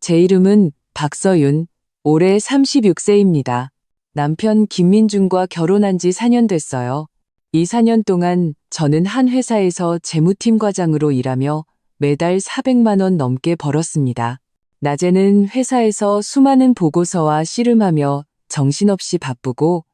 제 이름은 박서윤, 올해 36세입니다. 남편 김민준과 결혼한 지 4년 됐어요. 이 4년 동안 저는 한 회사에서 재무팀 과장으로 일하며 매달 400만 원 넘게 벌었습니다. 낮에는 회사에서 수많은 보고서와 씨름하며 정신없이 바쁘고,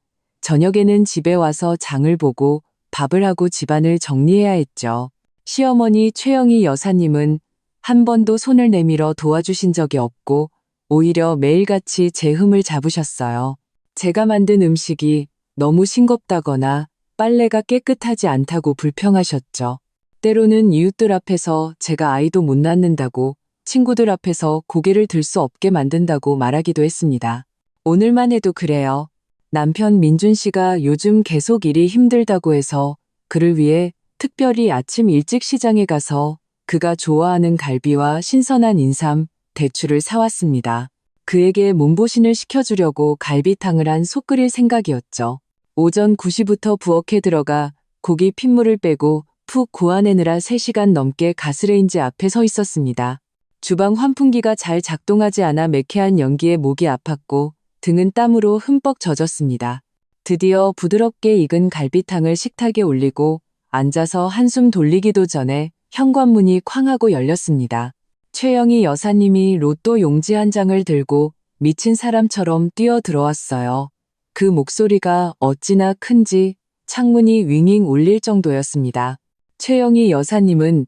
저녁에는 집에 와서 장을 보고 밥을 하고 집안을 정리해야 했죠. 시어머니 최영희 여사님은 한 번도 손을 내밀어 도와주신 적이 없고 오히려 매일같이 제 흠을 잡으셨어요. 제가 만든 음식이 너무 싱겁다거나 빨래가 깨끗하지 않다고 불평하셨죠. 때로는 이웃들 앞에서 제가 아이도 못 낳는다고, 친구들 앞에서 고개를 들 수 없게 만든다고 말하기도 했습니다. 오늘만 해도 그래요. 남편 민준 씨가 요즘 계속 일이 힘들다고 해서 그를 위해 특별히 아침 일찍 시장에 가서 그가 좋아하는 갈비와 신선한 인삼, 대추를 사왔습니다. 그에게 몸보신을 시켜주려고 갈비탕을 한 속 끓일 생각이었죠. 오전 9시부터 부엌에 들어가 고기 핏물을 빼고 푹 고아내느라 3시간 넘게 가스레인지 앞에 서 있었습니다. 주방 환풍기가 잘 작동하지 않아 매캐한 연기에 목이 아팠고 등은 땀으로 흠뻑 젖었습니다. 드디어 부드럽게 익은 갈비탕을 식탁에 올리고 앉아서 한숨 돌리기도 전에 현관문이 쾅 하고 열렸습니다. 최영희 여사님이 로또 용지 한 장을 들고 미친 사람처럼 뛰어 들어왔어요. 그 목소리가 어찌나 큰지 창문이 윙윙 울릴 정도였습니다. 최영희 여사님은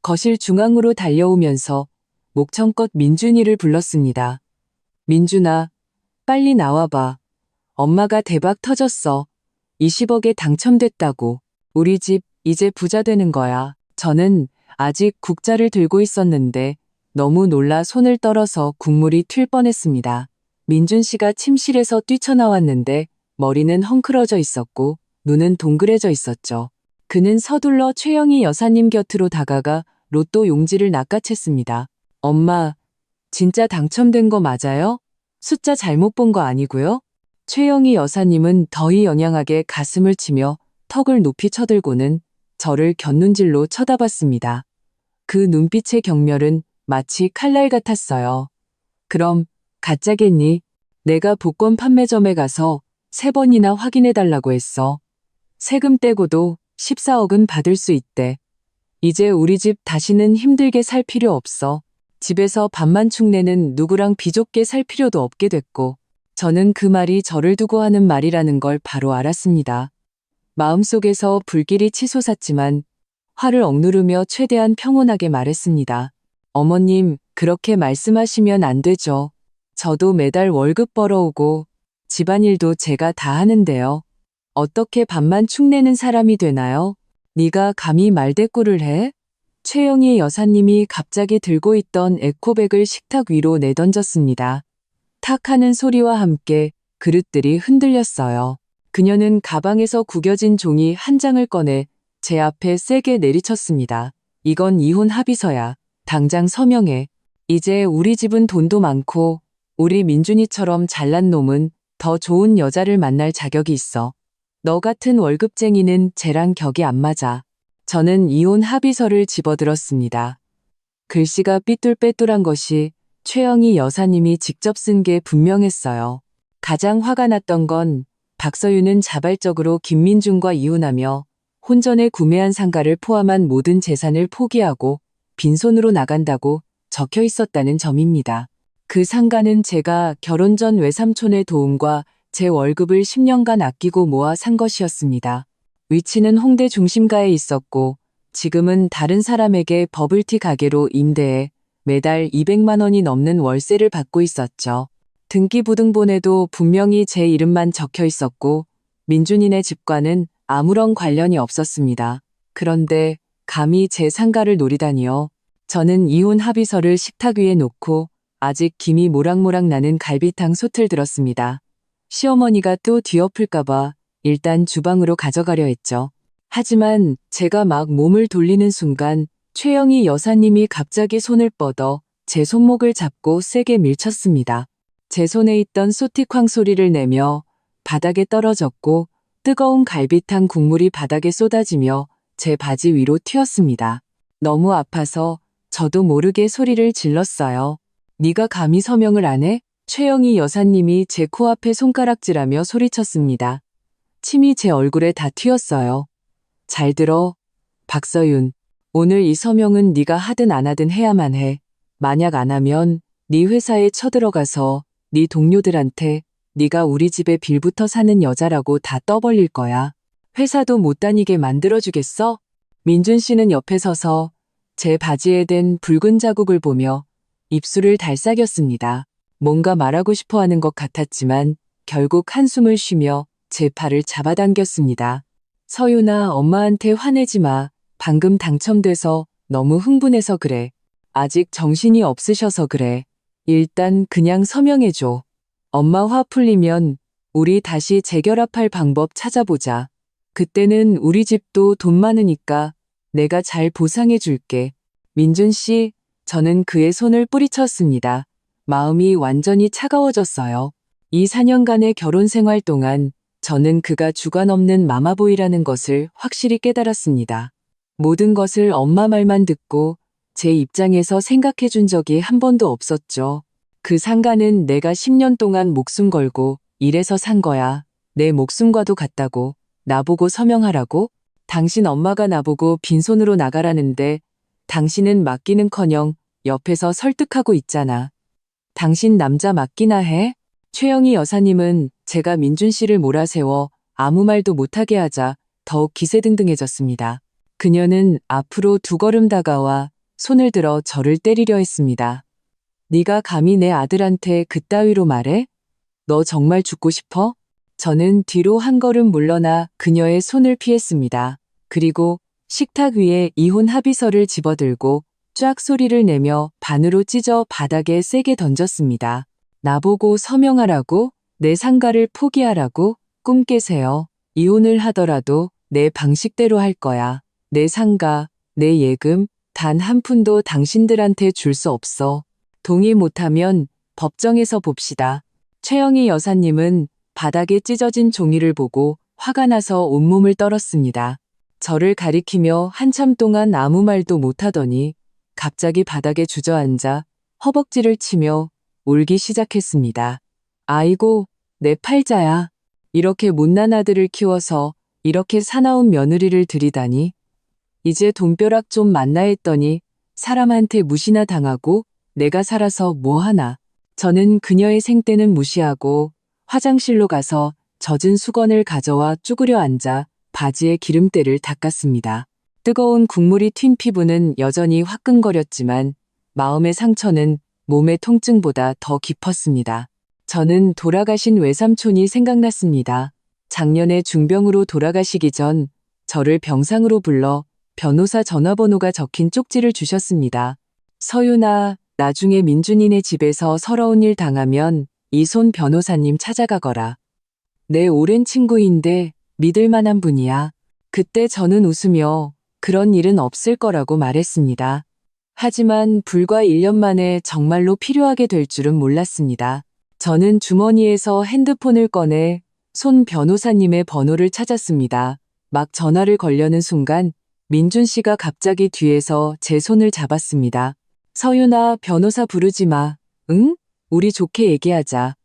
거실 중앙으로 달려오면서 목청껏 민준이를 불렀습니다. 민준아, 빨리 나와봐. 엄마가 대박 터졌어. 20억에 당첨됐다고. 우리 집 이제 부자 되는 거야. 저는 아직 국자를 들고 있었는데 너무 놀라 손을 떨어서 국물이 튈 뻔했습니다. 민준 씨가 침실에서 뛰쳐나왔는데 머리는 헝클어져 있었고 눈은 동그래져 있었죠. 그는 서둘러 최영희 여사님 곁으로 다가가 로또 용지를 낚아챘습니다. 엄마, 진짜 당첨된 거 맞아요? 숫자 잘못 본 거 아니고요? 최영희 여사님은 더위 영양하게 가슴을 치며 턱을 높이 쳐들고는 저를 곁눈질로 쳐다봤습니다. 그 눈빛의 경멸은 마치 칼날 같았어요. 그럼 가짜겠니? 내가 복권 판매점에 가서 3번이나 확인해달라고 했어. 세금 떼고도 14억은 받을 수 있대. 이제 우리 집 다시는 힘들게 살 필요 없어. 집에서 밥만 축내는 누구랑 비좁게 살 필요도 없게 됐고, 저는 그 말이 저를 두고 하는 말이라는 걸 바로 알았습니다. 마음속에서 불길이 치솟았지만 화를 억누르며 최대한 평온하게 말했습니다. 어머님, 그렇게 말씀하시면 안 되죠. 저도 매달 월급 벌어오고 집안일도 제가 다 하는데요. 어떻게 밥만 축내는 사람이 되나요? 네가 감히 말대꾸를 해? 최영희 여사님이 갑자기 들고 있던 에코백을 식탁 위로 내던졌습니다. 탁 하는 소리와 함께 그릇들이 흔들렸어요. 그녀는 가방에서 구겨진 종이 한 장을 꺼내 제 앞에 세게 내리쳤습니다. 이건 이혼 합의서야. 당장 서명해. 이제 우리 집은 돈도 많고 우리 민준이처럼 잘난 놈은 더 좋은 여자를 만날 자격이 있어. 너 같은 월급쟁이는 쟤랑 격이 안 맞아. 저는 이혼 합의서를 집어들었습니다. 글씨가 삐뚤빼뚤한 것이 최영희 여사님이 직접 쓴 게 분명했어요. 가장 화가 났던 건 박서윤은 자발적으로 김민준과 이혼하며 혼전에 구매한 상가를 포함한 모든 재산을 포기하고 빈손으로 나간다고 적혀 있었다는 점입니다. 그 상가는 제가 결혼 전 외삼촌의 도움과 제 월급을 10년간 아끼고 모아 산 것이었습니다. 위치는 홍대 중심가에 있었고 지금은 다른 사람에게 버블티 가게로 임대해 매달 200만 원이 넘는 월세를 받고 있었죠. 등기부등본에도 분명히 제 이름만 적혀 있었고 민준이네 집과는 아무런 관련이 없었습니다. 그런데 감히 제 상가를 노리다니요. 저는 이혼 합의서를 식탁 위에 놓고 아직 김이 모락모락 나는 갈비탕 솥을 들었습니다. 시어머니가 또 뒤엎을까봐 일단 주방으로 가져가려 했죠. 하지만 제가 막 몸을 돌리는 순간 최영희 여사님이 갑자기 손을 뻗어 제 손목을 잡고 세게 밀쳤습니다. 제 손에 있던 쏘틱쾅 소리를 내며 바닥에 떨어졌고 뜨거운 갈비탕 국물이 바닥에 쏟아지며 제 바지 위로 튀었습니다. 너무 아파서 저도 모르게 소리를 질렀어요. 네가 감히 서명을 안 해? 최영희 여사님이 제 코앞에 손가락질하며 소리쳤습니다. 침이 제 얼굴에 다 튀었어요. 잘 들어, 박서윤. 오늘 이 서명은 네가 하든 안 하든 해야만 해. 만약 안 하면 네 회사에 쳐들어가서 네 동료들한테 네가 우리 집에 빌붙어 사는 여자라고 다 떠벌릴 거야. 회사도 못 다니게 만들어주겠어? 민준 씨는 옆에 서서 제 바지에 댄 붉은 자국을 보며 입술을 달싹였습니다. 뭔가 말하고 싶어 하는 것 같았지만 결국 한숨을 쉬며 제 팔을 잡아당겼습니다. 서윤아, 엄마한테 화내지 마. 방금 당첨돼서 너무 흥분해서 그래. 아직 정신이 없으셔서 그래. 일단 그냥 서명해줘. 엄마 화 풀리면 우리 다시 재결합할 방법 찾아보자. 그때는 우리 집도 돈 많으니까 내가 잘 보상해 줄게. 민준 씨, 저는 그의 손을 뿌리쳤습니다. 마음이 완전히 차가워졌어요. 이 4년간의 결혼 생활 동안 저는 그가 주관 없는 마마보이라는 것을 확실히 깨달았습니다. 모든 것을 엄마 말만 듣고 제 입장에서 생각해 준 적이 한 번도 없었죠. 그 상가는 내가 10년 동안 목숨 걸고 일해서 산 거야. 내 목숨과도 같다고. 나보고 서명하라고? 당신 엄마가 나보고 빈손으로 나가라는데 당신은 맡기는커녕 옆에서 설득하고 있잖아. 당신 남자 맞기나 해? 최영희 여사님은 제가 민준 씨를 몰아세워 아무 말도 못하게 하자 더욱 기세등등해졌습니다. 그녀는 앞으로 2걸음 다가와 손을 들어 저를 때리려 했습니다. 네가 감히 내 아들한테 그따위로 말해? 너 정말 죽고 싶어? 저는 뒤로 1걸음 물러나 그녀의 손을 피했습니다. 그리고 식탁 위에 이혼 합의서를 집어들고 쫙 소리를 내며 반으로 찢어 바닥에 세게 던졌습니다. 나보고 서명하라고? 내 상가를 포기하라고? 꿈 깨세요. 이혼을 하더라도 내 방식대로 할 거야. 내 상가, 내 예금, 단 한 푼도 당신들한테 줄 수 없어. 동의 못하면 법정에서 봅시다. 최영희 여사님은 바닥에 찢어진 종이를 보고 화가 나서 온몸을 떨었습니다. 저를 가리키며 한참 동안 아무 말도 못하더니 갑자기 바닥에 주저앉아 허벅지를 치며 울기 시작했습니다. 아이고, 내 팔자야. 이렇게 못난 아들을 키워서 이렇게 사나운 며느리를 들이다니. 이제 돈벼락 좀 만나 했더니 사람한테 무시나 당하고 내가 살아서 뭐 하나. 저는 그녀의 생떼는 무시하고 화장실로 가서 젖은 수건을 가져와 쭈그려 앉아 바지에 기름때를 닦았습니다. 뜨거운 국물이 튄 피부는 여전히 화끈거렸지만 마음의 상처는 몸의 통증보다 더 깊었습니다. 저는 돌아가신 외삼촌이 생각났습니다. 작년에 중병으로 돌아가시기 전 저를 병상으로 불러 변호사 전화번호가 적힌 쪽지를 주셨습니다. 서윤아, 나중에 민준이네 집에서 서러운 일 당하면 이손 변호사님 찾아가거라. 내 오랜 친구인데 믿을 만한 분이야. 그때 저는 웃으며 그런 일은 없을 거라고 말했습니다. 하지만 불과 1년 만에 정말로 필요하게 될 줄은 몰랐습니다. 저는 주머니에서 핸드폰을 꺼내 손 변호사님의 번호를 찾았습니다. 막 전화를 걸려는 순간 민준 씨가 갑자기 뒤에서 제 손을 잡았습니다. 서윤아, 변호사 부르지 마. 응? 우리 좋게 얘기하자.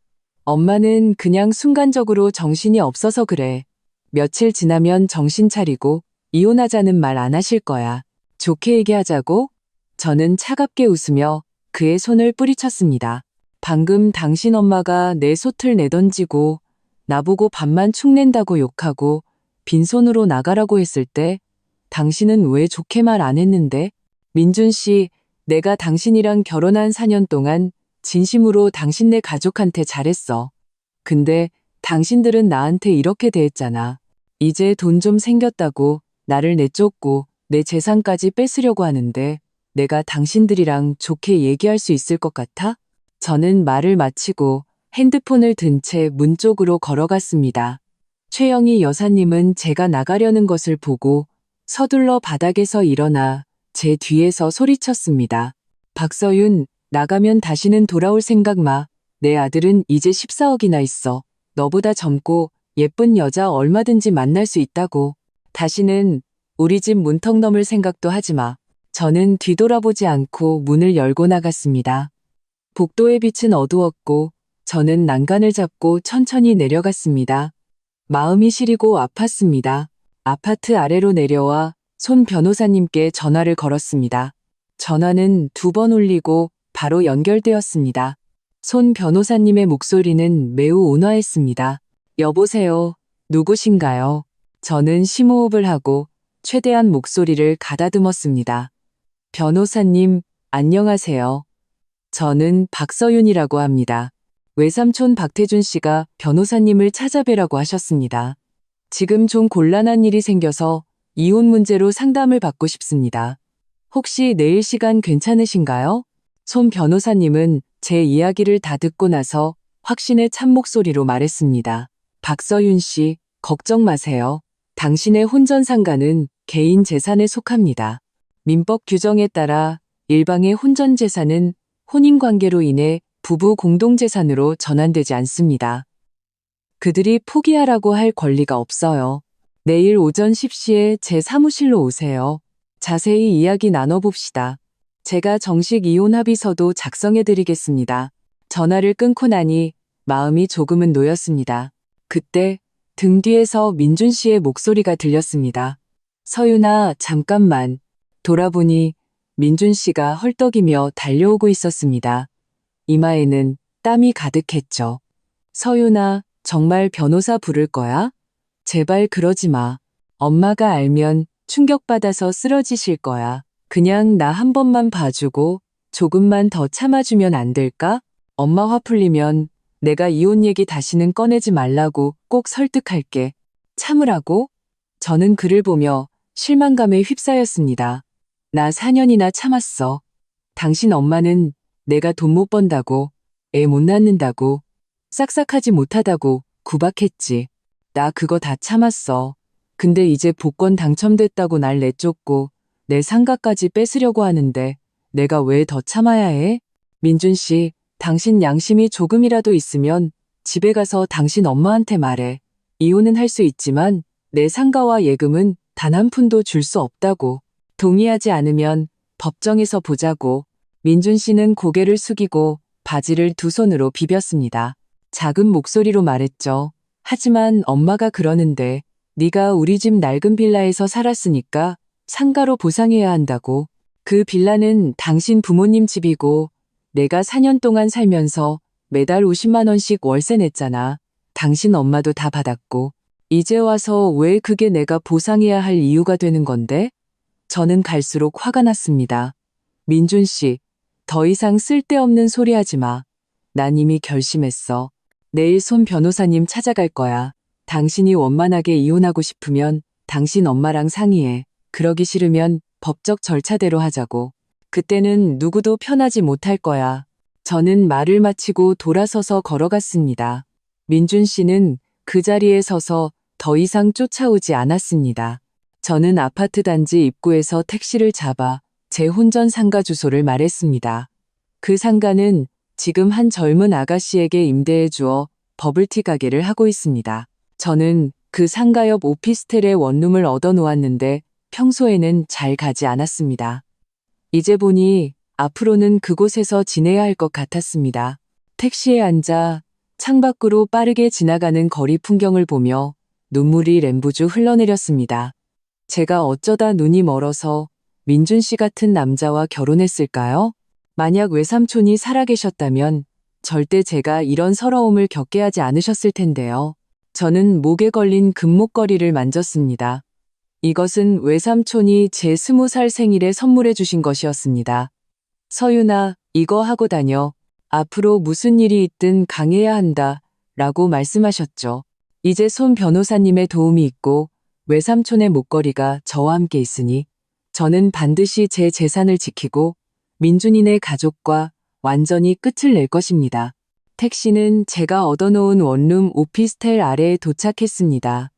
엄마는 그냥 순간적으로 정신이 없어서 그래. 며칠 지나면 정신 차리고 이혼하자는 말 안 하실 거야. 좋게 얘기하자고? 저는 차갑게 웃으며 그의 손을 뿌리쳤습니다. 방금 당신 엄마가 내 솥을 내던지고 나보고 밥만 축낸다고 욕하고 빈손으로 나가라고 했을 때 당신은 왜 좋게 말 안 했는데? 민준 씨, 내가 당신이랑 결혼한 4년 동안 진심으로 당신네 가족한테 잘했어. 근데 당신들은 나한테 이렇게 대했잖아. 이제 돈 좀 생겼다고 나를 내쫓고 내 재산까지 뺏으려고 하는데 내가 당신들이랑 좋게 얘기할 수 있을 것 같아? 저는 말을 마치고 핸드폰을 든 채 문 쪽으로 걸어갔습니다. 최영희 여사님은 제가 나가려는 것을 보고 서둘러 바닥에서 일어나 제 뒤에서 소리쳤습니다. 박서윤, 나가면 다시는 돌아올 생각 마. 내 아들은 이제 14억이나 있어. 너보다 젊고 예쁜 여자 얼마든지 만날 수 있다고. 다시는 우리 집 문턱 넘을 생각도 하지 마. 저는 뒤돌아보지 않고 문을 열고 나갔습니다. 복도의 빛은 어두웠고 저는 난간을 잡고 천천히 내려갔습니다. 마음이 시리고 아팠습니다. 아파트 아래로 내려와 손 변호사님께 전화를 걸었습니다. 전화는 2번 울리고 바로 연결되었습니다. 손 변호사님의 목소리는 매우 온화했습니다. 여보세요. 누구신가요? 저는 심호흡을 하고 최대한 목소리를 가다듬었습니다. 변호사님, 안녕하세요. 저는 박서윤이라고 합니다. 외삼촌 박태준 씨가 변호사님을 찾아뵈라고 하셨습니다. 지금 좀 곤란한 일이 생겨서 이혼 문제로 상담을 받고 싶습니다. 혹시 내일 시간 괜찮으신가요? 손 변호사님은 제 이야기를 다 듣고 나서 확신에 찬 목소리로 말했습니다. 박서윤 씨, 걱정 마세요. 당신의 혼전상가는 개인 재산에 속합니다. 민법 규정에 따라 일방의 혼전 재산은 혼인관계로 인해 부부 공동재산으로 전환되지 않습니다. 그들이 포기하라고 할 권리가 없어요. 내일 오전 10시에 제 사무실로 오세요. 자세히 이야기 나눠봅시다. 제가 정식 이혼 합의서도 작성해드리겠습니다. 전화를 끊고 나니 마음이 조금은 놓였습니다. 그때 등 뒤에서 민준 씨의 목소리가 들렸습니다. 서윤아, 잠깐만. 돌아보니 민준 씨가 헐떡이며 달려오고 있었습니다. 이마에는 땀이 가득했죠. 서윤아, 정말 변호사 부를 거야? 제발 그러지 마. 엄마가 알면 충격받아서 쓰러지실 거야. 그냥 나 한 번만 봐주고 조금만 더 참아주면 안 될까? 엄마 화 풀리면 내가 이혼 얘기 다시는 꺼내지 말라고 꼭 설득할게. 참으라고? 저는 그를 보며 실망감에 휩싸였습니다. 나 4년이나 참았어. 당신 엄마는 내가 돈 못 번다고, 애 못 낳는다고, 싹싹하지 못하다고 구박했지. 나 그거 다 참았어. 근데 이제 복권 당첨됐다고 날 내쫓고 내 상가까지 뺏으려고 하는데 내가 왜 더 참아야 해? 민준 씨, 당신 양심이 조금이라도 있으면 집에 가서 당신 엄마한테 말해. 이혼은 할 수 있지만 내 상가와 예금은 단 한 푼도 줄 수 없다고. 동의하지 않으면 법정에서 보자고. 민준 씨는 고개를 숙이고 바지를 두 손으로 비볐습니다. 작은 목소리로 말했죠. 하지만 엄마가 그러는데 네가 우리 집 낡은 빌라에서 살았으니까 상가로 보상해야 한다고. 그 빌라는 당신 부모님 집이고 내가 4년 동안 살면서 매달 50만 원씩 월세 냈잖아. 당신 엄마도 다 받았고. 이제 와서 왜 그게 내가 보상해야 할 이유가 되는 건데? 저는 갈수록 화가 났습니다. 민준 씨, 더 이상 쓸데없는 소리 하지 마. 난 이미 결심했어. 내일 손 변호사님 찾아갈 거야. 당신이 원만하게 이혼하고 싶으면 당신 엄마랑 상의해. 그러기 싫으면 법적 절차대로 하자고. 그때는 누구도 편하지 못할 거야. 저는 말을 마치고 돌아서서 걸어갔습니다. 민준 씨는 그 자리에 서서 더 이상 쫓아오지 않았습니다. 저는 아파트 단지 입구에서 택시를 잡아 제 혼전 상가 주소를 말했습니다. 그 상가는 지금 한 젊은 아가씨에게 임대해 주어 버블티 가게를 하고 있습니다. 저는 그 상가 옆 오피스텔에 원룸을 얻어 놓았는데 평소에는 잘 가지 않았습니다. 이제 보니 앞으로는 그곳에서 지내야 할 것 같았습니다. 택시에 앉아 창밖으로 빠르게 지나가는 거리 풍경을 보며 눈물이 램부주 흘러내렸습니다. 제가 어쩌다 눈이 멀어서 민준 씨 같은 남자와 결혼했을까요? 만약 외삼촌이 살아계셨다면 절대 제가 이런 서러움을 겪게 하지 않으셨을 텐데요. 저는 목에 걸린 금목걸이를 만졌습니다. 이것은 외삼촌이 제 20살 생일에 선물해 주신 것이었습니다. 서윤아, 이거 하고 다녀. 앞으로 무슨 일이 있든 강해야 한다. 라고 말씀하셨죠. 이제 손 변호사님의 도움이 있고 외삼촌의 목걸이가 저와 함께 있으니 저는 반드시 제 재산을 지키고 민준이네 가족과 완전히 끝을 낼 것입니다. 택시는 제가 얻어놓은 원룸 오피스텔 아래에 도착했습니다.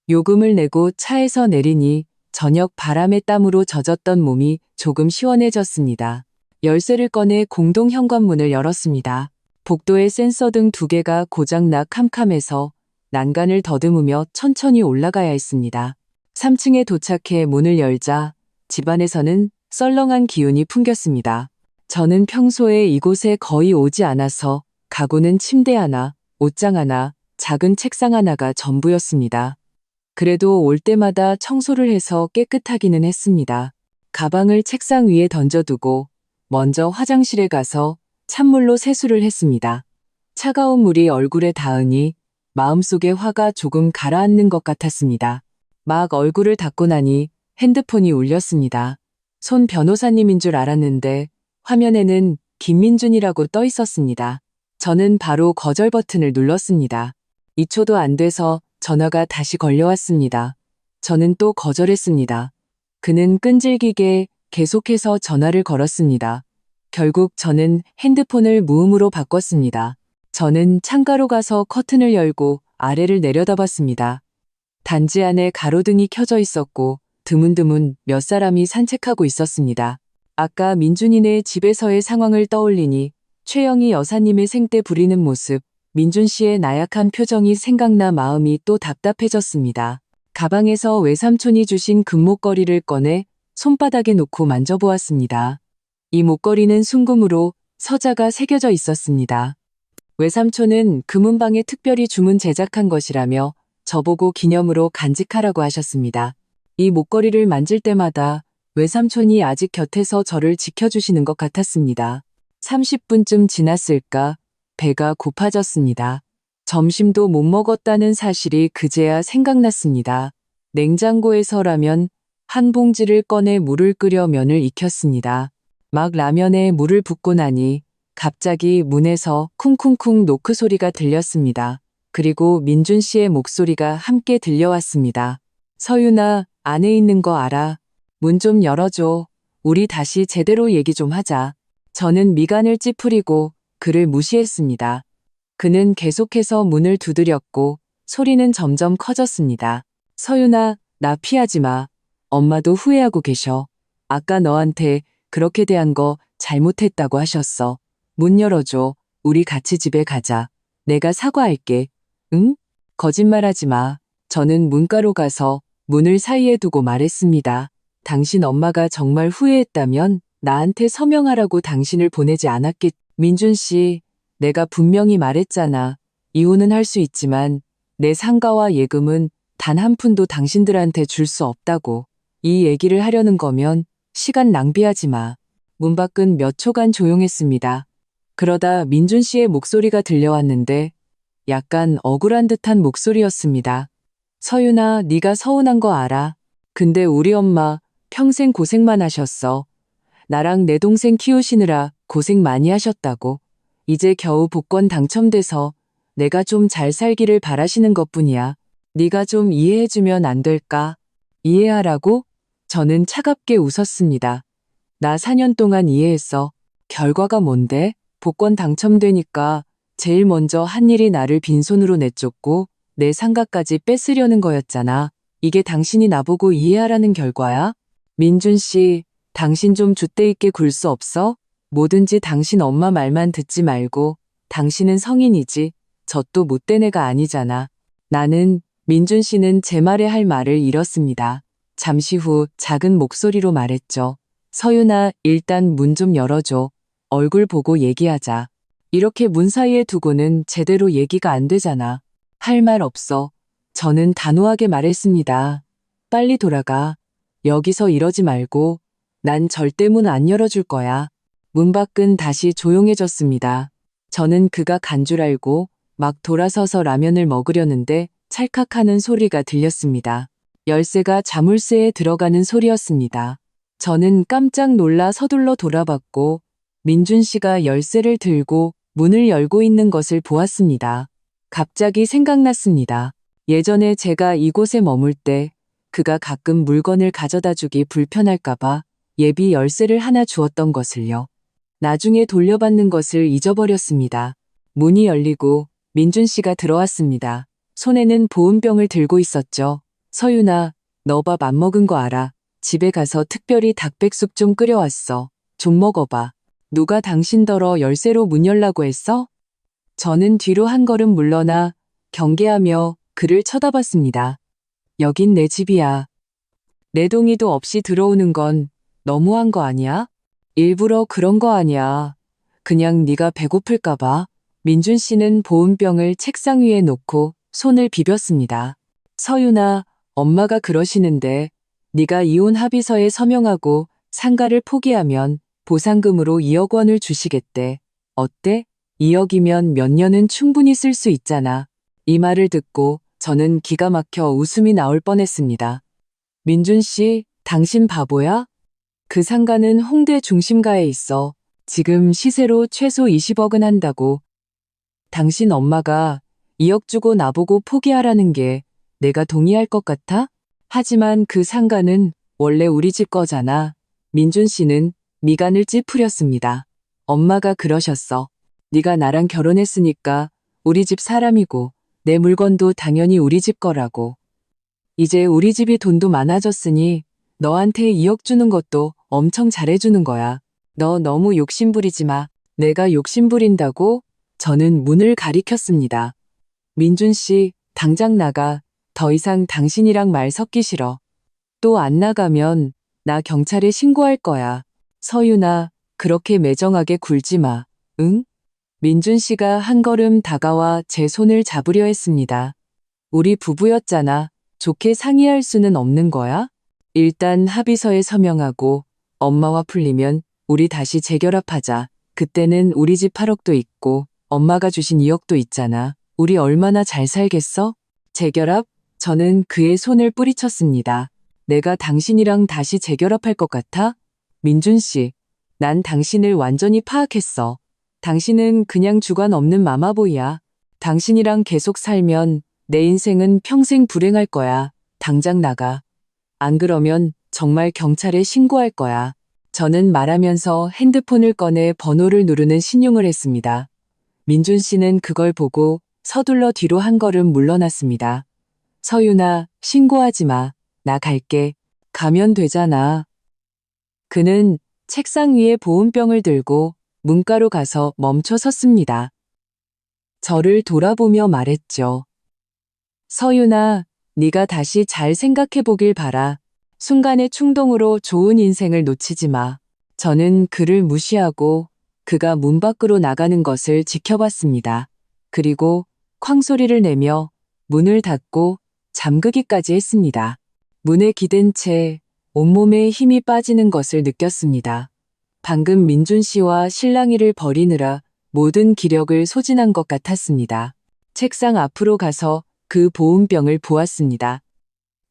요금을 내고 차에서 내리니 저녁 바람의 땀으로 젖었던 몸이 조금 시원해졌습니다. 열쇠를 꺼내 공동 현관문을 열었습니다. 복도에 센서등 2개가 고장나 캄캄해서 난간을 더듬으며 천천히 올라가야 했습니다. 3층에 도착해 문을 열자 집안에서는 썰렁한 기운이 풍겼습니다. 저는 평소에 이곳에 거의 오지 않아서 가구는 침대 하나, 옷장 하나, 작은 책상 하나가 전부였습니다. 그래도 올 때마다 청소를 해서 깨끗하기는 했습니다. 가방을 책상 위에 던져두고 먼저 화장실에 가서 찬물로 세수를 했습니다. 차가운 물이 얼굴에 닿으니 마음속의 화가 조금 가라앉는 것 같았습니다. 막 얼굴을 닦고 나니 핸드폰이 울렸습니다. 손 변호사님인 줄 알았는데 화면에는 김민준이라고 떠 있었습니다. 저는 바로 거절 버튼을 눌렀습니다. 2초도 안 돼서 전화가 다시 걸려왔습니다. 저는 또 거절했습니다. 그는 끈질기게 계속해서 전화를 걸었습니다. 결국 저는 핸드폰을 무음으로 바꿨습니다. 저는 창가로 가서 커튼을 열고 아래를 내려다봤습니다. 단지 안에 가로등이 켜져 있었고 드문드문 몇 사람이 산책하고 있었습니다. 아까 민준이네 집에서의 상황을 떠올리니 최영희 여사님의 생떼 부리는 모습, 민준 씨의 나약한 표정이 생각나 마음이 또 답답해졌습니다. 가방에서 외삼촌이 주신 금목걸이를 꺼내 손바닥에 놓고 만져보았습니다. 이 목걸이는 순금으로 서자가 새겨져 있었습니다. 외삼촌은 금은방에 특별히 주문 제작한 것이라며 저보고 기념으로 간직하라고 하셨습니다. 이 목걸이를 만질 때마다 외삼촌이 아직 곁에서 저를 지켜주시는 것 같았습니다. 30분쯤 지났을까 배가 고파졌습니다. 점심도 못 먹었다는 사실이 그제야 생각났습니다. 냉장고에서 라면 한 봉지를 꺼내 물을 끓여 면을 익혔습니다. 막 라면에 물을 붓고 나니 갑자기 문에서 쿵쿵쿵 노크 소리가 들렸습니다. 그리고 민준 씨의 목소리가 함께 들려왔습니다. 서윤아, 안에 있는 거 알아? 문 좀 열어줘. 우리 다시 제대로 얘기 좀 하자. 저는 미간을 찌푸리고 그를 무시했습니다. 그는 계속해서 문을 두드렸고 소리는 점점 커졌습니다. 서윤아, 나 피하지 마. 엄마도 후회하고 계셔. 아까 너한테 그렇게 대한 거 잘못했다고 하셨어. 문 열어줘. 우리 같이 집에 가자. 내가 사과할게. 응? 거짓말하지 마. 저는 문가로 가서 문을 사이에 두고 말했습니다. 당신 엄마가 정말 후회했다면 나한테 서명하라고 당신을 보내지 않았겠. 민준 씨, 내가 분명히 말했잖아. 이혼은 할 수 있지만 내 상가와 예금은 단 한 푼도 당신들한테 줄 수 없다고. 이 얘기를 하려는 거면 시간 낭비하지 마. 문 밖은 몇 초간 조용했습니다. 그러다 민준 씨의 목소리가 들려왔는데 약간 억울한 듯한 목소리였습니다. 서윤아, 네가 서운한 거 알아. 근데 우리 엄마 평생 고생만 하셨어. 나랑 내 동생 키우시느라 고생 많이 하셨다고. 이제 겨우 복권 당첨돼서 내가 좀 잘 살기를 바라시는 것뿐이야. 네가 좀 이해해주면 안 될까? 이해하라고? 저는 차갑게 웃었습니다. 나 4년 동안 이해했어. 결과가 뭔데? 복권 당첨되니까 제일 먼저 한 일이 나를 빈손으로 내쫓고 내 상가까지 뺏으려는 거였잖아. 이게 당신이 나보고 이해하라는 결과야? 민준 씨, 당신 좀 줏대 있게 굴 수 없어? 뭐든지 당신 엄마 말만 듣지 말고 당신은 성인이지. 저 또 못된 애가 아니잖아. 나는 민준 씨는 제 말에 할 말을 잃었습니다. 잠시 후 작은 목소리로 말했죠. 서윤아, 일단 문 좀 열어줘. 얼굴 보고 얘기하자. 이렇게 문 사이에 두고는 제대로 얘기가 안 되잖아. 할 말 없어. 저는 단호하게 말했습니다. 빨리 돌아가. 여기서 이러지 말고 난 절대 문 안 열어줄 거야. 문 밖은 다시 조용해졌습니다. 저는 그가 간 줄 알고 막 돌아서서 라면을 먹으려는데 찰칵하는 소리가 들렸습니다. 열쇠가 자물쇠에 들어가는 소리였습니다. 저는 깜짝 놀라 서둘러 돌아봤고 민준 씨가 열쇠를 들고 문을 열고 있는 것을 보았습니다. 갑자기 생각났습니다. 예전에 제가 이곳에 머물 때 그가 가끔 물건을 가져다 주기 불편할까봐 예비 열쇠를 하나 주었던 것을요. 나중에 돌려받는 것을 잊어버렸습니다. 문이 열리고 민준 씨가 들어왔습니다. 손에는 보온병을 들고 있었죠. 서윤아, 너 밥 안 먹은 거 알아? 집에 가서 특별히 닭백숙 좀 끓여왔어. 좀 먹어봐. 누가 당신더러 열쇠로 문 열라고 했어? 저는 뒤로 한 걸음 물러나 경계하며 그를 쳐다봤습니다. 여긴 내 집이야. 내 동의도 없이 들어오는 건 너무한 거 아니야? 일부러 그런 거 아니야. 그냥 네가 배고플까 봐. 민준 씨는 보온병을 책상 위에 놓고 손을 비볐습니다. 서윤아, 엄마가 그러시는데 네가 이혼 합의서에 서명하고 상가를 포기하면 보상금으로 2억 원을 주시겠대. 어때? 2억이면 몇 년은 충분히 쓸 수 있잖아. 이 말을 듣고 저는 기가 막혀 웃음이 나올 뻔했습니다. 민준 씨, 당신 바보야? 그 상가는 홍대 중심가에 있어. 지금 시세로 최소 20억은 한다고. 당신 엄마가 2억 주고 나보고 포기하라는 게 내가 동의할 것 같아? 하지만 그 상가는 원래 우리 집 거잖아. 민준 씨는 미간을 찌푸렸습니다. 엄마가 그러셨어. 네가 나랑 결혼했으니까 우리 집 사람이고 내 물건도 당연히 우리 집 거라고. 이제 우리 집이 돈도 많아졌으니 너한테 2억 주는 것도 엄청 잘해주는 거야. 너 너무 욕심부리지 마. 내가 욕심부린다고? 저는 문을 가리켰습니다. 민준 씨, 당장 나가. 더 이상 당신이랑 말 섞기 싫어. 또 안 나가면 나 경찰에 신고할 거야. 서윤아, 그렇게 매정하게 굴지 마. 응? 민준 씨가 한 걸음 다가와 제 손을 잡으려 했습니다. 우리 부부였잖아. 좋게 상의할 수는 없는 거야? 일단 합의서에 서명하고 엄마와 풀리면 우리 다시 재결합하자. 그때는 우리 집 8억도 있고 엄마가 주신 2억도 있잖아. 우리 얼마나 잘 살겠어? 재결합? 저는 그의 손을 뿌리쳤습니다. 내가 당신이랑 다시 재결합할 것 같아? 민준 씨, 난 당신을 완전히 파악했어. 당신은 그냥 주관 없는 마마보이야. 당신이랑 계속 살면 내 인생은 평생 불행할 거야. 당장 나가. 안 그러면 정말 경찰에 신고할 거야. 저는 말하면서 핸드폰을 꺼내 번호를 누르는 신용을 했습니다. 민준 씨는 그걸 보고 서둘러 뒤로 한 걸음 물러났습니다. 서윤아, 신고하지 마. 나 갈게. 가면 되잖아. 그는 책상 위에 보온병을 들고 문가로 가서 멈춰 섰습니다. 저를 돌아보며 말했죠. 서윤아, 네가 다시 잘 생각해 보길 바라. 순간의 충동으로 좋은 인생을 놓치지 마. 저는 그를 무시하고 그가 문 밖으로 나가는 것을 지켜봤습니다. 그리고 쾅소리를 내며 문을 닫고 잠그기까지 했습니다. 문에 기댄 채 온몸에 힘이 빠지는 것을 느꼈습니다. 방금 민준 씨와 실랑이를 벌이느라 모든 기력을 소진한 것 같았습니다. 책상 앞으로 가서 그 보온병을 보았습니다.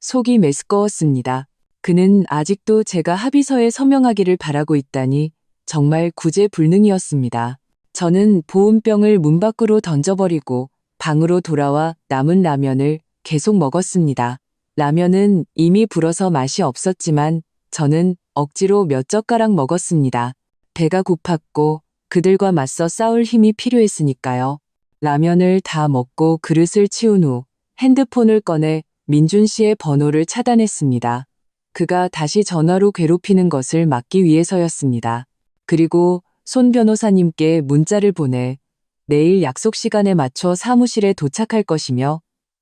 속이 메스꺼웠습니다. 그는 아직도 제가 합의서에 서명하기를 바라고 있다니 정말 구제불능이었습니다. 저는 보온병을 문 밖으로 던져버리고 방으로 돌아와 남은 라면을 계속 먹었습니다. 라면은 이미 불어서 맛이 없었지만 저는 억지로 몇 젓가락 먹었습니다. 배가 고팠고 그들과 맞서 싸울 힘이 필요했으니까요. 라면을 다 먹고 그릇을 치운 후 핸드폰을 꺼내 민준 씨의 번호를 차단했습니다. 그가 다시 전화로 괴롭히는 것을 막기 위해서였습니다. 그리고 손 변호사님께 문자를 보내 내일 약속 시간에 맞춰 사무실에 도착할 것이며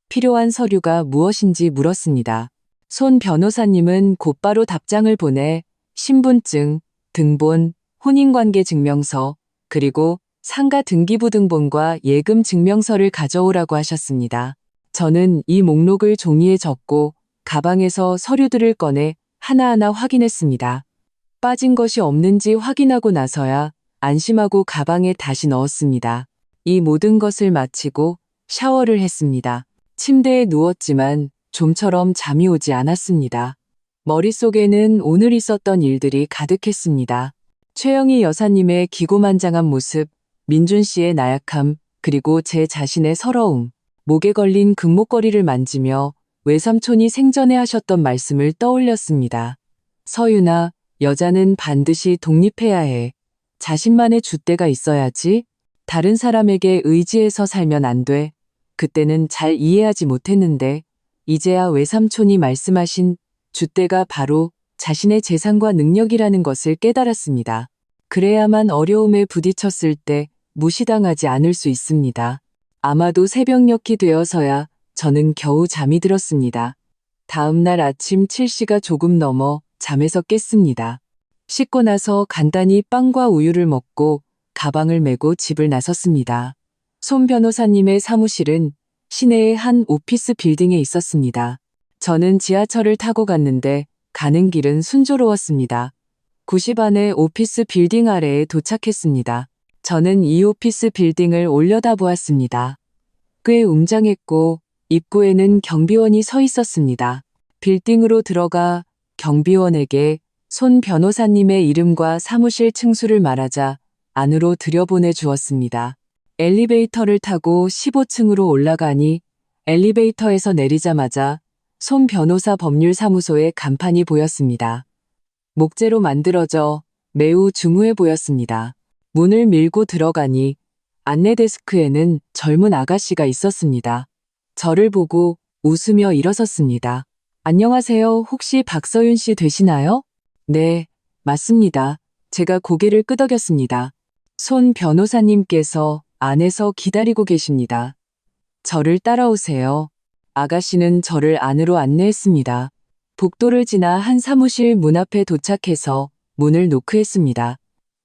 필요한 서류가 무엇인지 물었습니다. 손 변호사님은 곧바로 답장을 보내 신분증, 등본, 혼인관계 증명서, 그리고 상가 등기부등본과 예금 증명서를 가져오라고 하셨습니다. 저는 이 목록을 종이에 적고 가방에서 서류들을 꺼내 하나하나 확인했습니다. 빠진 것이 없는지 확인하고 나서야 안심하고 가방에 다시 넣었습니다. 이 모든 것을 마치고 샤워를 했습니다. 침대에 누웠지만 좀처럼 잠이 오지 않았습니다. 머릿속에는 오늘 있었던 일들이 가득했습니다. 최영희 여사님의 기고만장한 모습, 민준 씨의 나약함, 그리고 제 자신의 서러움, 목에 걸린 금목걸이를 만지며 외삼촌이 생전에 하셨던 말씀을 떠올렸습니다. 서윤아, 여자는 반드시 독립해야 해. 자신만의 줏대가 있어야지. 다른 사람에게 의지해서 살면 안 돼. 그때는 잘 이해하지 못했는데 이제야 외삼촌이 말씀하신 줏대가 바로 자신의 재산과 능력이라는 것을 깨달았습니다. 그래야만 어려움에 부딪혔을 때 무시당하지 않을 수 있습니다. 아마도 새벽녘이 되어서야 저는 겨우 잠이 들었습니다. 다음 날 아침 7시가 조금 넘어 잠에서 깼습니다. 씻고 나서 간단히 빵과 우유를 먹고 가방을 메고 집을 나섰습니다. 손 변호사님의 사무실은 시내의 한 오피스 빌딩에 있었습니다. 저는 지하철을 타고 갔는데 가는 길은 순조로웠습니다. 9시 반에 오피스 빌딩 아래에 도착했습니다. 저는 이 오피스 빌딩을 올려다보았습니다. 꽤 웅장했고 입구에는 경비원이 서 있었습니다. 빌딩으로 들어가 경비원에게 손 변호사님의 이름과 사무실 층수를 말하자 안으로 들여보내 주었습니다. 엘리베이터를 타고 15층으로 올라가니 엘리베이터에서 내리자마자 손 변호사 법률사무소의 간판이 보였습니다. 목재로 만들어져 매우 중후해 보였습니다. 문을 밀고 들어가니 안내 데스크에는 젊은 아가씨가 있었습니다. 저를 보고 웃으며 일어섰습니다. 안녕하세요. 혹시 박서윤 씨 되시나요? 네, 맞습니다. 제가 고개를 끄덕였습니다. 손 변호사님께서 안에서 기다리고 계십니다. 저를 따라오세요. 아가씨는 저를 안으로 안내했습니다. 복도를 지나 한 사무실 문 앞에 도착해서 문을 노크했습니다.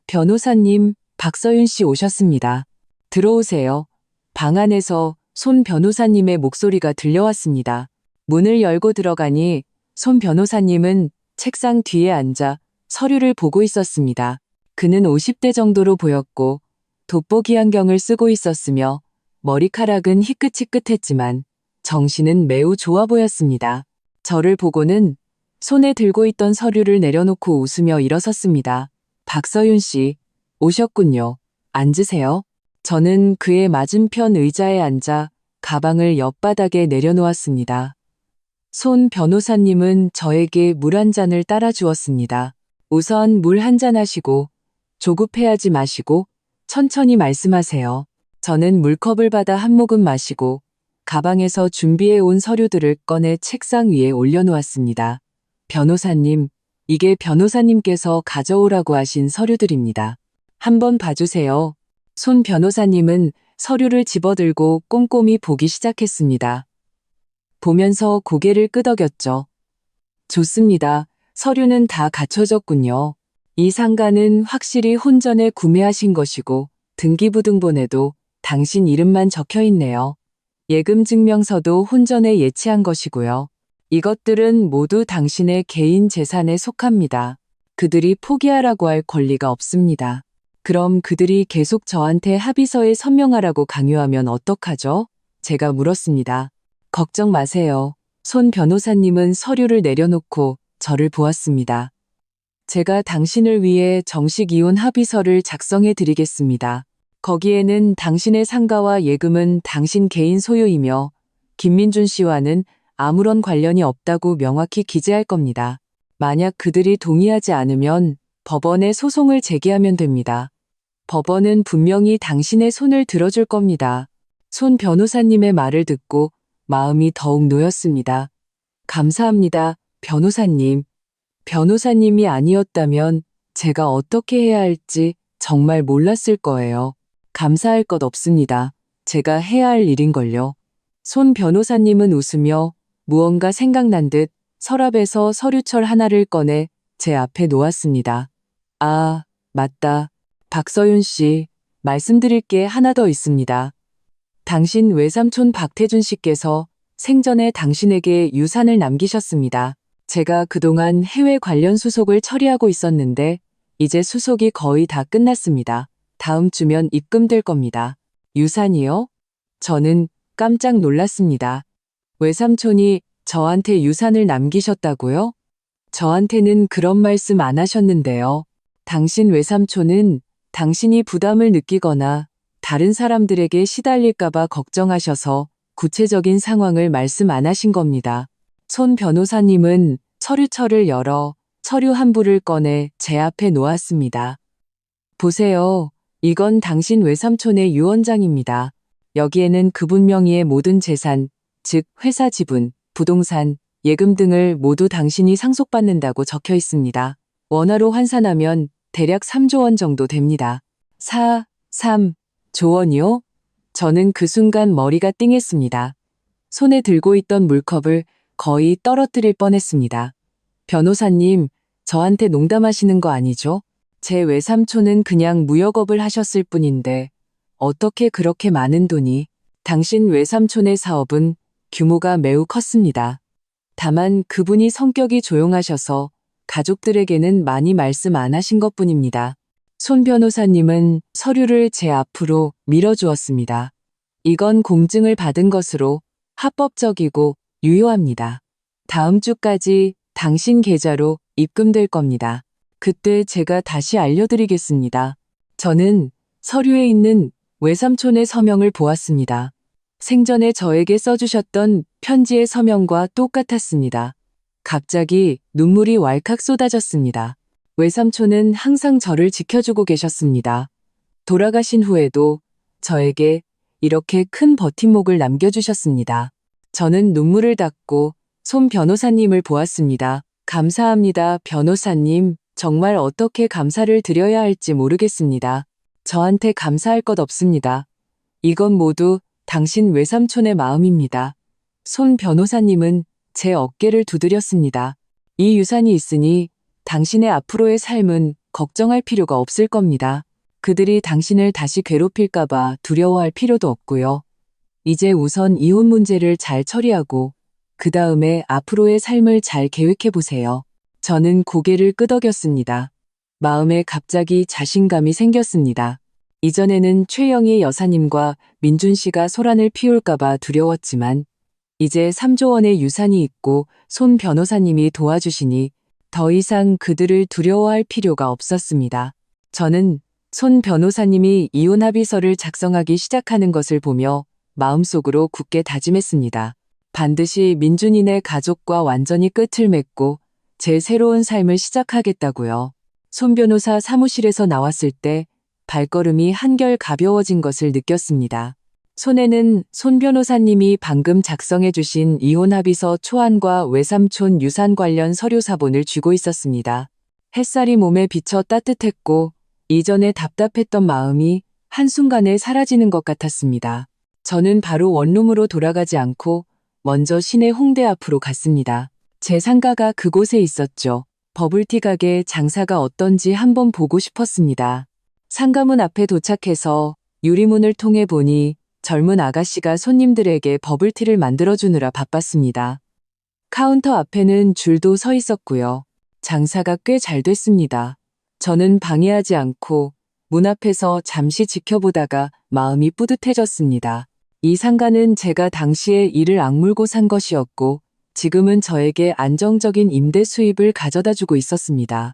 변호사님, 박서윤 씨 오셨습니다. 들어오세요. 방 안에서 손 변호사님의 목소리가 들려왔습니다. 문을 열고 들어가니 손 변호사님은 책상 뒤에 앉아 서류를 보고 있었습니다. 그는 50대 정도로 보였고 돋보기 안경을 쓰고 있었으며 머리카락은 희끗희끗했지만 정신은 매우 좋아 보였습니다. 저를 보고는 손에 들고 있던 서류를 내려놓고 웃으며 일어섰습니다. 박서윤 씨, 오셨군요. 앉으세요. 저는 그의 맞은편 의자에 앉아 가방을 옆바닥에 내려놓았습니다. 손 변호사님은 저에게 물 한 잔을 따라 주었습니다. 우선 물 한 잔 하시고 조급해하지 마시고 천천히 말씀하세요. 저는 물컵을 받아 한 모금 마시고 가방에서 준비해 온 서류들을 꺼내 책상 위에 올려놓았습니다. 변호사님, 이게 변호사님께서 가져오라고 하신 서류들입니다. 한번 봐주세요. 손 변호사님은 서류를 집어들고 꼼꼼히 보기 시작했습니다. 보면서 고개를 끄덕였죠. 좋습니다. 서류는 다 갖춰졌군요. 이 상가는 확실히 혼전에 구매하신 것이고 등기부등본에도 당신 이름만 적혀 있네요. 예금 증명서도 혼전에 예치한 것이고요. 이것들은 모두 당신의 개인 재산에 속합니다. 그들이 포기하라고 할 권리가 없습니다. 그럼 그들이 계속 저한테 합의서에 서명하라고 강요하면 어떡하죠? 제가 물었습니다. 걱정 마세요. 손 변호사님은 서류를 내려놓고 저를 보았습니다. 제가 당신을 위해 정식 이혼 합의서를 작성해 드리겠습니다. 거기에는 당신의 상가와 예금은 당신 개인 소유이며 김민준 씨와는 아무런 관련이 없다고 명확히 기재할 겁니다. 만약 그들이 동의하지 않으면 법원에 소송을 제기하면 됩니다. 법원은 분명히 당신의 손을 들어줄 겁니다. 손 변호사님의 말을 듣고 마음이 더욱 놓였습니다. 감사합니다, 변호사님. 변호사님이 아니었다면 제가 어떻게 해야 할지 정말 몰랐을 거예요. 감사할 것 없습니다. 제가 해야 할 일인걸요. 손 변호사님은 웃으며 무언가 생각난 듯 서랍에서 서류철 하나를 꺼내 제 앞에 놓았습니다. 아, 맞다. 박서윤 씨, 말씀드릴 게 하나 더 있습니다. 당신 외삼촌 박태준 씨께서 생전에 당신에게 유산을 남기셨습니다. 제가 그동안 해외 관련 수속을 처리하고 있었는데 이제 수속이 거의 다 끝났습니다. 다음 주면 입금될 겁니다. 유산이요? 저는 깜짝 놀랐습니다. 외삼촌이 저한테 유산을 남기셨다고요? 저한테는 그런 말씀 안 하셨는데요. 당신 외삼촌은 당신이 부담을 느끼거나 다른 사람들에게 시달릴까봐 걱정하셔서 구체적인 상황을 말씀 안 하신 겁니다. 손 변호사님은 서류철을 열어 서류 한 부를 꺼내 제 앞에 놓았습니다. 보세요. 이건 당신 외삼촌의 유언장입니다. 여기에는 그분 명의의 모든 재산, 즉 회사 지분, 부동산, 예금 등을 모두 당신이 상속받는다고 적혀 있습니다. 원화로 환산하면 대략 3조 원 정도 됩니다. 3조 원이요? 저는 그 순간 머리가 띵했습니다. 손에 들고 있던 물컵을 거의 떨어뜨릴 뻔했습니다. 변호사님, 저한테 농담하시는 거 아니죠? 제 외삼촌은 그냥 무역업을 하셨을 뿐인데 어떻게 그렇게 많은 돈이? 당신 외삼촌의 사업은 규모가 매우 컸습니다. 다만 그분이 성격이 조용하셔서 가족들에게는 많이 말씀 안 하신 것뿐입니다. 손 변호사님은 서류를 제 앞으로 밀어주었습니다. 이건 공증을 받은 것으로 합법적이고 유효합니다. 다음 주까지 당신 계좌로 입금될 겁니다. 그때 제가 다시 알려드리겠습니다. 저는 서류에 있는 외삼촌의 서명을 보았습니다. 생전에 저에게 써주셨던 편지의 서명과 똑같았습니다. 갑자기 눈물이 왈칵 쏟아졌습니다. 외삼촌은 항상 저를 지켜주고 계셨습니다. 돌아가신 후에도 저에게 이렇게 큰 버팀목을 남겨주셨습니다. 저는 눈물을 닦고 손 변호사님을 보았습니다. 감사합니다, 변호사님. 정말 어떻게 감사를 드려야 할지 모르겠습니다. 저한테 감사할 것 없습니다. 이건 모두 당신 외삼촌의 마음입니다. 손 변호사님은 제 어깨를 두드렸습니다. 이 유산이 있으니 당신의 앞으로의 삶은 걱정할 필요가 없을 겁니다. 그들이 당신을 다시 괴롭힐까봐 두려워할 필요도 없고요. 이제 우선 이혼 문제를 잘 처리하고 그 다음에 앞으로의 삶을 잘 계획해 보세요. 저는 고개를 끄덕였습니다. 마음에 갑자기 자신감이 생겼습니다. 이전에는 최영희 여사님과 민준 씨가 소란을 피울까봐 두려웠지만 이제 3조 원의 유산이 있고 손 변호사님이 도와주시니 더 이상 그들을 두려워할 필요가 없었습니다. 저는 손 변호사님이 이혼 합의서를 작성하기 시작하는 것을 보며 마음속으로 굳게 다짐했습니다. 반드시 민준이네 가족과 완전히 끝을 맺고 제 새로운 삶을 시작하겠다고요. 손 변호사 사무실에서 나왔을 때 발걸음이 한결 가벼워진 것을 느꼈습니다. 손에는 손 변호사님이 방금 작성해 주신 이혼 합의서 초안과 외삼촌 유산 관련 서류 사본을 쥐고 있었습니다. 햇살이 몸에 비쳐 따뜻했고 이전에 답답했던 마음이 한순간에 사라지는 것 같았습니다. 저는 바로 원룸으로 돌아가지 않고 먼저 시내 홍대 앞으로 갔습니다. 제 상가가 그곳에 있었죠. 버블티 가게 장사가 어떤지 한번 보고 싶었습니다. 상가문 앞에 도착해서 유리문을 통해 보니 젊은 아가씨가 손님들에게 버블티를 만들어주느라 바빴습니다. 카운터 앞에는 줄도 서 있었고요. 장사가 꽤 잘 됐습니다. 저는 방해하지 않고 문 앞에서 잠시 지켜보다가 마음이 뿌듯해졌습니다. 이 상가는 제가 당시에 이를 악물고 산 것이었고 지금은 저에게 안정적인 임대 수입을 가져다 주고 있었습니다.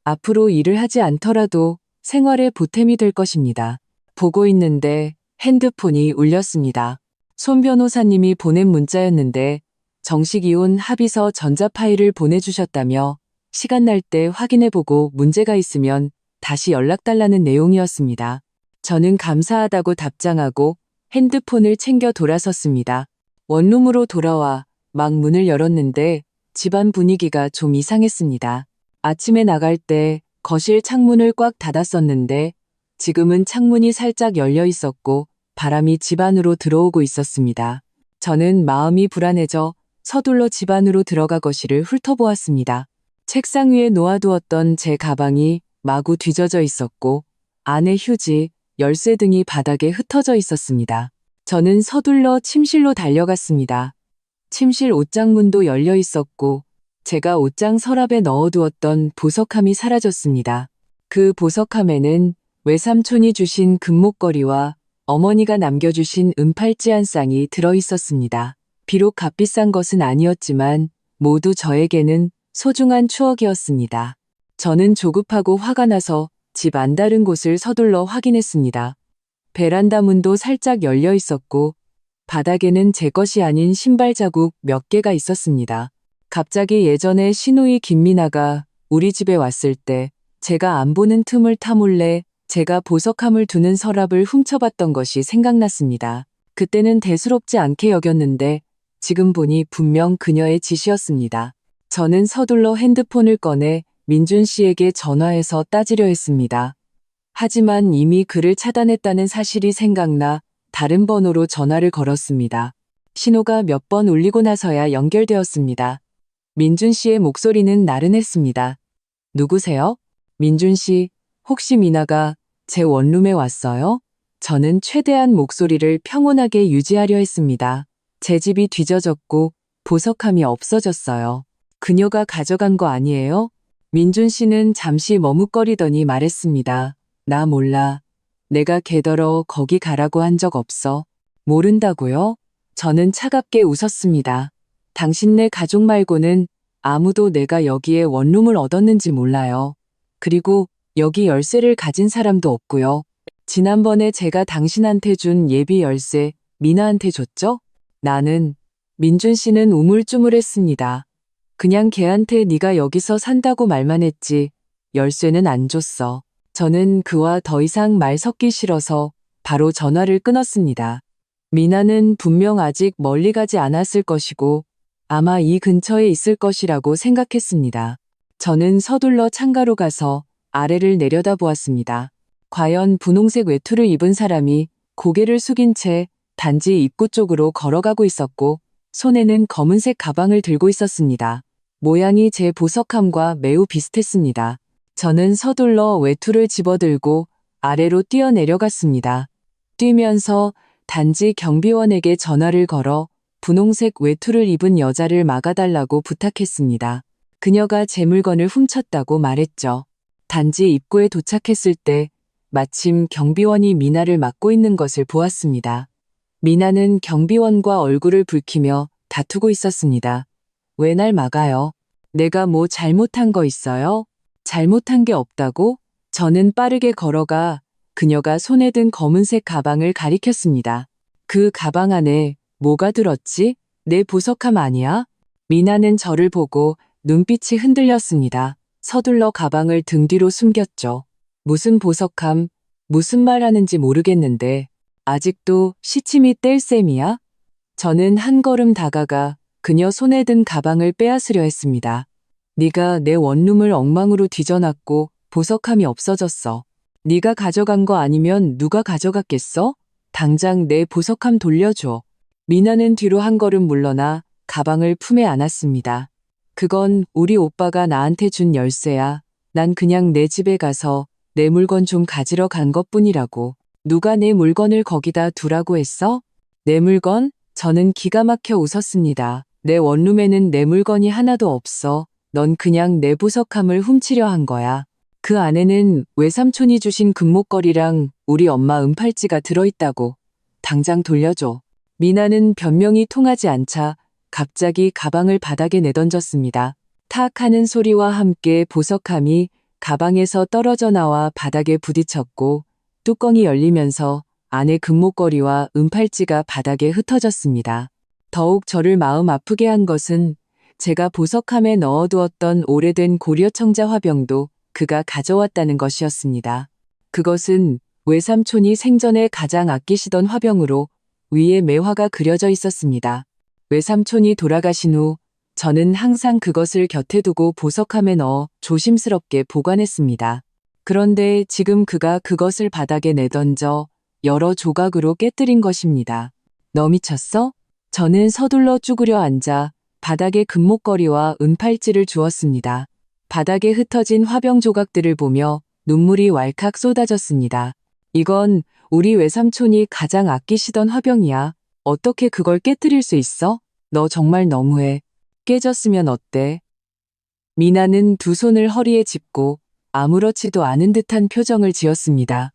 앞으로 일을 하지 않더라도 생활에 보탬이 될 것입니다. 보고 있는데 핸드폰이 울렸습니다. 손 변호사님이 보낸 문자였는데 정식 이혼 합의서 전자 파일을 보내주셨다며 시간 날 때 확인해보고 문제가 있으면 다시 연락달라는 내용이었습니다. 저는 감사하다고 답장하고 핸드폰을 챙겨 돌아섰습니다. 원룸으로 돌아와 막 문을 열었는데 집안 분위기가 좀 이상했습니다. 아침에 나갈 때 거실 창문을 꽉 닫았었는데 지금은 창문이 살짝 열려 있었고 바람이 집 안으로 들어오고 있었습니다. 저는 마음이 불안해져 서둘러 집 안으로 들어가 거실을 훑어보았습니다. 책상 위에 놓아두었던 제 가방이 마구 뒤져져 있었고 안에 휴지, 열쇠 등이 바닥에 흩어져 있었습니다. 저는 서둘러 침실로 달려갔습니다. 침실 옷장문도 열려 있었고 제가 옷장 서랍에 넣어두었던 보석함이 사라졌습니다. 그 보석함에는 외삼촌이 주신 금목걸이와 어머니가 남겨주신 은팔찌 한 쌍이 들어있었습니다. 비록 값비싼 것은 아니었지만 모두 저에게는 소중한 추억이었습니다. 저는 조급하고 화가 나서 집 안다른 곳을 서둘러 확인했습니다. 베란다 문도 살짝 열려 있었고 바닥에는 제 것이 아닌 신발 자국 몇 개가 있었습니다. 갑자기 예전에 시누이 김미나가 우리 집에 왔을 때 제가 안 보는 틈을 타몰래 제가 보석함을 두는 서랍을 훔쳐봤던 것이 생각났습니다. 그때는 대수롭지 않게 여겼는데 지금 보니 분명 그녀의 짓이었습니다. 저는 서둘러 핸드폰을 꺼내 민준 씨에게 전화해서 따지려 했습니다. 하지만 이미 그를 차단했다는 사실이 생각나 다른 번호로 전화를 걸었습니다. 신호가 몇 번 울리고 나서야 연결되었습니다. 민준 씨의 목소리는 나른했습니다. 누구세요? 민준 씨, 혹시 미나가 제 원룸에 왔어요? 저는 최대한 목소리를 평온하게 유지하려 했습니다. 제 집이 뒤져졌고 보석함이 없어졌어요. 그녀가 가져간 거 아니에요? 민준 씨는 잠시 머뭇거리더니 말했습니다. 나 몰라. 내가 걔더러 거기 가라고 한 적 없어. 모른다고요? 저는 차갑게 웃었습니다. 당신네 가족 말고는 아무도 내가 여기에 원룸을 얻었는지 몰라요. 그리고 여기 열쇠를 가진 사람도 없고요. 지난번에 제가 당신한테 준 예비 열쇠 미나한테 줬죠? 나는 민준 씨는 우물쭈물했습니다. 그냥 걔한테 네가 여기서 산다고 말만 했지 열쇠는 안 줬어. 저는 그와 더 이상 말 섞기 싫어서 바로 전화를 끊었습니다. 미나는 분명 아직 멀리 가지 않았을 것이고 아마 이 근처에 있을 것이라고 생각했습니다. 저는 서둘러 창가로 가서 아래를 내려다보았습니다. 과연 분홍색 외투를 입은 사람이 고개를 숙인 채 단지 입구 쪽으로 걸어가고 있었고 손에는 검은색 가방을 들고 있었습니다. 모양이 제 보석함과 매우 비슷했습니다. 저는 서둘러 외투를 집어들고 아래로 뛰어내려갔습니다. 뛰면서 단지 경비원에게 전화를 걸어 분홍색 외투를 입은 여자를 막아달라고 부탁했습니다. 그녀가 제 물건을 훔쳤다고 말했죠. 단지 입구에 도착했을 때 마침 경비원이 미나를 막고 있는 것을 보았습니다. 미나는 경비원과 얼굴을 붉히며 다투고 있었습니다. 왜 날 막아요? 내가 뭐 잘못한 거 있어요? 잘못한 게 없다고? 저는 빠르게 걸어가 그녀가 손에 든 검은색 가방을 가리켰습니다. 그 가방 안에 뭐가 들었지? 내 보석함 아니야? 미나는 저를 보고 눈빛이 흔들렸습니다. 서둘러 가방을 등 뒤로 숨겼죠. 무슨 보석함, 무슨 말 하는지 모르겠는데 아직도 시침이 뗄 셈이야? 저는 한 걸음 다가가 그녀 손에 든 가방을 빼앗으려 했습니다. 네가 내 원룸을 엉망으로 뒤져놨고 보석함이 없어졌어. 네가 가져간 거 아니면 누가 가져갔겠어? 당장 내 보석함 돌려줘. 미나는 뒤로 한 걸음 물러나 가방을 품에 안았습니다. 그건 우리 오빠가 나한테 준 열쇠야. 난 그냥 내 집에 가서 내 물건 좀 가지러 간 것뿐이라고. 누가 내 물건을 거기다 두라고 했어? 내 물건? 저는 기가 막혀 웃었습니다. 내 원룸에는 내 물건이 하나도 없어. 넌 그냥 내 보석함을 훔치려 한 거야. 그 안에는 외삼촌이 주신 금목걸이랑 우리 엄마 은팔찌가 들어있다고. 당장 돌려줘. 미나는 변명이 통하지 않자 갑자기 가방을 바닥에 내던졌습니다. 탁 하는 소리와 함께 보석함이 가방에서 떨어져 나와 바닥에 부딪혔고 뚜껑이 열리면서 안에 금목걸이와 은팔찌가 바닥에 흩어졌습니다. 더욱 저를 마음 아프게 한 것은 제가 보석함에 넣어두었던 오래된 고려청자 화병도 그가 가져왔다는 것이었습니다. 그것은 외삼촌이 생전에 가장 아끼시던 화병으로 위에 매화가 그려져 있었습니다. 외삼촌이 돌아가신 후 저는 항상 그것을 곁에 두고 보석함에 넣어 조심스럽게 보관했습니다. 그런데 지금 그가 그것을 바닥에 내던져 여러 조각으로 깨뜨린 것입니다. 너 미쳤어? 저는 서둘러 쭈그려 앉아 바닥에 금목걸이와 은팔찌를 주었습니다. 바닥에 흩어진 화병 조각들을 보며 눈물이 왈칵 쏟아졌습니다. 이건 우리 외삼촌이 가장 아끼시던 화병이야. 어떻게 그걸 깨뜨릴 수 있어? 너 정말 너무해. 깨졌으면 어때? 미나는 두 손을 허리에 짚고 아무렇지도 않은 듯한 표정을 지었습니다.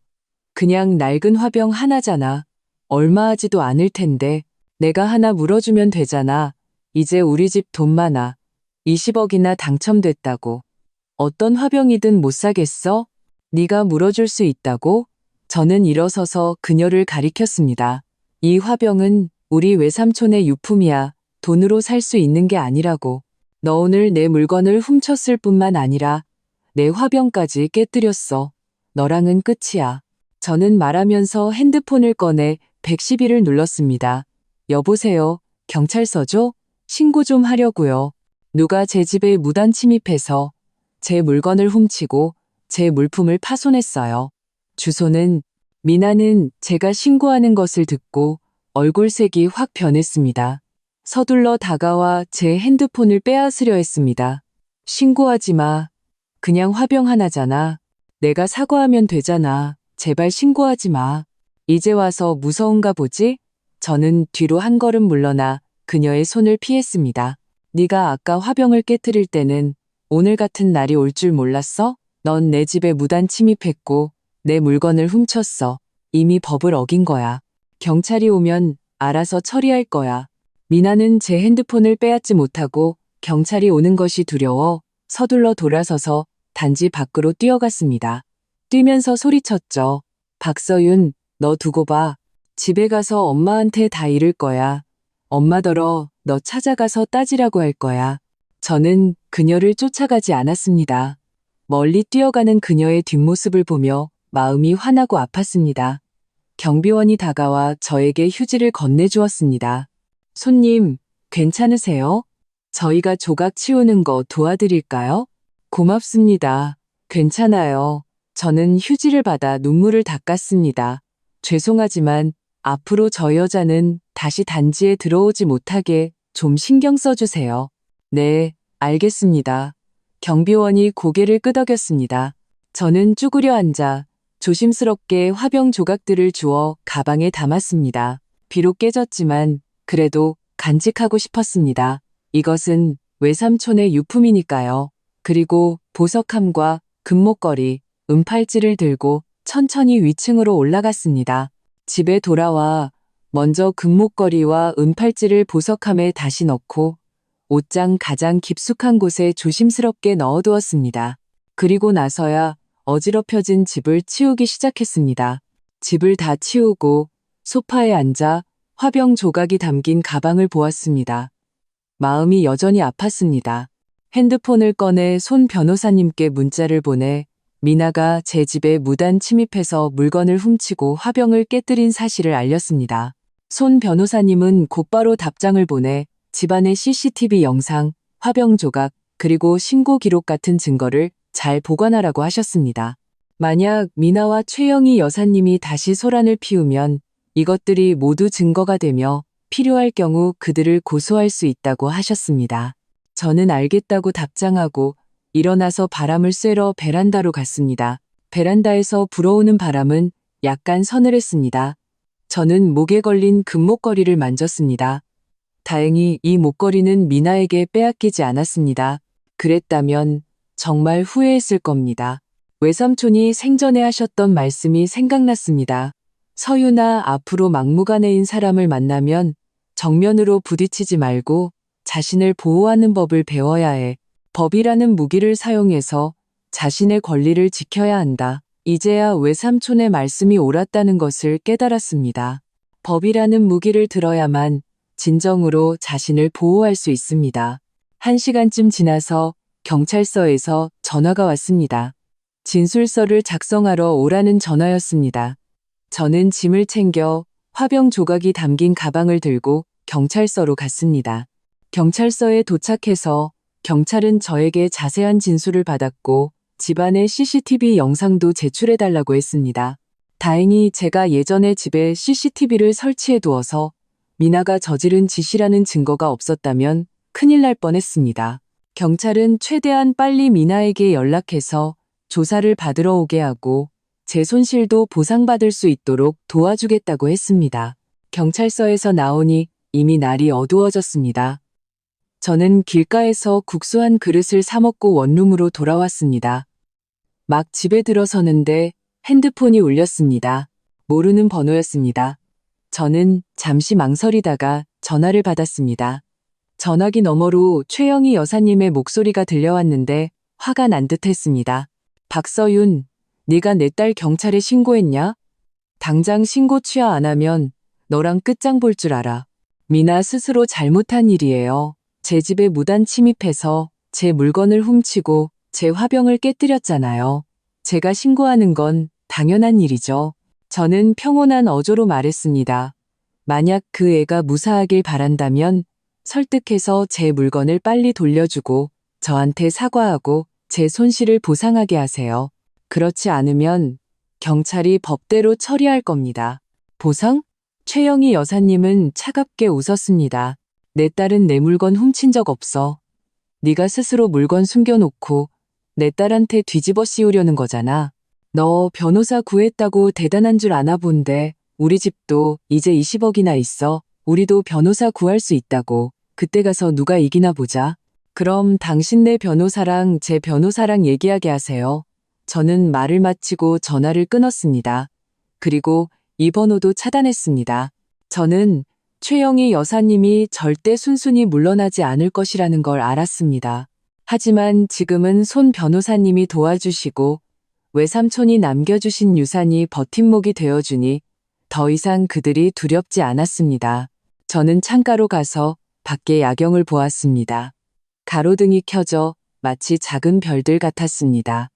그냥 낡은 화병 하나잖아. 얼마 하지도 않을 텐데 내가 하나 물어주면 되잖아. 이제 우리 집 돈 많아. 20억이나 당첨됐다고. 어떤 화병이든 못 사겠어? 네가 물어줄 수 있다고? 저는 일어서서 그녀를 가리켰습니다. 이 화병은 우리 외삼촌의 유품이야. 돈으로 살 수 있는 게 아니라고. 너 오늘 내 물건을 훔쳤을 뿐만 아니라 내 화병까지 깨뜨렸어. 너랑은 끝이야. 저는 말하면서 핸드폰을 꺼내 112를 눌렀습니다. 여보세요, 경찰서죠? 신고 좀 하려고요. 누가 제 집에 무단 침입해서 제 물건을 훔치고 제 물품을 파손했어요. 주소는 미나는 제가 신고하는 것을 듣고 얼굴색이 확 변했습니다. 서둘러 다가와 제 핸드폰을 빼앗으려 했습니다. 신고하지 마. 그냥 화병 하나잖아. 내가 사과하면 되잖아. 제발 신고하지 마. 이제 와서 무서운가 보지? 저는 뒤로 한 걸음 물러나 그녀의 손을 피했습니다. 네가 아까 화병을 깨뜨릴 때는 오늘 같은 날이 올 줄 몰랐어? 넌 내 집에 무단 침입했고 내 물건을 훔쳤어. 이미 법을 어긴 거야. 경찰이 오면 알아서 처리할 거야. 미나는 제 핸드폰을 빼앗지 못하고 경찰이 오는 것이 두려워 서둘러 돌아서서 단지 밖으로 뛰어갔습니다. 뛰면서 소리쳤죠. 박서윤, 너 두고 봐. 집에 가서 엄마한테 다 이를 거야. 엄마더러 너 찾아가서 따지라고 할 거야. 저는 그녀를 쫓아가지 않았습니다. 멀리 뛰어가는 그녀의 뒷모습을 보며 마음이 화나고 아팠습니다. 경비원이 다가와 저에게 휴지를 건네주었습니다. 손님, 괜찮으세요? 저희가 조각 치우는 거 도와드릴까요? 고맙습니다. 괜찮아요. 저는 휴지를 받아 눈물을 닦았습니다. 죄송하지만 앞으로 저 여자는 다시 단지에 들어오지 못하게 좀 신경 써주세요. 네, 알겠습니다. 경비원이 고개를 끄덕였습니다. 저는 쭈그려 앉아 조심스럽게 화병 조각들을 주워 가방에 담았습니다. 비록 깨졌지만 그래도 간직하고 싶었습니다. 이것은 외삼촌의 유품이니까요. 그리고 보석함과 금목걸이, 은팔찌를 들고 천천히 위층으로 올라갔습니다. 집에 돌아와 먼저 금목걸이와 은팔찌를 보석함에 다시 넣고 옷장 가장 깊숙한 곳에 조심스럽게 넣어두었습니다. 그리고 나서야 어지럽혀진 집을 치우기 시작했습니다. 집을 다 치우고 소파에 앉아 화병 조각이 담긴 가방을 보았습니다. 마음이 여전히 아팠습니다. 핸드폰을 꺼내 손 변호사님께 문자를 보내 미나가 제 집에 무단 침입해서 물건을 훔치고 화병을 깨뜨린 사실을 알렸습니다. 손 변호사님은 곧바로 답장을 보내 집안의 CCTV 영상, 화병 조각, 그리고 신고 기록 같은 증거를 잘 보관하라고 하셨습니다. 만약 미나와 최영희 여사님이 다시 소란을 피우면 이것들이 모두 증거가 되며 필요할 경우 그들을 고소할 수 있다고 하셨습니다. 저는 알겠다고 답장하고 일어나서 바람을 쐬러 베란다로 갔습니다. 베란다에서 불어오는 바람은 약간 서늘했습니다. 저는 목에 걸린 금목걸이를 만졌습니다. 다행히 이 목걸이는 미나에게 빼앗기지 않았습니다. 그랬다면 정말 후회했을 겁니다. 외삼촌이 생전에 하셨던 말씀이 생각났습니다. 서윤아, 앞으로 막무가내인 사람을 만나면 정면으로 부딪히지 말고 자신을 보호하는 법을 배워야 해. 법이라는 무기를 사용해서 자신의 권리를 지켜야 한다. 이제야 외삼촌의 말씀이 옳았다는 것을 깨달았습니다. 법이라는 무기를 들어야만 진정으로 자신을 보호할 수 있습니다. 1시간쯤 지나서 경찰서에서 전화가 왔습니다. 진술서를 작성하러 오라는 전화였습니다. 저는 짐을 챙겨 화병 조각이 담긴 가방을 들고 경찰서로 갔습니다. 경찰서에 도착해서 경찰은 저에게 자세한 진술을 받았고 집안의 CCTV 영상도 제출해달라고 했습니다. 다행히 제가 예전에 집에 CCTV를 설치해 두어서 미나가 저지른 짓이라는 증거가 없었다면 큰일 날 뻔했습니다. 경찰은 최대한 빨리 미나에게 연락해서 조사를 받으러 오게 하고 제 손실도 보상받을 수 있도록 도와주겠다고 했습니다. 경찰서에서 나오니 이미 날이 어두워졌습니다. 저는 길가에서 국수 한 그릇을 사 먹고 원룸으로 돌아왔습니다. 막 집에 들어서는데 핸드폰이 울렸습니다. 모르는 번호였습니다. 저는 잠시 망설이다가 전화를 받았습니다. 전화기 너머로 최영희 여사님의 목소리가 들려왔는데 화가 난 듯했습니다. 박서윤, 네가 내 딸 경찰에 신고했냐? 당장 신고 취하 안 하면 너랑 끝장 볼 줄 알아. 미나 스스로 잘못한 일이에요. 제 집에 무단 침입해서 제 물건을 훔치고 제 화병을 깨뜨렸잖아요. 제가 신고하는 건 당연한 일이죠. 저는 평온한 어조로 말했습니다. 만약 그 애가 무사하길 바란다면 설득해서 제 물건을 빨리 돌려주고 저한테 사과하고 제 손실을 보상하게 하세요. 그렇지 않으면 경찰이 법대로 처리할 겁니다. 보상? 최영희 여사님은 차갑게 웃었습니다. 내 딸은 내 물건 훔친 적 없어. 네가 스스로 물건 숨겨놓고 내 딸한테 뒤집어 씌우려는 거잖아. 너 변호사 구했다고 대단한 줄 아나 본데 우리 집도 이제 20억이나 있어. 우리도 변호사 구할 수 있다고. 그때 가서 누가 이기나 보자. 그럼 당신네 변호사랑 제 변호사랑 얘기하게 하세요. 저는 말을 마치고 전화를 끊었습니다. 그리고 이 번호도 차단했습니다. 저는 최영희 여사님이 절대 순순히 물러나지 않을 것이라는 걸 알았습니다. 하지만 지금은 손 변호사님이 도와주시고 외삼촌이 남겨주신 유산이 버팀목이 되어주니 더 이상 그들이 두렵지 않았습니다. 저는 창가로 가서 밖에 야경을 보았습니다. 가로등이 켜져 마치 작은 별들 같았습니다.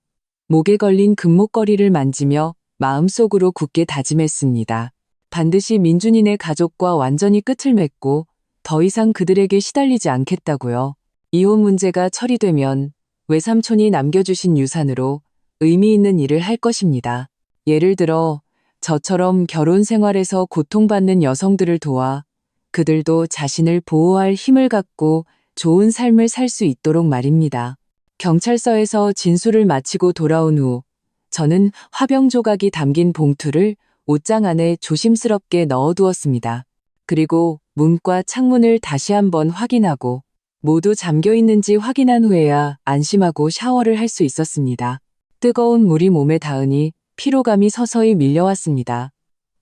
목에 걸린 금목걸이를 만지며 마음속으로 굳게 다짐했습니다. 반드시 민준이네 가족과 완전히 끝을 맺고 더 이상 그들에게 시달리지 않겠다고요. 이혼 문제가 처리되면 외삼촌이 남겨주신 유산으로 의미 있는 일을 할 것입니다. 예를 들어 저처럼 결혼 생활에서 고통받는 여성들을 도와 그들도 자신을 보호할 힘을 갖고 좋은 삶을 살 수 있도록 말입니다. 경찰서에서 진술을 마치고 돌아온 후 저는 화병 조각이 담긴 봉투를 옷장 안에 조심스럽게 넣어두었습니다. 그리고 문과 창문을 다시 한번 확인하고 모두 잠겨 있는지 확인한 후에야 안심하고 샤워를 할 수 있었습니다. 뜨거운 물이 몸에 닿으니 피로감이 서서히 밀려왔습니다.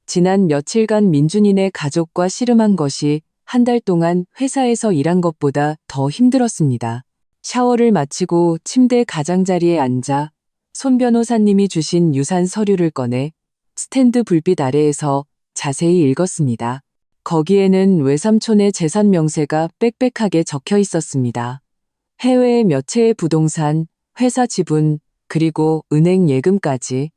지난 며칠간 민준이네 가족과 씨름한 것이 한 달 동안 회사에서 일한 것보다 더 힘들었습니다. 샤워를 마치고 침대 가장자리에 앉아 손 변호사님이 주신 유산 서류를 꺼내 스탠드 불빛 아래에서 자세히 읽었습니다. 거기에는 외삼촌의 재산 명세가 빽빽하게 적혀 있었습니다. 해외의 몇 채의 부동산, 회사 지분, 그리고 은행 예금까지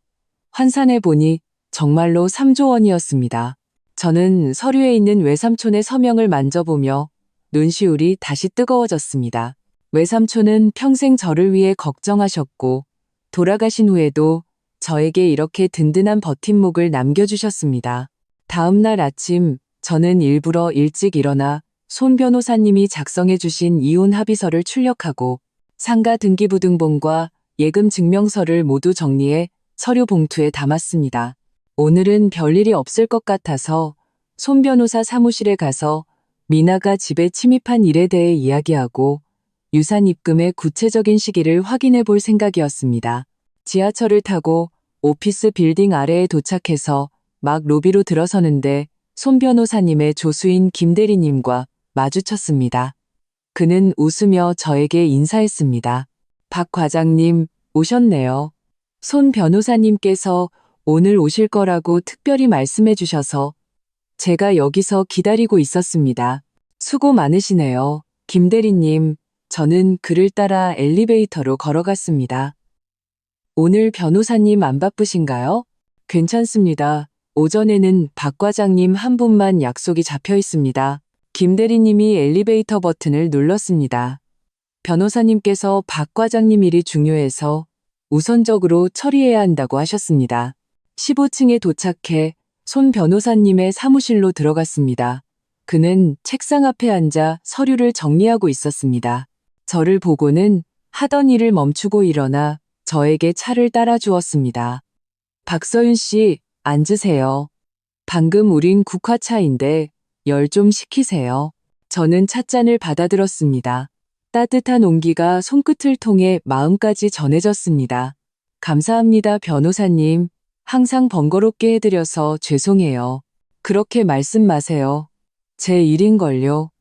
환산해 보니 정말로 3조 원이었습니다. 저는 서류에 있는 외삼촌의 서명을 만져보며 눈시울이 다시 뜨거워졌습니다. 외삼촌은 평생 저를 위해 걱정하셨고 돌아가신 후에도 저에게 이렇게 든든한 버팀목을 남겨주셨습니다. 다음 날 아침 저는 일부러 일찍 일어나 손 변호사님이 작성해 주신 이혼 합의서를 출력하고 상가 등기부등본과 예금 증명서를 모두 정리해 서류 봉투에 담았습니다. 오늘은 별일이 없을 것 같아서 손 변호사 사무실에 가서 미나가 집에 침입한 일에 대해 이야기하고 유산 입금의 구체적인 시기를 확인해 볼 생각이었습니다. 지하철을 타고 오피스 빌딩 아래에 도착해서 막 로비로 들어서는데 손 변호사님의 조수인 김 대리님과 마주쳤습니다. 그는 웃으며 저에게 인사했습니다. 박 과장님 오셨네요. 손 변호사님께서 오늘 오실 거라고 특별히 말씀해 주셔서 제가 여기서 기다리고 있었습니다. 수고 많으시네요. 김 대리님, 저는 그를 따라 엘리베이터로 걸어갔습니다. 오늘 변호사님 안 바쁘신가요? 괜찮습니다. 오전에는 박 과장님 한 분만 약속이 잡혀 있습니다. 김 대리님이 엘리베이터 버튼을 눌렀습니다. 변호사님께서 박 과장님 일이 중요해서 우선적으로 처리해야 한다고 하셨습니다. 15층에 도착해 손 변호사님의 사무실로 들어갔습니다. 그는 책상 앞에 앉아 서류를 정리하고 있었습니다. 저를 보고는 하던 일을 멈추고 일어나 저에게 차를 따라 주었습니다. 박서윤 씨, 앉으세요. 방금 우린 국화차인데 열 좀 식히세요. 저는 찻잔을 받아들었습니다. 따뜻한 온기가 손끝을 통해 마음까지 전해졌습니다. 감사합니다, 변호사님. 항상 번거롭게 해드려서 죄송해요. 그렇게 말씀 마세요. 제 일인걸요.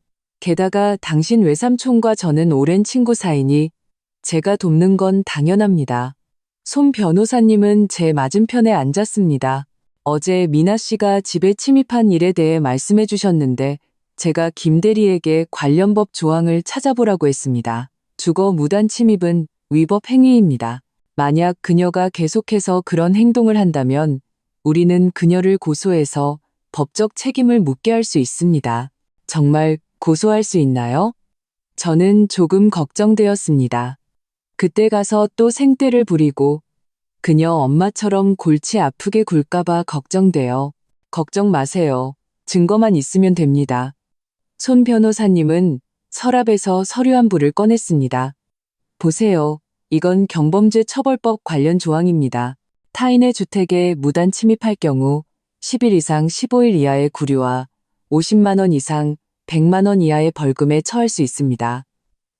게다가 당신 외삼촌과 저는 오랜 친구 사이니 제가 돕는 건 당연합니다. 손 변호사님은 제 맞은편에 앉았습니다. 어제 미나 씨가 집에 침입한 일에 대해 말씀해 주셨는데 제가 김 대리에게 관련 법 조항을 찾아보라고 했습니다. 주거 무단 침입은 위법 행위입니다. 만약 그녀가 계속해서 그런 행동을 한다면 우리는 그녀를 고소해서 법적 책임을 묻게 할 수 있습니다. 정말 고소할 수 있나요? 저는 조금 걱정되었습니다. 그때 가서 또 생떼를 부리고 그녀 엄마처럼 골치 아프게 굴까봐 걱정돼요. 걱정 마세요. 증거만 있으면 됩니다. 손 변호사님은 서랍에서 서류 한 부를 꺼냈습니다. 보세요. 이건 경범죄 처벌법 관련 조항입니다. 타인의 주택에 무단 침입할 경우 10일 이상 15일 이하의 구류와 50만 원 이상 100만 원 이하의 벌금에 처할 수 있습니다.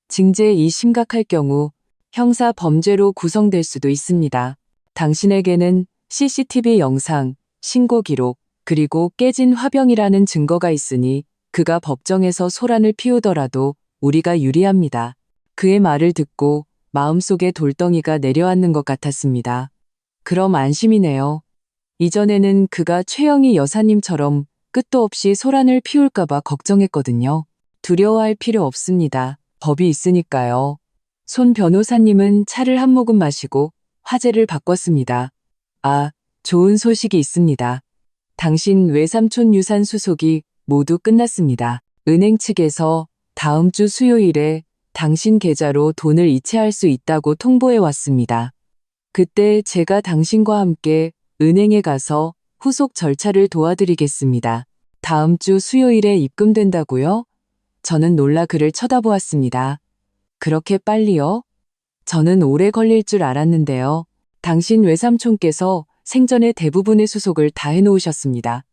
징계이 심각할 경우 형사 범죄로 구성될 수도 있습니다. 당신에게는 CCTV 영상, 신고 기록, 그리고 깨진 화병이라는 증거가 있으니 그가 법정에서 소란을 피우더라도 우리가 유리합니다. 그의 말을 듣고 마음속에 돌덩이가 내려앉는 것 같았습니다. 그럼 안심이네요. 이전에는 그가 최영희 여사님처럼 끝도 없이 소란을 피울까봐 걱정했거든요. 두려워할 필요 없습니다. 법이 있으니까요. 손 변호사님은 차를 한 모금 마시고 화제를 바꿨습니다. 아, 좋은 소식이 있습니다. 당신 외삼촌 유산 수속이 모두 끝났습니다. 은행 측에서 다음 주 수요일에 당신 계좌로 돈을 이체할 수 있다고 통보해 왔습니다. 그때 제가 당신과 함께 은행에 가서 후속 절차를 도와드리겠습니다. 다음 주 수요일에 입금된다고요? 저는 놀라 그를 쳐다보았습니다. 그렇게 빨리요? 저는 오래 걸릴 줄 알았는데요. 당신 외삼촌께서 생전에 대부분의 수속을 다 해놓으셨습니다.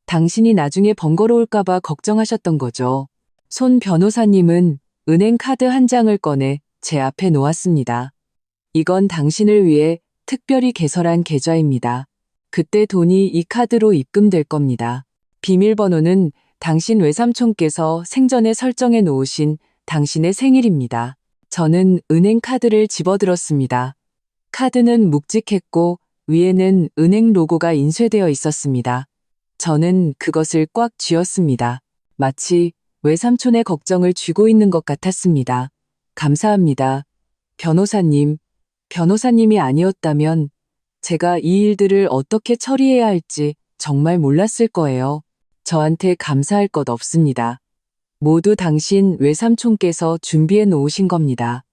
당신이 나중에 번거로울까봐 걱정하셨던 거죠. 손 변호사님은 은행 카드 한 장을 꺼내 제 앞에 놓았습니다. 이건 당신을 위해 특별히 개설한 계좌입니다. 그때 돈이 이 카드로 입금될 겁니다. 비밀번호는 당신 외삼촌께서 생전에 설정해 놓으신 당신의 생일입니다. 저는 은행 카드를 집어들었습니다. 카드는 묵직했고 위에는 은행 로고가 인쇄되어 있었습니다. 저는 그것을 꽉 쥐었습니다. 마치 외삼촌의 걱정을 쥐고 있는 것 같았습니다. 감사합니다. 변호사님, 변호사님이 아니었다면 제가 이 일들을 어떻게 처리해야 할지 정말 몰랐을 거예요. 저한테 감사할 것 없습니다. 모두 당신 외삼촌께서 준비해 놓으신 겁니다.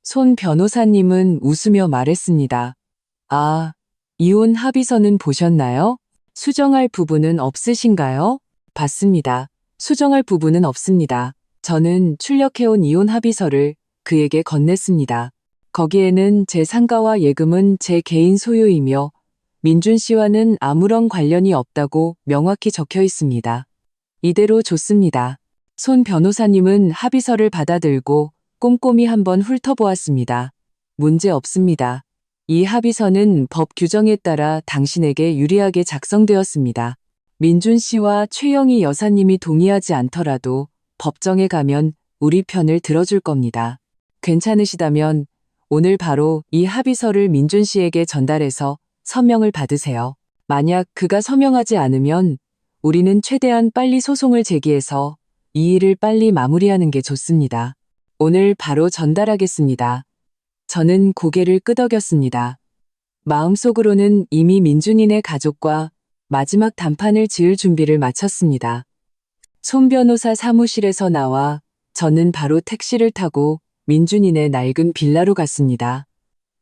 손 변호사님은 웃으며 말했습니다. 아, 이혼 합의서는 보셨나요? 수정할 부분은 없으신가요? 봤습니다. 수정할 부분은 없습니다. 저는 출력해온 이혼 합의서를 그에게 건넸습니다. 거기에는 제 상가와 예금은 제 개인 소유이며 민준 씨와는 아무런 관련이 없다고 명확히 적혀 있습니다. 이대로 좋습니다. 손 변호사님은 합의서를 받아들고 꼼꼼히 한번 훑어보았습니다. 문제 없습니다. 이 합의서는 법 규정에 따라 당신에게 유리하게 작성되었습니다. 민준 씨와 최영희 여사님이 동의하지 않더라도 법정에 가면 우리 편을 들어줄 겁니다. 괜찮으시다면 오늘 바로 이 합의서를 민준 씨에게 전달해서 서명을 받으세요. 만약 그가 서명하지 않으면 우리는 최대한 빨리 소송을 제기해서 이 일을 빨리 마무리하는 게 좋습니다. 오늘 바로 전달하겠습니다. 저는 고개를 끄덕였습니다. 마음속으로는 이미 민준이네 가족과 마지막 단판을 지을 준비를 마쳤습니다. 손 변호사 사무실에서 나와 저는 바로 택시를 타고 민준이네 낡은 빌라로 갔습니다.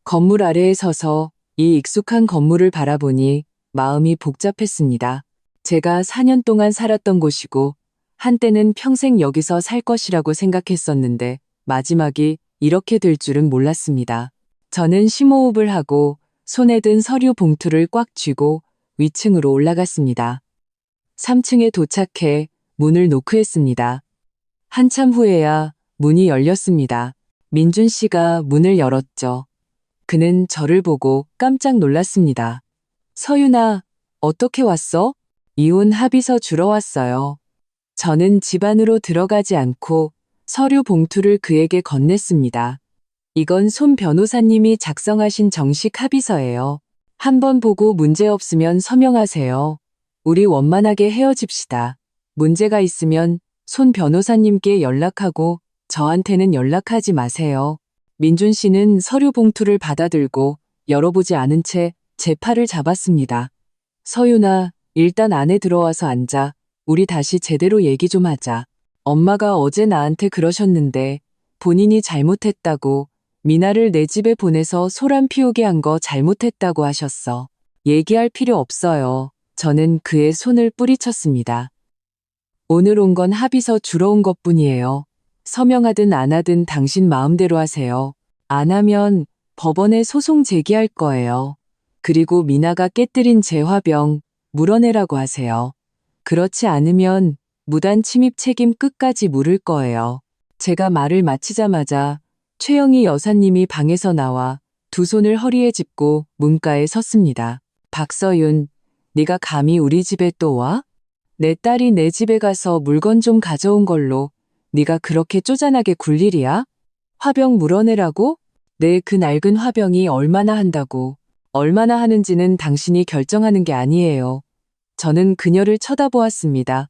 건물 아래에 서서 이 익숙한 건물을 바라보니 마음이 복잡했습니다. 제가 4년 동안 살았던 곳이고 한때는 평생 여기서 살 것이라고 생각했었는데 마지막이 이렇게 될 줄은 몰랐습니다. 저는 심호흡을 하고 손에 든 서류 봉투를 꽉 쥐고 위층으로 올라갔습니다. 3층에 도착해 문을 노크했습니다. 한참 후에야 문이 열렸습니다. 민준 씨가 문을 열었죠. 그는 저를 보고 깜짝 놀랐습니다. 서윤아, 어떻게 왔어? 이혼 합의서 주러 왔어요. 저는 집 안으로 들어가지 않고 서류 봉투를 그에게 건넸습니다. 이건 손 변호사님이 작성하신 정식 합의서예요. 한번 보고 문제 없으면 서명하세요. 우리 원만하게 헤어집시다. 문제가 있으면 손 변호사님께 연락하고 저한테는 연락하지 마세요. 민준 씨는 서류 봉투를 받아들고 열어보지 않은 채 제 팔을 잡았습니다. 서윤아, 일단 안에 들어와서 앉아. 우리 다시 제대로 얘기 좀 하자. 엄마가 어제 나한테 그러셨는데 본인이 잘못했다고 미나를 내 집에 보내서 소란 피우게 한 거 잘못했다고 하셨어. 얘기할 필요 없어요. 저는 그의 손을 뿌리쳤습니다. 오늘 온 건 합의서 주러 온 것뿐이에요. 서명하든 안 하든 당신 마음대로 하세요. 안 하면 법원에 소송 제기할 거예요. 그리고 미나가 깨뜨린 제 화병 물어내라고 하세요. 그렇지 않으면 무단 침입 책임 끝까지 물을 거예요. 제가 말을 마치자마자 최영희 여사님이 방에서 나와 두 손을 허리에 짚고 문가에 섰습니다. 박서윤, 네가 감히 우리 집에 또 와? 내 딸이 내 집에 가서 물건 좀 가져온 걸로 네가 그렇게 쪼잔하게 굴 일이야? 화병 물어내라고? 내 그 낡은 화병이 얼마나 한다고. 얼마나 하는지는 당신이 결정하는 게 아니에요. 저는 그녀를 쳐다보았습니다.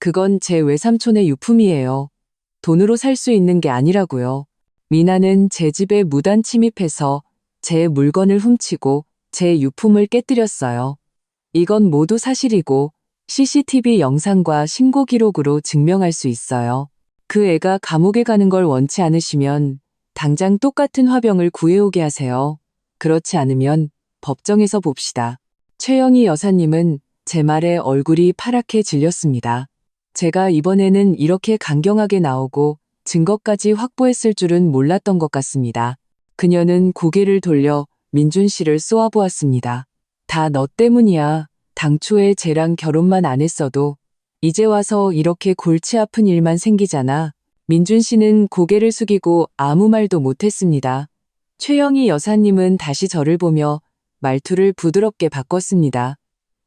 그건 제 외삼촌의 유품이에요. 돈으로 살 수 있는 게 아니라고요. 미나는 제 집에 무단 침입해서 제 물건을 훔치고 제 유품을 깨뜨렸어요. 이건 모두 사실이고 CCTV 영상과 신고 기록으로 증명할 수 있어요. 그 애가 감옥에 가는 걸 원치 않으시면 당장 똑같은 화병을 구해오게 하세요. 그렇지 않으면 법정에서 봅시다. 최영희 여사님은 제 말에 얼굴이 파랗게 질렸습니다. 제가 이번에는 이렇게 강경하게 나오고 증거까지 확보했을 줄은 몰랐던 것 같습니다. 그녀는 고개를 돌려 민준 씨를 쏘아보았습니다. 다 너 때문이야. 당초에 쟤랑 결혼만 안 했어도 이제 와서 이렇게 골치 아픈 일만 생기잖아. 민준 씨는 고개를 숙이고 아무 말도 못했습니다. 최영희 여사님은 다시 저를 보며 말투를 부드럽게 바꿨습니다.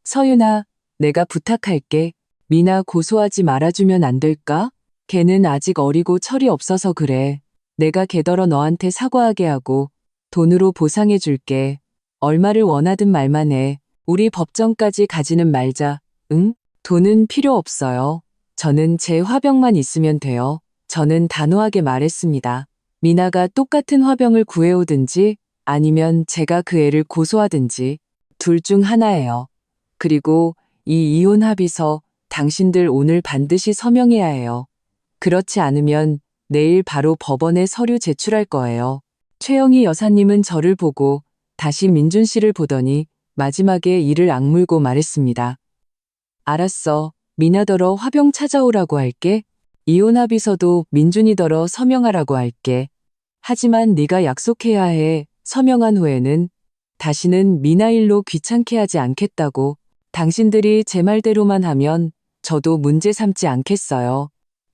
서윤아, 내가 부탁할게. 미나 고소하지 말아주면 안 될까? 걔는 아직 어리고 철이 없어서 그래. 내가 걔더러 너한테 사과하게 하고 돈으로 보상해줄게. 얼마를 원하든 말만 해. 우리 법정까지 가지는 말자. 응? 돈은 필요 없어요. 저는 제 화병만 있으면 돼요. 저는 단호하게 말했습니다. 미나가 똑같은 화병을 구해오든지 아니면 제가 그 애를 고소하든지 둘 중 하나예요. 그리고 이 이혼 합의서 당신들 오늘 반드시 서명해야 해요. 그렇지 않으면 내일 바로 법원에 서류 제출할 거예요. 최영희 여사님은 저를 보고 다시 민준 씨를 보더니 마지막에 이를 악물고 말했습니다. 알았어. 미나더러 화병 찾아오라고 할게. 이혼 합의서도 민준이더러 서명하라고 할게. 하지만 네가 약속해야 해. 서명한 후에는 다시는 미나 일로 귀찮게 하지 않겠다고. 당신들이 제 말대로만 하면 저도 문제 삼지 않겠어요.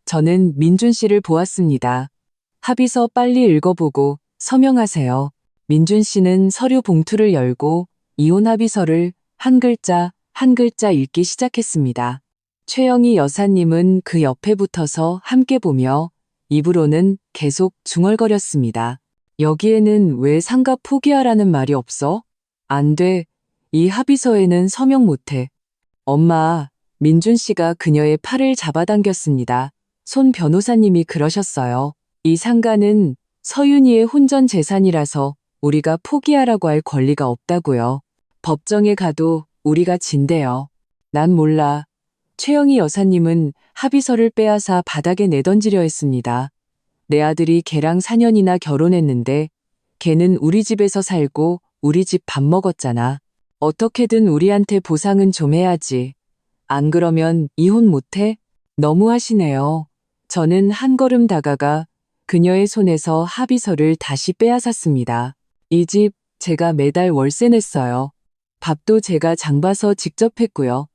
저는 민준 씨를 보았습니다. 합의서 빨리 읽어보고 서명하세요. 민준 씨는 서류 봉투를 열고 이혼 합의서를 한 글자 한 글자 읽기 시작했습니다. 최영희 여사님은 그 옆에 붙어서 함께 보며 입으로는 계속 중얼거렸습니다. 여기에는 왜 상가 포기하라는 말이 없어? 안 돼. 이 합의서에는 서명 못해. 엄마, 민준 씨가 그녀의 팔을 잡아당겼습니다. 손 변호사님이 그러셨어요. 이 상가는 서윤이의 혼전 재산이라서 우리가 포기하라고 할 권리가 없다고요. 법정에 가도 우리가 진대요. 난 몰라. 최영희 여사님은 합의서를 빼앗아 바닥에 내던지려 했습니다. 내 아들이 걔랑 4년이나 결혼했는데 걔는 우리 집에서 살고 우리 집 밥 먹었잖아. 어떻게든 우리한테 보상은 좀 해야지. 안 그러면 이혼 못해? 너무하시네요. 저는 한 걸음 다가가 그녀의 손에서 합의서를 다시 빼앗았습니다. 이 집 제가 매달 월세 냈어요. 밥도 제가 장 봐서 직접 했고요.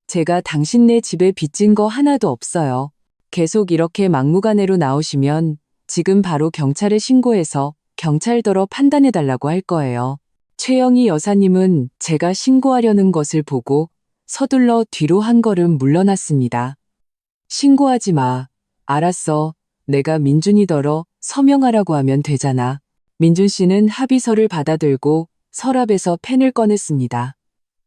제가 당신네 집에 빚진 거 하나도 없어요. 계속 이렇게 막무가내로 나오시면 지금 바로 경찰에 신고해서 경찰더러 판단해달라고 할 거예요. 최영희 여사님은 제가 신고하려는 것을 보고 서둘러 뒤로 한 걸음 물러났습니다. 신고하지 마. 알았어. 내가 민준이더러 서명하라고 하면 되잖아. 민준 씨는 합의서를 받아들고 서랍에서 펜을 꺼냈습니다.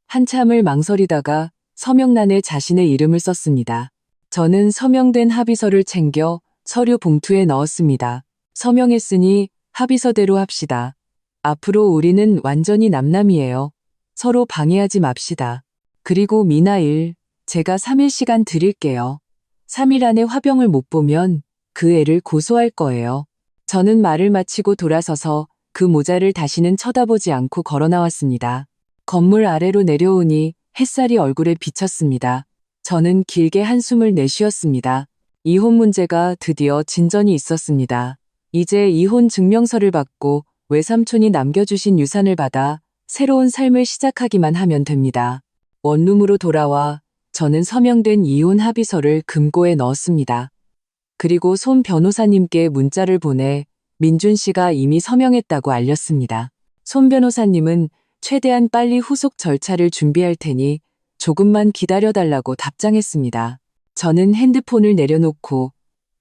한참을 망설이다가 서명란에 자신의 이름을 썼습니다. 저는 서명된 합의서를 챙겨 서류 봉투에 넣었습니다. 서명했으니 합의서대로 합시다. 앞으로 우리는 완전히 남남이에요. 서로 방해하지 맙시다. 그리고 미나 일, 제가 3일 시간 드릴게요. 3일 안에 화병을 못 보면 그 애를 고소할 거예요. 저는 말을 마치고 돌아서서 그 모자를 다시는 쳐다보지 않고 걸어 나왔습니다. 건물 아래로 내려오니 햇살이 얼굴에 비쳤습니다. 저는 길게 한숨을 내쉬었습니다. 이혼 문제가 드디어 진전이 있었습니다. 이제 이혼 증명서를 받고 외삼촌이 남겨주신 유산을 받아 새로운 삶을 시작하기만 하면 됩니다. 원룸으로 돌아와 저는 서명된 이혼 합의서를 금고에 넣었습니다. 그리고 손 변호사님께 문자를 보내 민준 씨가 이미 서명했다고 알렸습니다. 손 변호사님은 최대한 빨리 후속 절차를 준비할 테니 조금만 기다려달라고 답장했습니다. 저는 핸드폰을 내려놓고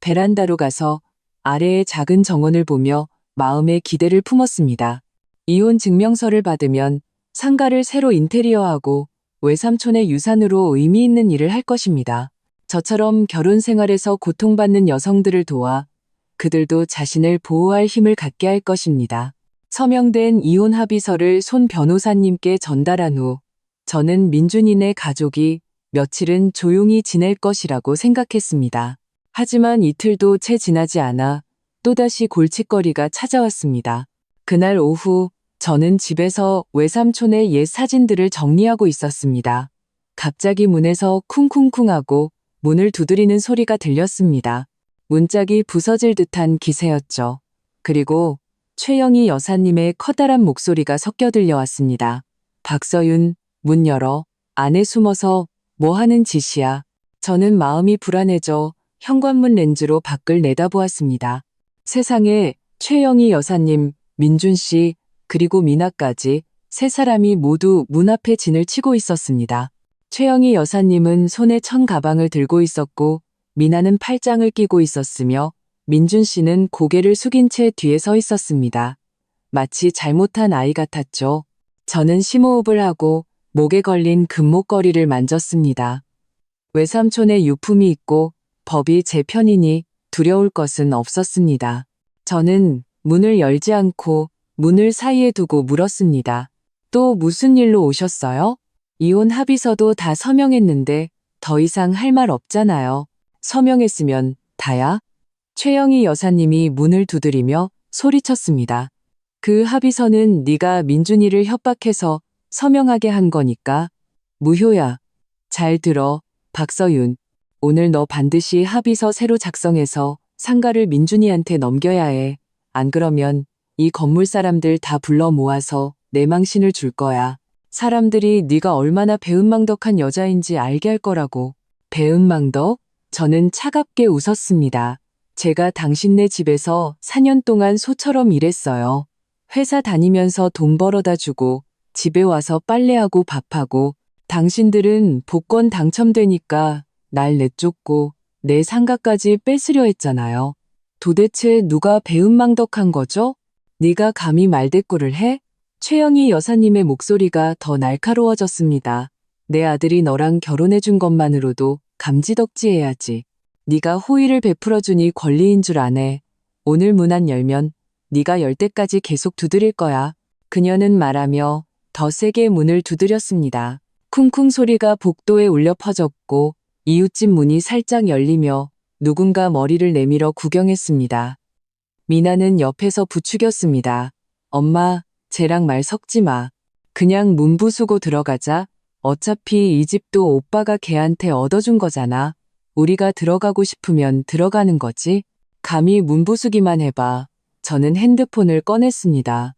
베란다로 가서 아래의 작은 정원을 보며 마음의 기대를 품었습니다. 이혼 증명서를 받으면 상가를 새로 인테리어하고 외삼촌의 유산으로 의미 있는 일을 할 것입니다. 저처럼 결혼 생활에서 고통받는 여성들을 도와 그들도 자신을 보호할 힘을 갖게 할 것입니다. 서명된 이혼 합의서를 손 변호사님께 전달한 후 저는 민준이네 가족이 며칠은 조용히 지낼 것이라고 생각했습니다. 하지만 이틀도 채 지나지 않아 또다시 골칫거리가 찾아왔습니다. 그날 오후 저는 집에서 외삼촌의 옛 사진들을 정리하고 있었습니다. 갑자기 문에서 쿵쿵쿵하고 문을 두드리는 소리가 들렸습니다. 문짝이 부서질 듯한 기세였죠. 그리고 최영희 여사님의 커다란 목소리가 섞여 들려왔습니다. 박서윤, 문 열어. 안에 숨어서 뭐 하는 짓이야. 저는 마음이 불안해져 현관문 렌즈로 밖을 내다보았습니다. 세상에 최영희 여사님, 민준 씨, 그리고 미나까지 세 사람이 모두 문 앞에 진을 치고 있었습니다. 최영희 여사님은 손에 천 가방을 들고 있었고 미나는 팔짱을 끼고 있었으며 민준 씨는 고개를 숙인 채 뒤에 서 있었습니다. 마치 잘못한 아이 같았죠. 저는 심호흡을 하고 목에 걸린 금목걸이를 만졌습니다. 외삼촌의 유품이 있고 법이 제 편이니 두려울 것은 없었습니다. 저는 문을 열지 않고 문을 사이에 두고 물었습니다. 또 무슨 일로 오셨어요? 이혼 합의서도 다 서명했는데 더 이상 할 말 없잖아요. 서명했으면 다야? 최영희 여사님이 문을 두드리며 소리쳤습니다. 그 합의서는 네가 민준이를 협박해서 서명하게 한 거니까 무효야. 잘 들어, 박서윤. 오늘 너 반드시 합의서 새로 작성해서 상가를 민준이한테 넘겨야 해. 안 그러면 이 건물 사람들 다 불러 모아서 내 망신을 줄 거야. 사람들이 네가 얼마나 배은망덕한 여자인지 알게 할 거라고. 배은망덕? 저는 차갑게 웃었습니다. 제가 당신네 집에서 4년 동안 소처럼 일했어요. 회사 다니면서 돈 벌어다 주고 집에 와서 빨래하고 밥하고 당신들은 복권 당첨되니까 날 내쫓고 내 상가까지 뺏으려 했잖아요. 도대체 누가 배은망덕한 거죠? 네가 감히 말대꾸를 해? 최영희 여사님의 목소리가 더 날카로워졌습니다. 내 아들이 너랑 결혼해준 것만으로도 감지덕지해야지. 네가 호의를 베풀어주니 권리인 줄 아네. 오늘 문 안 열면 네가 열 때까지 계속 두드릴 거야. 그녀는 말하며 더 세게 문을 두드렸습니다. 쿵쿵 소리가 복도에 울려 퍼졌고 이웃집 문이 살짝 열리며 누군가 머리를 내밀어 구경했습니다. 미나는 옆에서 부추겼습니다. 엄마, 쟤랑 말 섞지 마. 그냥 문 부수고 들어가자. 어차피 이 집도 오빠가 걔한테 얻어준 거잖아. 우리가 들어가고 싶으면 들어가는 거지. 감히 문 부수기만 해봐. 저는 핸드폰을 꺼냈습니다.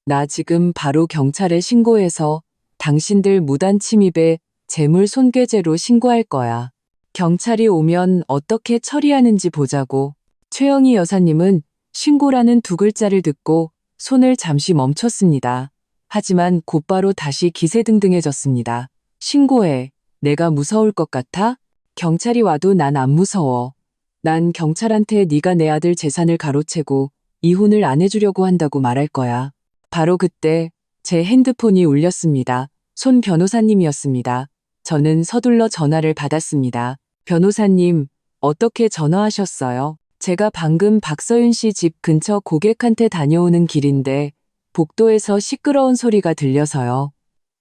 나 지금 바로 경찰에 신고해서 당신들 무단 침입에 재물 손괴죄로 신고할 거야. 경찰이 오면 어떻게 처리하는지 보자고. 최영희 여사님은 신고라는 두 글자를 듣고 손을 잠시 멈췄습니다. 하지만 곧바로 다시 기세등등해졌습니다. 신고해. 내가 무서울 것 같아? 경찰이 와도 난 안 무서워. 난 경찰한테 네가 내 아들 재산을 가로채고 이혼을 안 해주려고 한다고 말할 거야. 바로 그때 제 핸드폰이 울렸습니다. 손 변호사님이었습니다. 저는 서둘러 전화를 받았습니다. 변호사님, 어떻게 전화하셨어요? 제가 방금 박서윤 씨 집 근처 고객한테 다녀오는 길인데 복도에서 시끄러운 소리가 들려서요.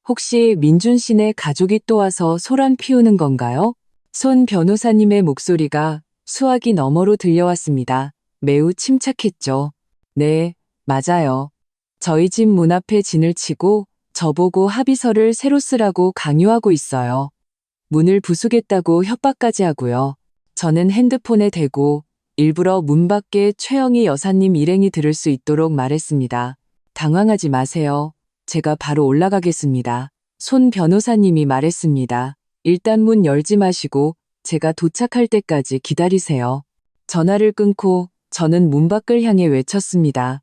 혹시 민준 씨네 가족이 또 와서 소란 피우는 건가요? 손 변호사님의 목소리가 수화기 너머로 들려왔습니다. 매우 침착했죠. 네, 맞아요. 저희 집 문 앞에 진을 치고 저보고 합의서를 새로 쓰라고 강요하고 있어요. 문을 부수겠다고 협박까지 하고요. 저는 핸드폰에 대고 일부러 문 밖에 최영희 여사님 일행이 들을 수 있도록 말했습니다. 당황하지 마세요. 제가 바로 올라가겠습니다. 손 변호사님이 말했습니다. 일단 문 열지 마시고 제가 도착할 때까지 기다리세요. 전화를 끊고 저는 문 밖을 향해 외쳤습니다.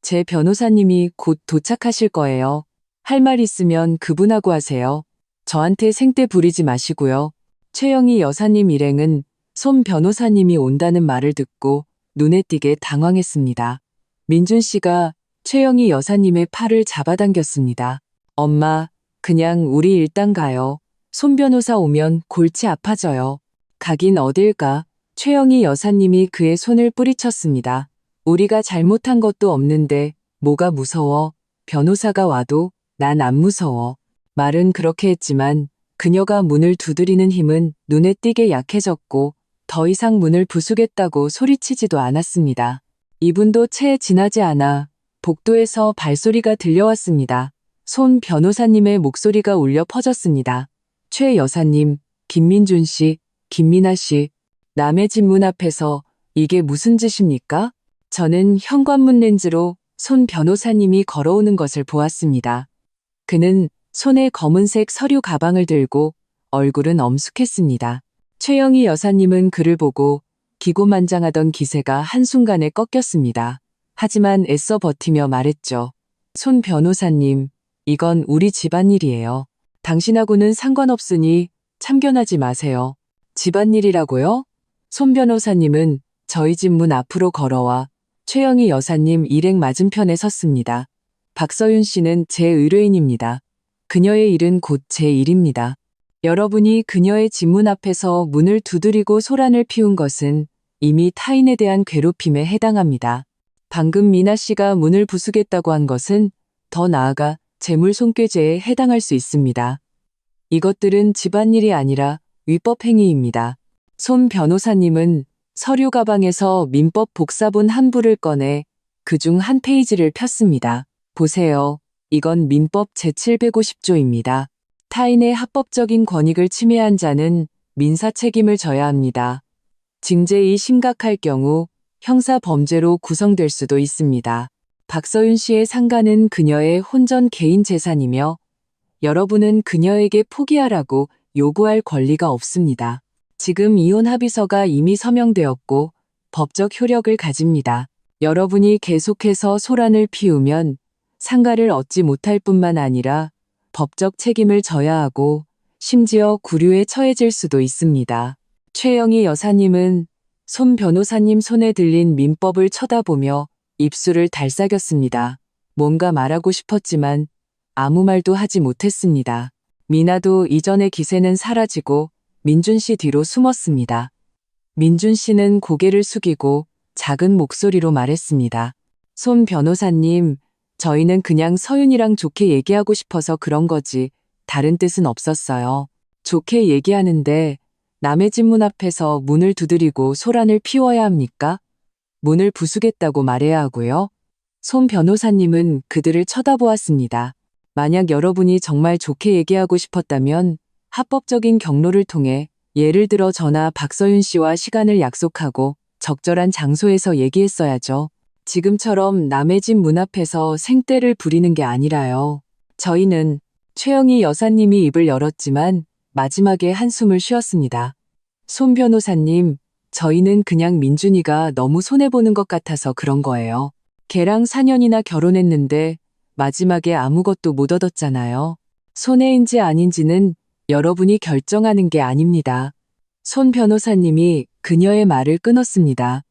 제 변호사님이 곧 도착하실 거예요. 할 말 있으면 그분하고 하세요. 저한테 생떼 부리지 마시고요. 최영희 여사님 일행은 손 변호사님이 온다는 말을 듣고 눈에 띄게 당황했습니다. 민준 씨가 최영희 여사님의 팔을 잡아당겼습니다. 엄마, 그냥 우리 일단 가요. 손 변호사 오면 골치 아파져요. 가긴 어딜까? 최영희 여사님이 그의 손을 뿌리쳤습니다. 우리가 잘못한 것도 없는데 뭐가 무서워? 변호사가 와도 난 안 무서워. 말은 그렇게 했지만 그녀가 문을 두드리는 힘은 눈에 띄게 약해졌고 더 이상 문을 부수겠다고 소리치지도 않았습니다. 2분도 채 지나지 않아 복도에서 발소리가 들려왔습니다. 손 변호사님의 목소리가 울려 퍼졌습니다. 최 여사님, 김민준 씨, 김민아 씨, 남의 집 문 앞에서 이게 무슨 짓입니까? 저는 현관문 렌즈로 손 변호사님이 걸어오는 것을 보았습니다. 그는 손에 검은색 서류 가방을 들고 얼굴은 엄숙했습니다. 최영희 여사님은 그를 보고 기고만장하던 기세가 한순간에 꺾였습니다. 하지만 애써 버티며 말했죠. 손 변호사님, 이건 우리 집안일이에요. 당신하고는 상관없으니 참견하지 마세요. 집안일이라고요? 손 변호사님은 저희 집 문 앞으로 걸어와 최영희 여사님 일행 맞은편에 섰습니다. 박서윤 씨는 제 의뢰인입니다. 그녀의 일은 곧 제 일입니다. 여러분이 그녀의 집 문 앞에서 문을 두드리고 소란을 피운 것은 이미 타인에 대한 괴롭힘에 해당합니다. 방금 미나 씨가 문을 부수겠다고 한 것은 더 나아가 재물손괴죄에 해당할 수 있습니다. 이것들은 집안일이 아니라 위법행위입니다. 손 변호사님은 서류 가방에서 민법 복사본 한 부를 꺼내 그중 한 페이지를 폈습니다. 보세요. 이건 민법 제750조입니다. 타인의 합법적인 권익을 침해한 자는 민사 책임을 져야 합니다. 징제이 심각할 경우 형사 범죄로 구성될 수도 있습니다. 박서윤 씨의 상가는 그녀의 혼전 개인 재산이며 여러분은 그녀에게 포기하라고 요구할 권리가 없습니다. 지금 이혼 합의서가 이미 서명되었고 법적 효력을 가집니다. 여러분이 계속해서 소란을 피우면 상가를 얻지 못할 뿐만 아니라 법적 책임을 져야 하고 심지어 구류에 처해질 수도 있습니다. 최영희 여사님은 손 변호사님 손에 들린 민법을 쳐다보며 입술을 달싹였습니다. 뭔가 말하고 싶었지만 아무 말도 하지 못했습니다. 미나도 이전의 기세는 사라지고 민준 씨 뒤로 숨었습니다. 민준 씨는 고개를 숙이고 작은 목소리로 말했습니다. 손 변호사님, 저희는 그냥 서윤이랑 좋게 얘기하고 싶어서 그런 거지 다른 뜻은 없었어요. 좋게 얘기하는데 남의 집 문 앞에서 문을 두드리고 소란을 피워야 합니까? 문을 부수겠다고 말해야 하고요. 손 변호사님은 그들을 쳐다보았습니다. 만약 여러분이 정말 좋게 얘기하고 싶었다면 합법적인 경로를 통해 예를 들어 저나 박서윤 씨와 시간을 약속하고 적절한 장소에서 얘기했어야죠. 지금처럼 남의 집 문 앞에서 생떼를 부리는 게 아니라요. 저희는 최영희 여사님이 입을 열었지만 마지막에 한숨을 쉬었습니다. 손 변호사님, 저희는 그냥 민준이가 너무 손해보는 것 같아서 그런 거예요. 걔랑 4년이나 결혼했는데 마지막에 아무것도 못 얻었잖아요. 손해인지 아닌지는 여러분이 결정하는 게 아닙니다. 손 변호사님이 그녀의 말을 끊었습니다.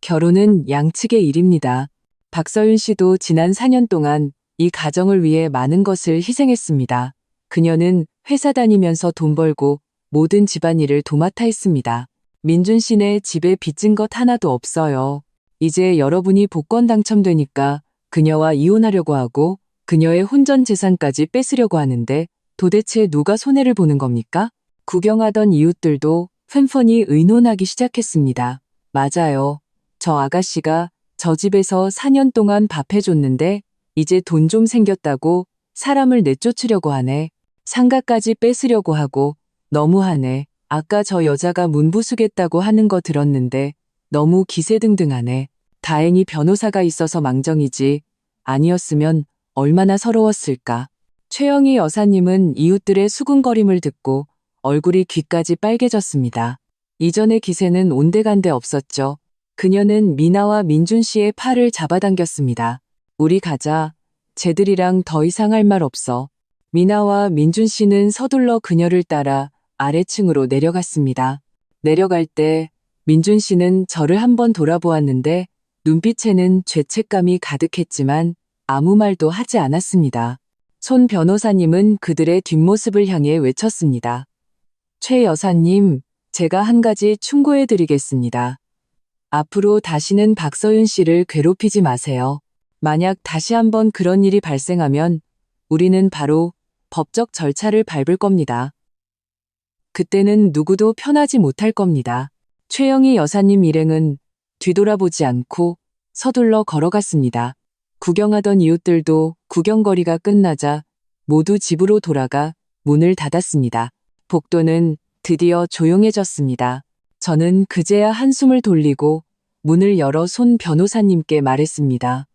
결혼은 양측의 일입니다. 박서윤 씨도 지난 4년 동안 이 가정을 위해 많은 것을 희생했습니다. 그녀는 회사 다니면서 돈 벌고 모든 집안일을 도맡아 했습니다. 민준 씨네 집에 빚진 것 하나도 없어요. 이제 여러분이 복권 당첨되니까 그녀와 이혼하려고 하고 그녀의 혼전 재산까지 뺏으려고 하는데 도대체 누가 손해를 보는 겁니까? 구경하던 이웃들도 팬펀이 의논하기 시작했습니다. 맞아요. 저 아가씨가 저 집에서 4년 동안 밥 해줬는데 이제 돈 좀 생겼다고 사람을 내쫓으려고 하네. 상가까지 뺏으려고 하고 너무하네. 아까 저 여자가 문 부수겠다고 하는 거 들었는데 너무 기세등등하네. 다행히 변호사가 있어서 망정이지. 아니었으면 얼마나 서러웠을까. 최영희 여사님은 이웃들의 수군거림을 듣고 얼굴이 귀까지 빨개졌습니다. 이전의 기세는 온데간데 없었죠. 그녀는 미나와 민준 씨의 팔을 잡아당겼습니다. 우리 가자. 쟤들이랑 더 이상 할 말 없어. 미나와 민준 씨는 서둘러 그녀를 따라 아래층으로 내려갔습니다. 내려갈 때 민준 씨는 저를 한번 돌아보았는데 눈빛에는 죄책감이 가득했지만 아무 말도 하지 않았습니다. 손 변호사님은 그들의 뒷모습을 향해 외쳤습니다. 최 여사님, 제가 한 가지 충고해 드리겠습니다. 앞으로 다시는 박서윤 씨를 괴롭히지 마세요. 만약 다시 한번 그런 일이 발생하면 우리는 바로 법적 절차를 밟을 겁니다. 그때는 누구도 편하지 못할 겁니다. 최영희 여사님 일행은 뒤돌아보지 않고 서둘러 걸어갔습니다. 구경하던 이웃들도 구경거리가 끝나자 모두 집으로 돌아가 문을 닫았습니다. 복도는 드디어 조용해졌습니다. 저는 그제야 한숨을 돌리고 문을 열어 손 변호사님께 말했습니다.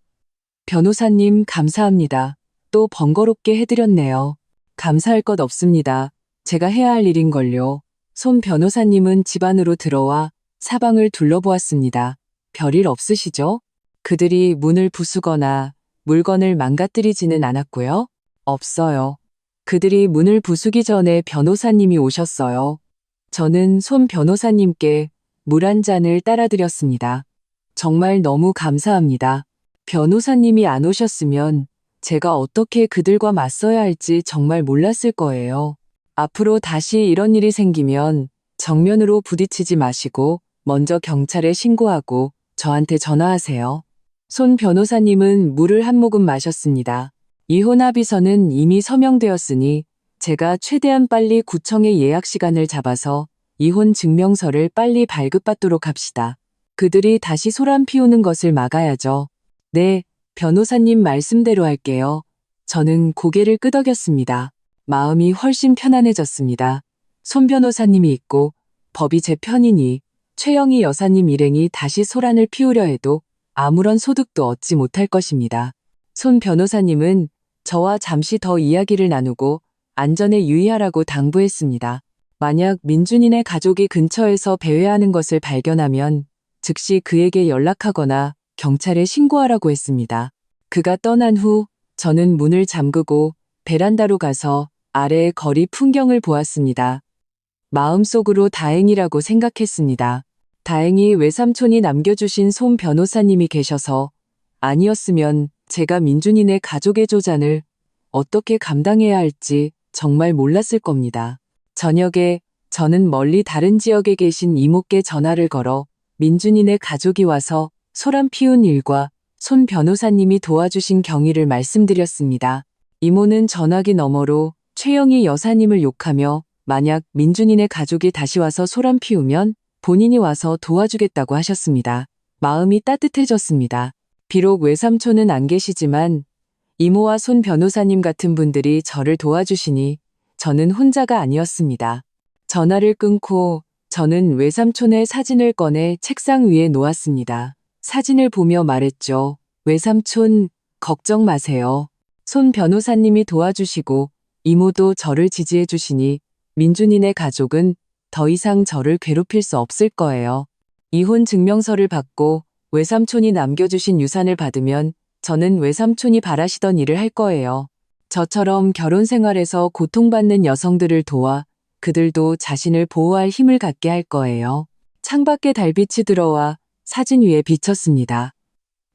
변호사님 감사합니다. 또 번거롭게 해드렸네요. 감사할 것 없습니다. 제가 해야 할 일인걸요. 손 변호사님은 집 안으로 들어와 사방을 둘러보았습니다. 별일 없으시죠? 그들이 문을 부수거나 물건을 망가뜨리지는 않았고요. 없어요. 그들이 문을 부수기 전에 변호사님이 오셨어요. 저는 손 변호사님께 물 한 잔을 따라드렸습니다. 정말 너무 감사합니다. 변호사님이 안 오셨으면 제가 어떻게 그들과 맞서야 할지 정말 몰랐을 거예요. 앞으로 다시 이런 일이 생기면 정면으로 부딪히지 마시고 먼저 경찰에 신고하고 저한테 전화하세요. 손 변호사님은 물을 한 모금 마셨습니다. 이혼 합의서는 이미 서명되었으니 제가 최대한 빨리 구청에 예약 시간을 잡아서 이혼 증명서를 빨리 발급받도록 합시다. 그들이 다시 소란 피우는 것을 막아야죠. 네, 변호사님 말씀대로 할게요. 저는 고개를 끄덕였습니다. 마음이 훨씬 편안해졌습니다. 손 변호사님이 있고 법이 제 편이니 최영희 여사님 일행이 다시 소란을 피우려 해도 아무런 소득도 얻지 못할 것입니다. 손 변호사님은 저와 잠시 더 이야기를 나누고 안전에 유의하라고 당부했습니다. 만약 민준이네 가족이 근처에서 배회하는 것을 발견하면 즉시 그에게 연락하거나 경찰에 신고하라고 했습니다. 그가 떠난 후 저는 문을 잠그고 베란다로 가서 아래의 거리 풍경을 보았습니다. 마음속으로 다행이라고 생각했습니다. 다행히 외삼촌이 남겨주신 손 변호사님이 계셔서 아니었으면 제가 민준이네 가족의 조잔을 어떻게 감당해야 할지 정말 몰랐을 겁니다. 저녁에 저는 멀리 다른 지역에 계신 이모께 전화를 걸어 민준이네 가족이 와서 소란 피운 일과 손 변호사님이 도와주신 경위를 말씀드렸습니다. 이모는 전화기 너머로 최영희 여사님을 욕하며 만약 민준이네 가족이 다시 와서 소란 피우면 본인이 와서 도와주겠다고 하셨습니다. 마음이 따뜻해졌습니다. 비록 외삼촌은 안 계시지만 이모와 손 변호사님 같은 분들이 저를 도와주시니 저는 혼자가 아니었습니다. 전화를 끊고 저는 외삼촌의 사진을 꺼내 책상 위에 놓았습니다. 사진을 보며 말했죠. 외삼촌, 걱정 마세요. 손 변호사님이 도와주시고 이모도 저를 지지해 주시니 민준이네 가족은 더 이상 저를 괴롭힐 수 없을 거예요. 이혼 증명서를 받고 외삼촌이 남겨주신 유산을 받으면 저는 외삼촌이 바라시던 일을 할 거예요. 저처럼 결혼 생활에서 고통받는 여성들을 도와 그들도 자신을 보호할 힘을 갖게 할 거예요. 창밖에 달빛이 들어와 사진 위에 비쳤습니다.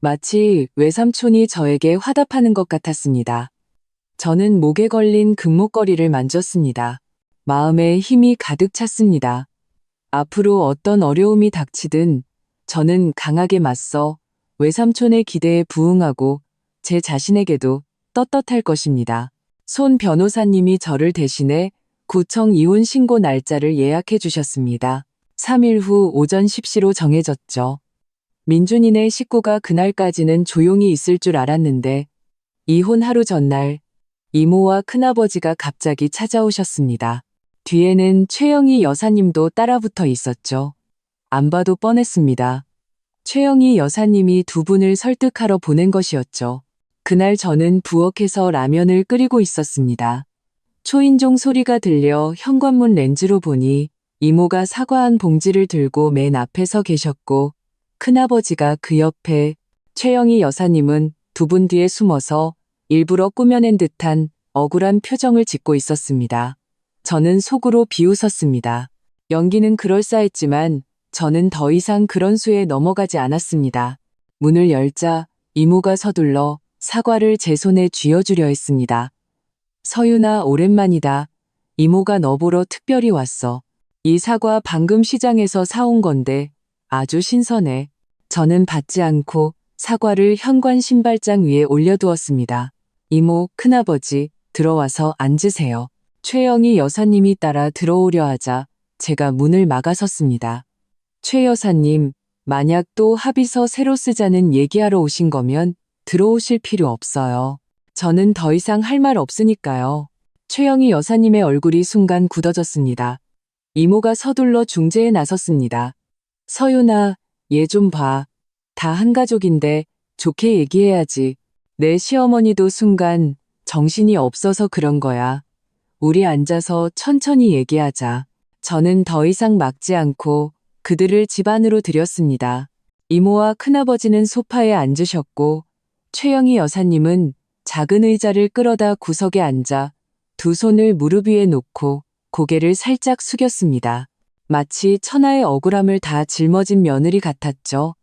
마치 외삼촌이 저에게 화답하는 것 같았습니다. 저는 목에 걸린 금목걸이를 만졌습니다. 마음에 힘이 가득 찼습니다. 앞으로 어떤 어려움이 닥치든 저는 강하게 맞서 외삼촌의 기대에 부응하고 제 자신에게도 떳떳할 것입니다. 손 변호사님이 저를 대신해 구청 이혼 신고 날짜를 예약해 주셨습니다. 3일 후 오전 10시로 정해졌죠. 민준이네 식구가 그날까지는 조용히 있을 줄 알았는데 이혼 하루 전날 이모와 큰아버지가 갑자기 찾아오셨습니다. 뒤에는 최영희 여사님도 따라붙어 있었죠. 안 봐도 뻔했습니다. 최영희 여사님이 두 분을 설득하러 보낸 것이었죠. 그날 저는 부엌에서 라면을 끓이고 있었습니다. 초인종 소리가 들려 현관문 렌즈로 보니 이모가 사과 한 봉지를 들고 맨 앞에 서 계셨고 큰아버지가 그 옆에, 최영희 여사님은 두 분 뒤에 숨어서 일부러 꾸며낸 듯한 억울한 표정을 짓고 있었습니다. 저는 속으로 비웃었습니다. 연기는 그럴싸했지만 저는 더 이상 그런 수에 넘어가지 않았습니다. 문을 열자 이모가 서둘러 사과를 제 손에 쥐어주려 했습니다. 서윤아, 오랜만이다. 이모가 너 보러 특별히 왔어. 이 사과 방금 시장에서 사온 건데 아주 신선해. 저는 받지 않고 사과를 현관 신발장 위에 올려두었습니다. 이모, 큰아버지, 들어와서 앉으세요. 최영희 여사님이 따라 들어오려 하자 제가 문을 막아섰습니다. 최 여사님, 만약 또 합의서 새로 쓰자는 얘기하러 오신 거면 들어오실 필요 없어요. 저는 더 이상 할 말 없으니까요. 최영희 여사님의 얼굴이 순간 굳어졌습니다. 이모가 서둘러 중재에 나섰습니다. 서윤아, 얘 좀 봐. 다 한 가족인데 좋게 얘기해야지. 내 시어머니도 순간 정신이 없어서 그런 거야. 우리 앉아서 천천히 얘기하자. 저는 더 이상 막지 않고 그들을 집 안으로 들였습니다. 이모와 큰아버지는 소파에 앉으셨고 최영희 여사님은 작은 의자를 끌어다 구석에 앉아 두 손을 무릎 위에 놓고 고개를 살짝 숙였습니다. 마치 천하의 억울함을 다 짊어진 며느리 같았죠.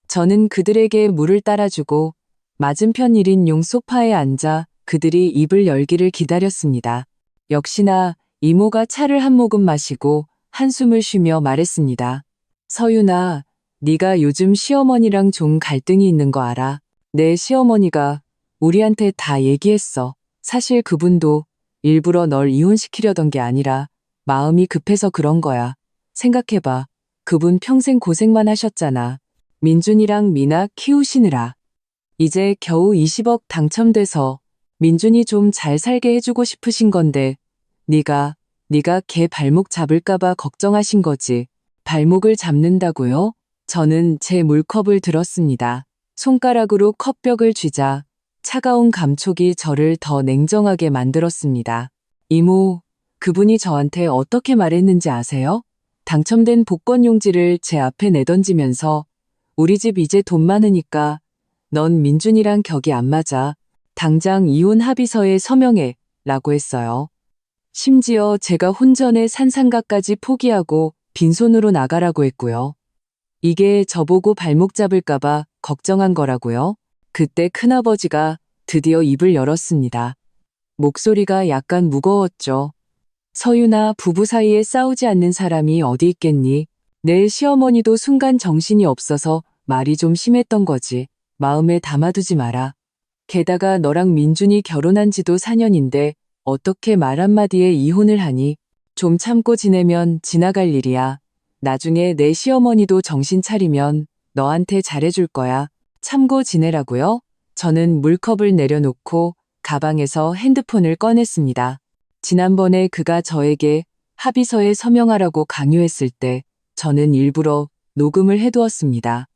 저는 그들에게 물을 따라주고 맞은편 1인용 소파에 앉아 그들이 입을 열기를 기다렸습니다. 역시나 이모가 차를 한 모금 마시고 한숨을 쉬며 말했습니다. 서윤아, 네가 요즘 시어머니랑 좀 갈등이 있는 거 알아? 내 시어머니가 우리한테 다 얘기했어. 사실 그분도 일부러 널 이혼시키려던 게 아니라 마음이 급해서 그런 거야. 생각해봐. 그분 평생 고생만 하셨잖아. 민준이랑 미나 키우시느라. 이제 겨우 20억 당첨돼서 민준이 좀 잘 살게 해주고 싶으신 건데 네가 걔 발목 잡을까봐 걱정하신 거지. 발목을 잡는다고요? 저는 제 물컵을 들었습니다. 손가락으로 컵벽을 쥐자 차가운 감촉이 저를 더 냉정하게 만들었습니다. 이모, 그분이 저한테 어떻게 말했는지 아세요? 당첨된 복권 용지를 제 앞에 내던지면서 우리 집 이제 돈 많으니까 넌 민준이랑 격이 안 맞아. 당장 이혼 합의서에 서명해 라고 했어요. 심지어 제가 혼전의 산상가까지 포기하고 빈손으로 나가라고 했고요. 이게 저보고 발목 잡을까봐 걱정한 거라고요. 그때 큰아버지가 드디어 입을 열었습니다. 목소리가 약간 무거웠죠. 서윤아, 부부 사이에 싸우지 않는 사람이 어디 있겠니? 내 시어머니도 순간 정신이 없어서 말이 좀 심했던 거지. 마음에 담아두지 마라. 게다가 너랑 민준이 결혼한 지도 4년인데 어떻게 말 한마디에 이혼을 하니? 좀 참고 지내면 지나갈 일이야. 나중에 내 시어머니도 정신 차리면 너한테 잘해줄 거야. 참고 지내라고요? 저는 물컵을 내려놓고 가방에서 핸드폰을 꺼냈습니다. 지난번에 그가 저에게 합의서에 서명하라고 강요했을 때 저는 일부러 녹음을 해두었습니다.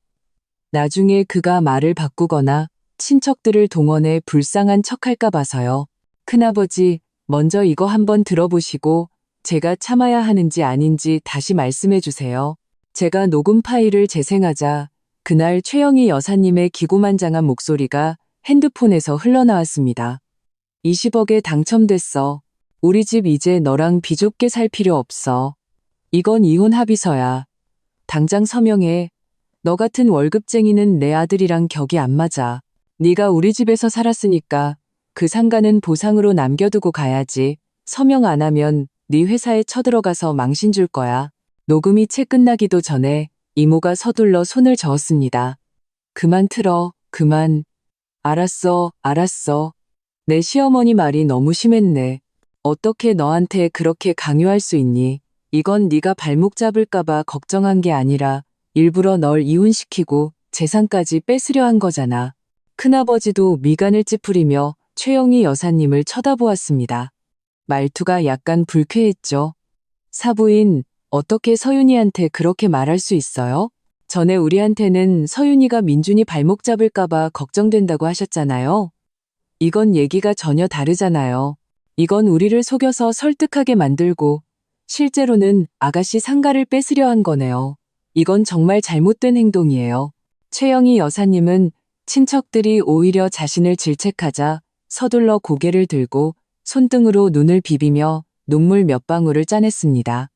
나중에 그가 말을 바꾸거나 친척들을 동원해 불쌍한 척할까 봐서요. 큰아버지, 먼저 이거 한번 들어보시고 제가 참아야 하는지 아닌지 다시 말씀해 주세요. 제가 녹음 파일을 재생하자 그날 최영희 여사님의 기고만장한 목소리가 핸드폰에서 흘러나왔습니다. 20억에 당첨됐어. 우리 집 이제 너랑 비좁게 살 필요 없어. 이건 이혼 합의서야. 당장 서명해. 너 같은 월급쟁이는 내 아들이랑 격이 안 맞아. 네가 우리 집에서 살았으니까 그 상가는 보상으로 남겨두고 가야지. 서명 안 하면 네 회사에 쳐들어가서 망신 줄 거야. 녹음이 채 끝나기도 전에 이모가 서둘러 손을 저었습니다. 그만 틀어, 그만. 알았어, 알았어. 내 시어머니 말이 너무 심했네. 어떻게 너한테 그렇게 강요할 수 있니? 이건 네가 발목 잡을까봐 걱정한 게 아니라 일부러 널 이혼시키고 재산까지 뺏으려 한 거잖아. 큰아버지도 미간을 찌푸리며 최영희 여사님을 쳐다보았습니다. 말투가 약간 불쾌했죠. 사부인, 어떻게 서윤이한테 그렇게 말할 수 있어요? 전에 우리한테는 서윤이가 민준이 발목 잡을까봐 걱정된다고 하셨잖아요. 이건 얘기가 전혀 다르잖아요. 이건 우리를 속여서 설득하게 만들고 실제로는 아가씨 상가를 뺏으려 한 거네요. 이건 정말 잘못된 행동이에요. 최영희 여사님은 친척들이 오히려 자신을 질책하자 서둘러 고개를 들고 손등으로 눈을 비비며 눈물 몇 방울을 짜냈습니다.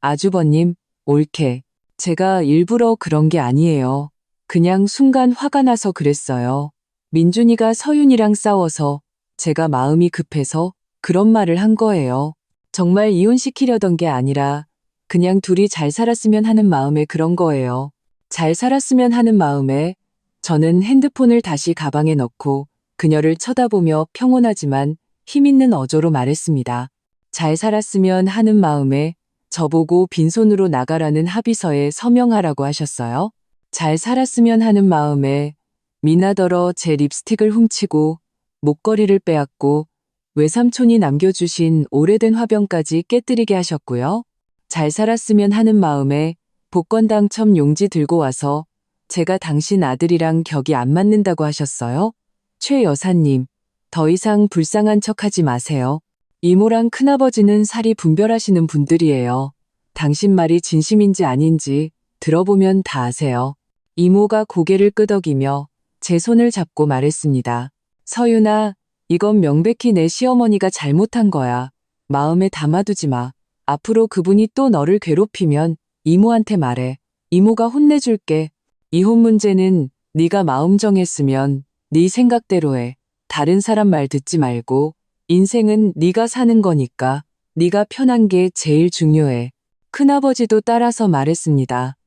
아주버님, 옳게. 제가 일부러 그런 게 아니에요. 그냥 순간 화가 나서 그랬어요. 민준이가 서윤이랑 싸워서 제가 마음이 급해서 그런 말을 한 거예요. 정말 이혼시키려던 게 아니라 그냥 둘이 잘 살았으면 하는 마음에 그런 거예요. 잘 살았으면 하는 마음에 저는 핸드폰을 다시 가방에 넣고 그녀를 쳐다보며 평온하지만 힘있는 어조로 말했습니다. 잘 살았으면 하는 마음에 저보고 빈손으로 나가라는 합의서에 서명하라고 하셨어요? 잘 살았으면 하는 마음에 미나더러 제 립스틱을 훔치고 목걸이를 빼앗고 외삼촌이 남겨주신 오래된 화병까지 깨뜨리게 하셨고요. 잘 살았으면 하는 마음에 복권 당첨 용지 들고 와서 제가 당신 아들이랑 격이 안 맞는다고 하셨어요? 최 여사님, 더 이상 불쌍한 척하지 마세요. 이모랑 큰아버지는 살이 분별하시는 분들이에요. 당신 말이 진심인지 아닌지 들어보면 다 아세요. 이모가 고개를 끄덕이며 제 손을 잡고 말했습니다. 서윤아, 이건 명백히 내 시어머니가 잘못한 거야. 마음에 담아두지 마. 앞으로 그분이 또 너를 괴롭히면 이모한테 말해. 이모가 혼내줄게. 이혼 문제는 네가 마음 정했으면 네 생각대로 해. 다른 사람 말 듣지 말고 인생은 네가 사는 거니까 네가 편한 게 제일 중요해. 큰아버지도 따라서 말했습니다.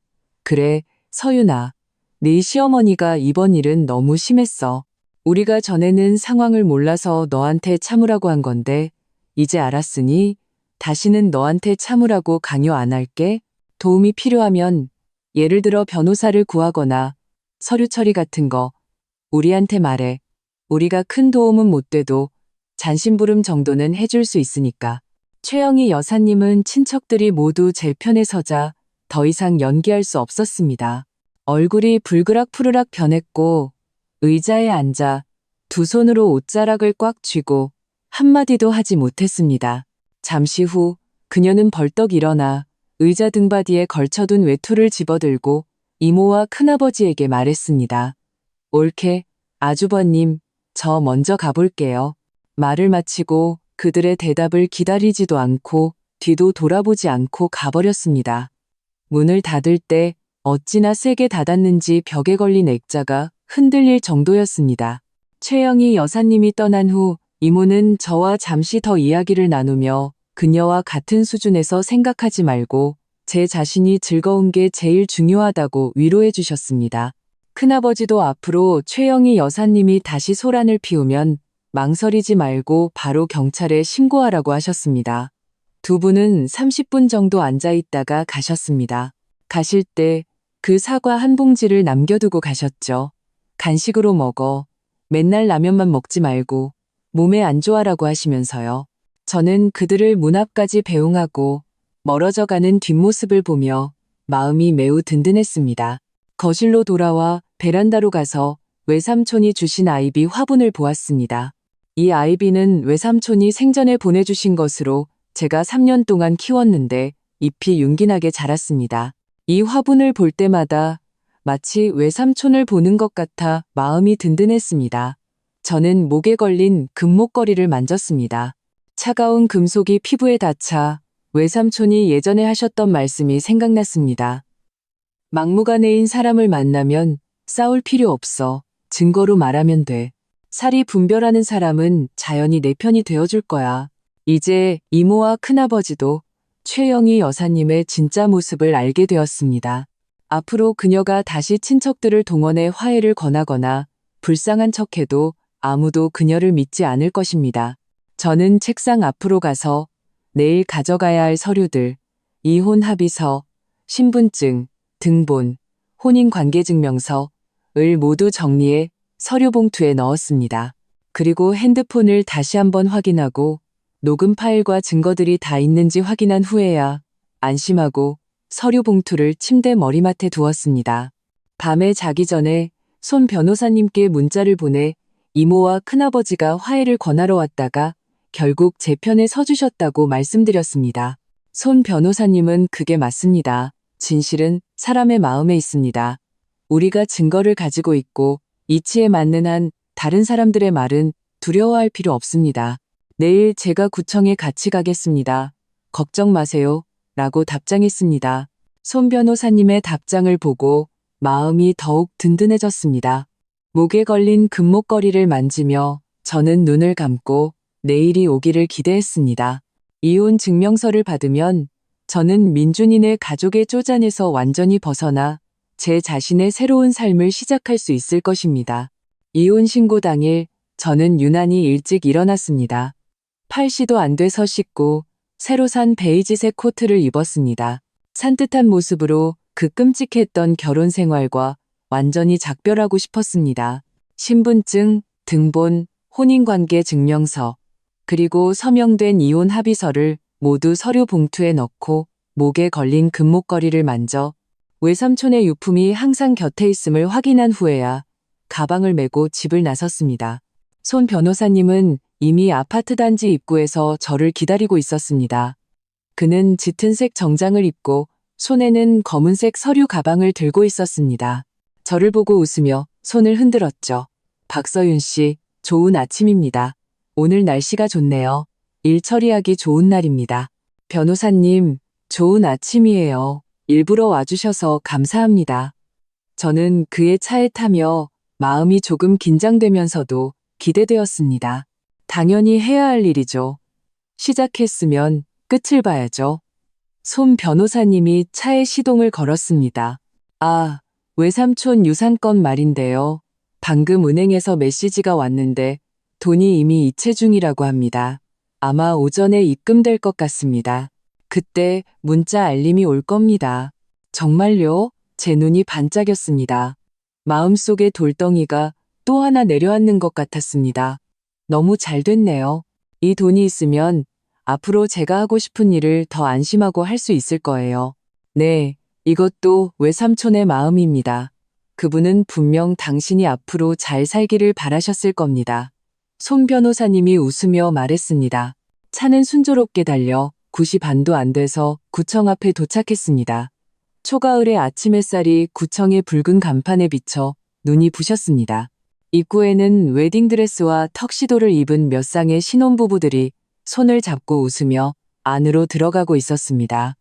그래, 서윤아. 네 시어머니가 이번 일은 너무 심했어. 우리가 전에는 상황을 몰라서 너한테 참으라고 한 건데 이제 알았으니 다시는 너한테 참으라고 강요 안 할게. 도움이 필요하면 예를 들어 변호사를 구하거나 서류 처리 같은 거 우리한테 말해. 우리가 큰 도움은 못 돼도 잔심부름 정도는 해줄 수 있으니까. 최영희 여사님은 친척들이 모두 제 편에 서자 더 이상 연기할 수 없었습니다. 얼굴이 불그락 변했고 의자에 앉아 두 손으로 옷자락을 꽉 쥐고 한마디도 하지 못했습니다. 잠시 후 그녀는 벌떡 일어나 의자 등받이에 걸쳐둔 외투를 집어들고 이모와 큰아버지에게 말했습니다. 옳게, 아주버님, 저 먼저 가볼게요. 말을 마치고 그들의 대답을 기다리지도 않고 뒤도 돌아보지 않고 가버렸습니다. 문을 닫을 때 어찌나 세게 닫았는지 벽에 걸린 액자가 흔들릴 정도였습니다. 최영희 여사님이 떠난 후 이모는 저와 잠시 더 이야기를 나누며 그녀와 같은 수준에서 생각하지 말고 제 자신이 즐거운 게 제일 중요하다고 위로해 주셨습니다. 큰아버지도 앞으로 최영희 여사님이 다시 소란을 피우면 망설이지 말고 바로 경찰에 신고하라고 하셨습니다. 두 분은 30분 정도 앉아 있다가 가셨습니다. 가실 때 그 사과 한 봉지를 남겨두고 가셨죠. 간식으로 먹어. 맨날 라면만 먹지 말고 몸에 안 좋아라고 하시면서요. 저는 그들을 문 앞까지 배웅하고 멀어져 가는 뒷모습을 보며 마음이 매우 든든했습니다. 거실로 돌아와 베란다로 가서 외삼촌이 주신 아이비 화분을 보았습니다. 이 아이비는 외삼촌이 생전에 보내주신 것으로 제가 3년 동안 키웠는데 잎이 윤기나게 자랐습니다. 이 화분을 볼 때마다 마치 외삼촌을 보는 것 같아 마음이 든든했습니다. 저는 목에 걸린 금목걸이를 만졌습니다. 차가운 금속이 피부에 닿자 외삼촌이 예전에 하셨던 말씀이 생각났습니다. 막무가내인 사람을 만나면 싸울 필요 없어. 증거로 말하면 돼. 살이 분별하는 사람은 자연히 내 편이 되어줄 거야. 이제 이모와 큰아버지도 최영희 여사님의 진짜 모습을 알게 되었습니다. 앞으로 그녀가 다시 친척들을 동원해 화해를 권하거나 불쌍한 척해도 아무도 그녀를 믿지 않을 것입니다. 저는 책상 앞으로 가서 내일 가져가야 할 서류들, 이혼 합의서, 신분증, 등본, 혼인관계증명서를 모두 정리해 서류 봉투에 넣었습니다. 그리고 핸드폰을 다시 한번 확인하고 녹음 파일과 증거들이 다 있는지 확인한 후에야 안심하고 서류 봉투를 침대 머리맡에 두었습니다. 밤에 자기 전에 손 변호사님께 문자를 보내 이모와 큰아버지가 화해를 권하러 왔다가 결국 제 편에 서주셨다고 말씀드렸습니다. 손 변호사님은 그게 맞습니다. 진실은 사람의 마음에 있습니다. 우리가 증거를 가지고 있고 이치에 맞는 한 다른 사람들의 말은 두려워할 필요 없습니다. 내일 제가 구청에 같이 가겠습니다. 걱정 마세요. 라고 답장했습니다. 손 변호사님의 답장을 보고 마음이 더욱 든든해졌습니다. 목에 걸린 금목걸이를 만지며 저는 눈을 감고 내일이 오기를 기대했습니다. 이혼 증명서를 받으면 저는 민준이네 가족의 쪼잔에서 완전히 벗어나 제 자신의 새로운 삶을 시작할 수 있을 것입니다. 이혼 신고 당일 저는 유난히 일찍 일어났습니다. 팔씨도 안 돼서 씻고 새로 산 베이지색 코트를 입었습니다. 산뜻한 모습으로 그 끔찍했던 결혼 생활과 완전히 작별하고 싶었습니다. 신분증, 등본, 혼인관계 증명서, 그리고 서명된 이혼 합의서를 모두 서류 봉투에 넣고 목에 걸린 금목걸이를 만져 외삼촌의 유품이 항상 곁에 있음을 확인한 후에야 가방을 메고 집을 나섰습니다. 손 변호사님은 이미 아파트 단지 입구에서 저를 기다리고 있었습니다. 그는 짙은색 정장을 입고 손에는 검은색 서류 가방을 들고 있었습니다. 저를 보고 웃으며 손을 흔들었죠. 박서윤 씨, 좋은 아침입니다. 오늘 날씨가 좋네요. 일 처리하기 좋은 날입니다. 변호사님, 좋은 아침이에요. 일부러 와주셔서 감사합니다. 저는 그의 차에 타며 마음이 조금 긴장되면서도 기대되었습니다. 당연히 해야 할 일이죠. 시작했으면 끝을 봐야죠. 손 변호사님이 차에 시동을 걸었습니다. 아, 외삼촌 유산건 말인데요. 방금 은행에서 메시지가 왔는데 돈이 이미 이체 중이라고 합니다. 아마 오전에 입금될 것 같습니다. 그때 문자 알림이 올 겁니다. 정말요? 제 눈이 반짝였습니다. 마음속의 돌덩이가 또 하나 내려앉는 것 같았습니다. 너무 잘 됐네요. 이 돈이 있으면 앞으로 제가 하고 싶은 일을 더 안심하고 할 수 있을 거예요. 네, 이것도 외삼촌의 마음입니다. 그분은 분명 당신이 앞으로 잘 살기를 바라셨을 겁니다. 손 변호사님이 웃으며 말했습니다. 차는 순조롭게 달려 9시 반도 안 돼서 구청 앞에 도착했습니다. 초가을의 아침 햇살이 구청의 붉은 간판에 비쳐 눈이 부셨습니다. 입구에는 웨딩드레스와 턱시도를 입은 몇 쌍의 신혼부부들이 손을 잡고 웃으며 안으로 들어가고 있었습니다.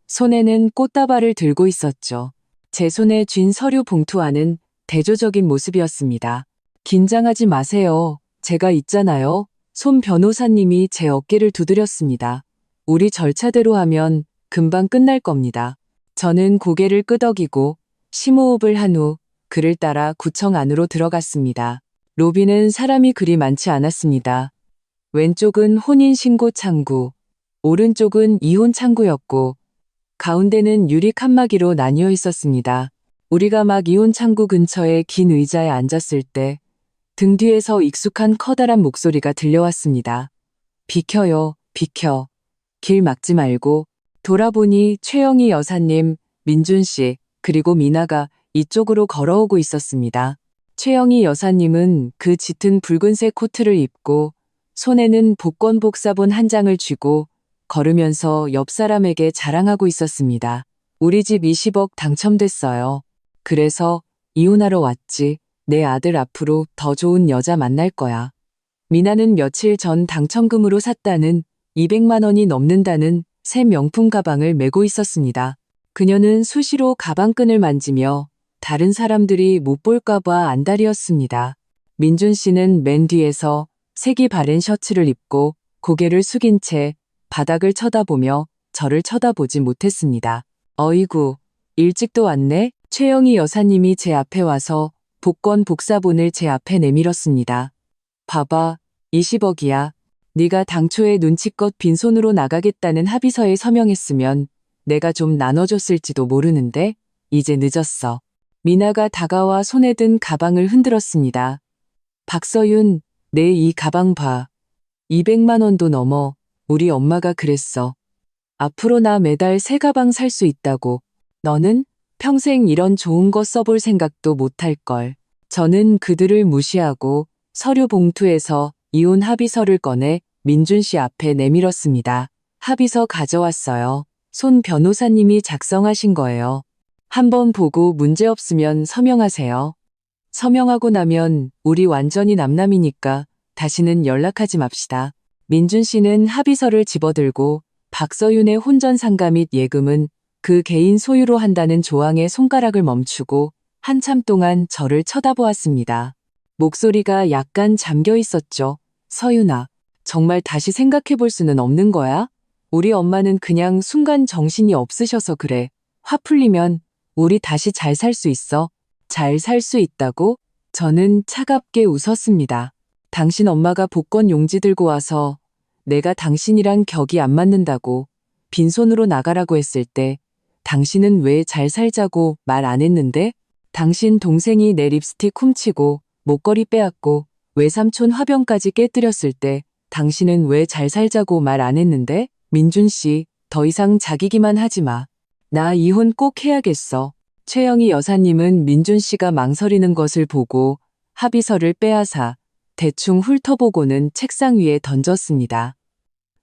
손에는 꽃다발을 들고 있었죠. 제 손에 쥔 서류 봉투 안은 대조적인 모습이었습니다. 긴장하지 마세요. 제가 있잖아요. 손 변호사님이 제 어깨를 두드렸습니다. 우리 절차대로 하면 금방 끝날 겁니다. 저는 고개를 끄덕이고 심호흡을 한 후 그를 따라 구청 안으로 들어갔습니다. 로비는 사람이 그리 많지 않았습니다. 왼쪽은 혼인신고 창구, 오른쪽은 이혼 창구였고 가운데는 유리 칸막이로 나뉘어 있었습니다. 우리가 막 이혼 창구 근처에 긴 의자에 앉았을 때 등 뒤에서 익숙한 커다란 목소리가 들려왔습니다. 비켜요, 비켜. 길 막지 말고. 돌아보니 최영희 여사님, 민준 씨, 그리고 미나가 이쪽으로 걸어오고 있었습니다. 최영희 여사님은 그 짙은 붉은색 코트를 입고 손에는 복권 복사본 한 장을 쥐고 걸으면서 옆 사람에게 자랑하고 있었습니다. 우리 집 20억 당첨됐어요. 그래서 이혼하러 왔지. 내 아들 앞으로 더 좋은 여자 만날 거야. 미나는 며칠 전 당첨금으로 샀다는 200만 원이 넘는다는 새 명품 가방을 메고 있었습니다. 그녀는 수시로 가방끈을 만지며 다른 사람들이 못 볼까봐 안달이었습니다. 민준 씨는 맨 뒤에서 색이 바랜 셔츠를 입고 고개를 숙인 채 바닥을 쳐다보며 저를 쳐다보지 못했습니다. 어이구, 일찍도 왔네? 최영희 여사님이 제 앞에 와서 복권 복사본을 제 앞에 내밀었습니다. 봐봐, 20억이야. 네가 당초에 눈치껏 빈손으로 나가겠다는 합의서에 서명했으면 내가 좀 나눠줬을지도 모르는데 이제 늦었어. 미나가 다가와 손에 든 가방을 흔들었습니다. 박서윤, 내 이 가방 봐. 200만 원도 넘어. 우리 엄마가 그랬어. 앞으로 나 매달 새 가방 살 수 있다고. 너는 평생 이런 좋은 거 써볼 생각도 못할 걸. 저는 그들을 무시하고 서류 봉투에서 이혼 합의서를 꺼내 민준 씨 앞에 내밀었습니다. 합의서 가져왔어요. 손 변호사님이 작성하신 거예요. 한번 보고 문제 없으면 서명하세요. 서명하고 나면 우리 완전히 남남이니까 다시는 연락하지 맙시다. 민준 씨는 합의서를 집어들고 박서윤의 혼전 상가 및 예금은 그 개인 소유로 한다는 조항에 손가락을 멈추고 한참 동안 저를 쳐다보았습니다. 목소리가 약간 잠겨 있었죠. 서윤아, 정말 다시 생각해 볼 수는 없는 거야? 우리 엄마는 그냥 순간 정신이 없으셔서 그래. 화 풀리면 우리 다시 잘 살 수 있어. 잘 살 수 있다고? 저는 차갑게 웃었습니다. 당신 엄마가 복권 용지 들고 와서 내가 당신이랑 격이 안 맞는다고 빈손으로 나가라고 했을 때 당신은 왜 잘 살자고 말 안 했는데? 당신 동생이 내 립스틱 훔치고 목걸이 빼앗고 외삼촌 화병까지 깨뜨렸을 때 당신은 왜 잘 살자고 말 안 했는데? 민준 씨, 더 이상 자기기만 하지 마. 나 이혼 꼭 해야겠어. 최영희 여사님은 민준 씨가 망설이는 것을 보고 합의서를 빼앗아 대충 훑어보고는 책상 위에 던졌습니다.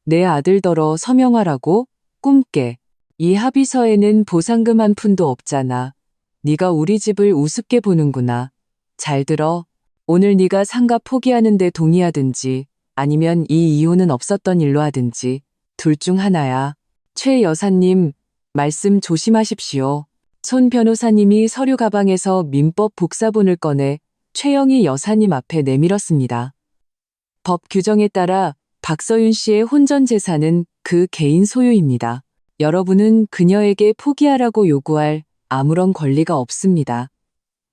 내 아들더러 서명하라고? 꿈깨. 이 합의서에는 보상금 한 푼도 없잖아. 네가 우리 집을 우습게 보는구나. 잘 들어. 오늘 네가 상가 포기하는데 동의하든지 아니면 이 이혼은 없었던 일로 하든지 둘 중 하나야. 최 여사님, 말씀 조심하십시오. 손 변호사님이 서류 가방에서 민법 복사본을 꺼내 최영희 여사님 앞에 내밀었습니다. 법 규정에 따라 박서윤 씨의 혼전 재산은 그 개인 소유입니다. 여러분은 그녀에게 포기하라고 요구할 아무런 권리가 없습니다.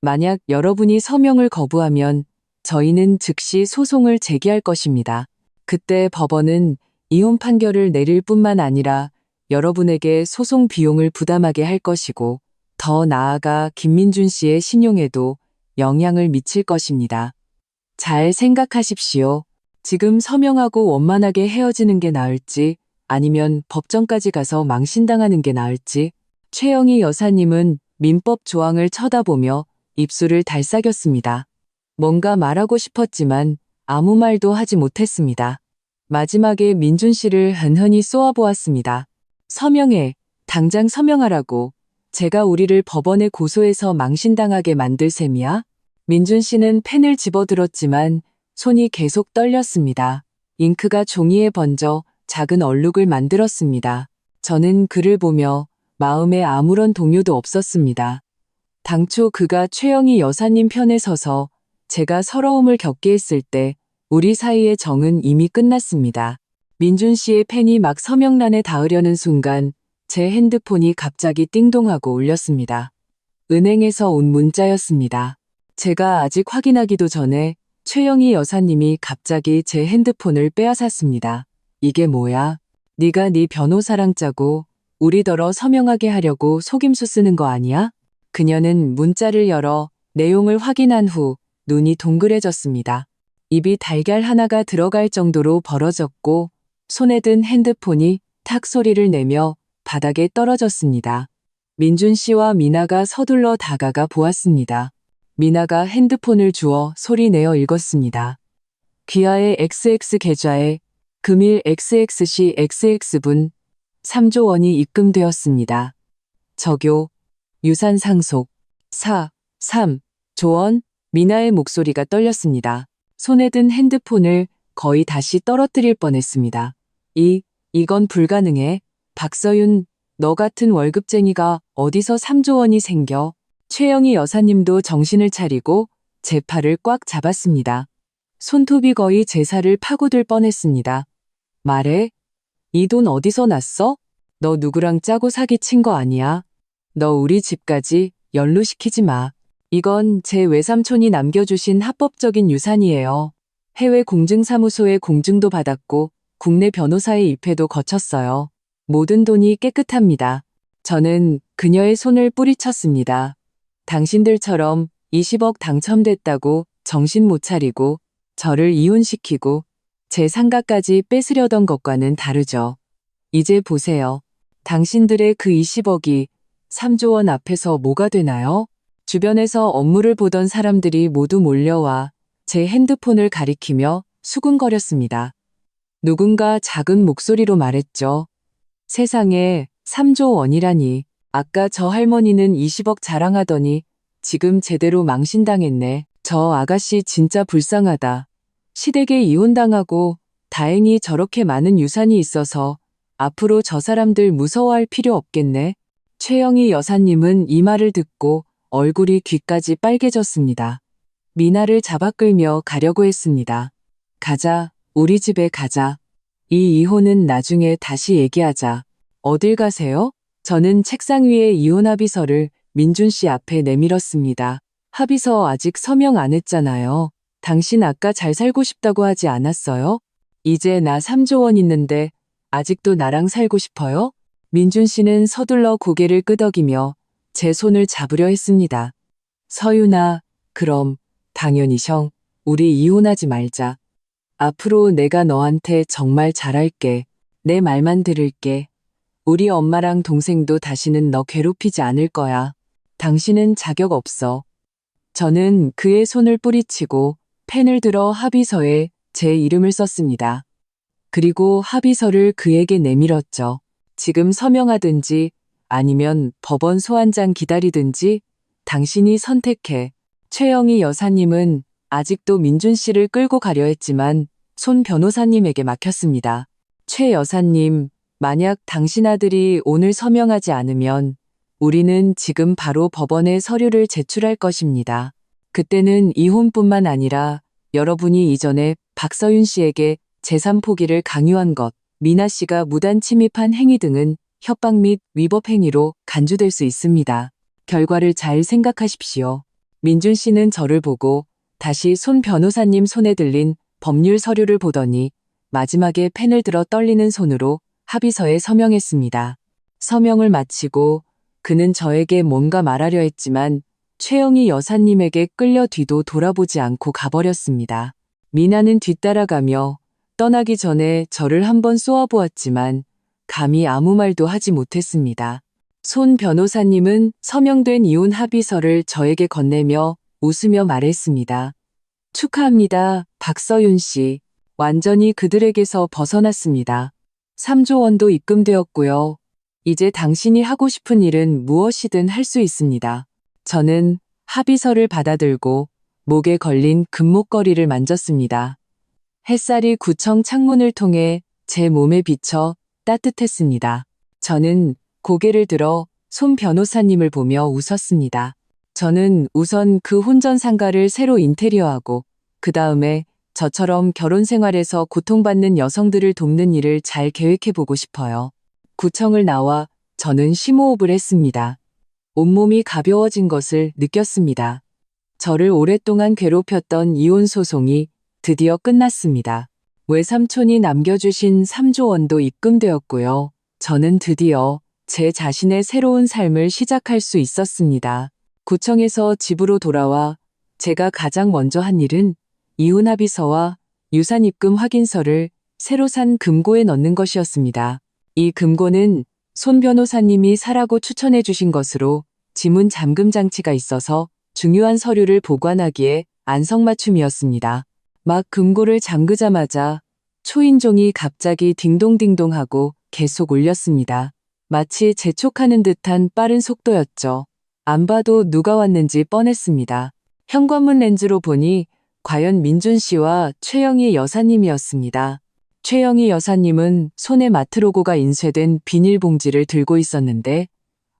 만약 여러분이 서명을 거부하면 저희는 즉시 소송을 제기할 것입니다. 그때 법원은 이혼 판결을 내릴 뿐만 아니라 여러분에게 소송 비용을 부담하게 할 것이고 더 나아가 김민준 씨의 신용에도 영향을 미칠 것입니다. 잘 생각하십시오. 지금 서명하고 원만하게 헤어지는 게 나을지 아니면 법정까지 가서 망신당하는 게 나을지. 최영희 여사님은 민법 조항을 쳐다보며 입술을 달싹였습니다. 뭔가 말하고 싶었지만 아무 말도 하지 못했습니다. 마지막에 민준 씨를 흔흔히 쏘아보았습니다. 서명해. 당장 서명하라고. 제가 우리를 법원에 고소해서 망신당하게 만들 셈이야? 민준 씨는 펜을 집어들었지만 손이 계속 떨렸습니다. 잉크가 종이에 번져 작은 얼룩을 만들었습니다. 저는 그를 보며 마음에 아무런 동요도 없었습니다. 당초 그가 최영희 여사님 편에 서서 제가 서러움을 겪게 했을 때 우리 사이의 정은 이미 끝났습니다. 민준 씨의 펜이 막 서명란에 닿으려는 순간 제 핸드폰이 갑자기 띵동하고 울렸습니다. 은행에서 온 문자였습니다. 제가 아직 확인하기도 전에 최영희 여사님이 갑자기 제 핸드폰을 빼앗았습니다. 이게 뭐야? 네가 네 변호사랑 짜고 우리더러 서명하게 하려고 속임수 쓰는 거 아니야? 그녀는 문자를 열어 내용을 확인한 후 눈이 동그래졌습니다. 입이 달걀 하나가 들어갈 정도로 벌어졌고 손에 든 핸드폰이 탁 소리를 내며 바닥에 떨어졌습니다. 민준 씨와 미나가 서둘러 다가가 보았습니다. 미나가 핸드폰을 주어 소리내어 읽었습니다. 귀하의 XX 계좌에 금일 XX시 XX분 3조 원이 입금되었습니다. 적요, 유산 상속, 3조 원. 미나의 목소리가 떨렸습니다. 손에 든 핸드폰을 거의 다시 떨어뜨릴 뻔했습니다. 이건 불가능해. 박서윤, 너 같은 월급쟁이가 어디서 3조 원이 생겨? 최영희 여사님도 정신을 차리고 제 팔을 꽉 잡았습니다. 손톱이 거의 제 살을 파고들 뻔했습니다. 말해. 이 돈 어디서 났어? 너 누구랑 짜고 사기친 거 아니야? 너 우리 집까지 연루시키지 마. 이건 제 외삼촌이 남겨주신 합법적인 유산이에요. 해외 공증사무소에 공증도 받았고 국내 변호사의 입회도 거쳤어요. 모든 돈이 깨끗합니다. 저는 그녀의 손을 뿌리쳤습니다. 당신들처럼 20억 당첨됐다고 정신 못 차리고 저를 이혼시키고 제 상가까지 뺏으려던 것과는 다르죠. 이제 보세요. 당신들의 그 20억이 3조 원 앞에서 뭐가 되나요? 주변에서 업무를 보던 사람들이 모두 몰려와 제 핸드폰을 가리키며 수군거렸습니다. 누군가 작은 목소리로 말했죠. 세상에 3조 원이라니. 아까 저 할머니는 20억 자랑하더니 지금 제대로 망신당했네. 저 아가씨 진짜 불쌍하다. 시댁에 이혼당하고 다행히 저렇게 많은 유산이 있어서 앞으로 저 사람들 무서워할 필요 없겠네. 최영희 여사님은 이 말을 듣고 얼굴이 귀까지 빨개졌습니다. 미나를 잡아 끌며 가려고 했습니다. 가자, 우리 집에 가자. 이 이혼은 나중에 다시 얘기하자. 어딜 가세요? 저는 책상 위에 이혼 합의서를 민준 씨 앞에 내밀었습니다. 합의서 아직 서명 안 했잖아요. 당신 아까 잘 살고 싶다고 하지 않았어요? 이제 나 3조 원 있는데 아직도 나랑 살고 싶어요? 민준 씨는 서둘러 고개를 끄덕이며 제 손을 잡으려 했습니다. 서윤아, 그럼 당연히 형, 우리 이혼하지 말자. 앞으로 내가 너한테 정말 잘할게. 내 말만 들을게. 우리 엄마랑 동생도 다시는 너 괴롭히지 않을 거야. 당신은 자격 없어. 저는 그의 손을 뿌리치고 펜을 들어 합의서에 제 이름을 썼습니다. 그리고 합의서를 그에게 내밀었죠. 지금 서명하든지 아니면 법원 소환장 기다리든지 당신이 선택해. 최영희 여사님은 아직도 민준 씨를 끌고 가려 했지만 손 변호사님에게 막혔습니다. 최 여사님, 만약 당신 아들이 오늘 서명하지 않으면 우리는 지금 바로 법원에 서류를 제출할 것입니다. 그때는 이혼뿐만 아니라 여러분이 이전에 박서윤 씨에게 재산 포기를 강요한 것, 미나 씨가 무단 침입한 행위 등은 협박 및 위법 행위로 간주될 수 있습니다. 결과를 잘 생각하십시오. 민준 씨는 저를 보고 다시 손 변호사님 손에 들린 법률 서류를 보더니 마지막에 펜을 들어 떨리는 손으로 합의서에 서명했습니다. 서명을 마치고 그는 저에게 뭔가 말하려 했지만 최영희 여사님에게 끌려 뒤도 돌아보지 않고 가버렸습니다. 미나는 뒤따라가며 떠나기 전에 저를 한번 쏘아보았지만 감히 아무 말도 하지 못했습니다. 손 변호사님은 서명된 이혼 합의서를 저에게 건네며 웃으며 말했습니다. 축하합니다, 박서윤 씨. 완전히 그들에게서 벗어났습니다. 3조 원도 입금되었고요. 이제 당신이 하고 싶은 일은 무엇이든 할 수 있습니다. 저는 합의서를 받아들고 목에 걸린 금목걸이를 만졌습니다. 햇살이 구청 창문을 통해 제 몸에 비쳐 따뜻했습니다. 저는 고개를 들어 손 변호사님을 보며 웃었습니다. 저는 우선 그 혼전 상가를 새로 인테리어하고 그 다음에 저처럼 결혼 생활에서 고통받는 여성들을 돕는 일을 잘 계획해보고 싶어요. 구청을 나와 저는 심호흡을 했습니다. 온몸이 가벼워진 것을 느꼈습니다. 저를 오랫동안 괴롭혔던 이혼 소송이 드디어 끝났습니다. 외삼촌이 남겨주신 3조 원도 입금되었고요. 저는 드디어 제 자신의 새로운 삶을 시작할 수 있었습니다. 구청에서 집으로 돌아와 제가 가장 먼저 한 일은 이혼 합의서와 유산 입금 확인서를 새로 산 금고에 넣는 것이었습니다. 이 금고는 손 변호사님이 사라고 추천해 주신 것으로 지문 잠금 장치가 있어서 중요한 서류를 보관하기에 안성맞춤이었습니다. 막 금고를 잠그자마자 초인종이 갑자기 딩동딩동하고 계속 울렸습니다. 마치 재촉하는 듯한 빠른 속도였죠. 안 봐도 누가 왔는지 뻔했습니다. 현관문 렌즈로 보니 과연 민준 씨와 최영희 여사님이었습니다. 최영희 여사님은 손에 마트 로고가 인쇄된 비닐봉지를 들고 있었는데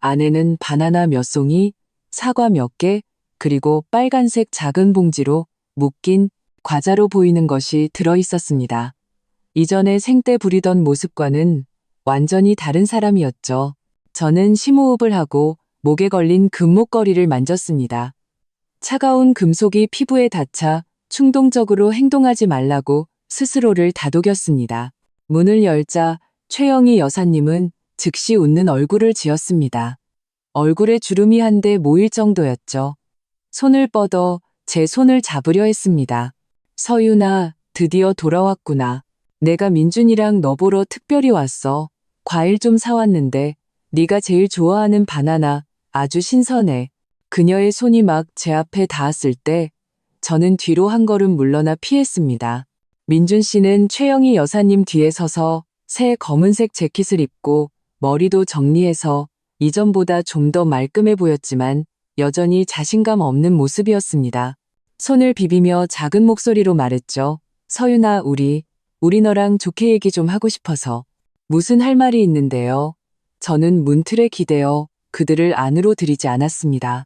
안에는 바나나 몇 송이, 사과 몇 개, 그리고 빨간색 작은 봉지로 묶인 과자로 보이는 것이 들어 있었습니다. 이전에 생떼 부리던 모습과는 완전히 다른 사람이었죠. 저는 심호흡을 하고 목에 걸린 금목걸이를 만졌습니다. 차가운 금속이 피부에 닿자 충동적으로 행동하지 말라고 스스로를 다독였습니다. 문을 열자 최영희 여사님은 즉시 웃는 얼굴을 지었습니다. 얼굴에 주름이 한데 모일 정도였죠. 손을 뻗어 제 손을 잡으려 했습니다. 서윤아, 드디어 돌아왔구나. 내가 민준이랑 너 보러 특별히 왔어. 과일 좀 사왔는데 네가 제일 좋아하는 바나나 아주 신선해. 그녀의 손이 막 제 앞에 닿았을 때 저는 뒤로 한 걸음 물러나 피했습니다. 민준 씨는 최영희 여사님 뒤에 서서 새 검은색 재킷을 입고 머리도 정리해서 이전보다 좀 더 말끔해 보였지만 여전히 자신감 없는 모습이었습니다. 손을 비비며 작은 목소리로 말했죠. 서윤아, 우리 너랑 좋게 얘기 좀 하고 싶어서. 무슨 할 말이 있는데요. 저는 문틀에 기대어 그들을 안으로 들이지 않았습니다.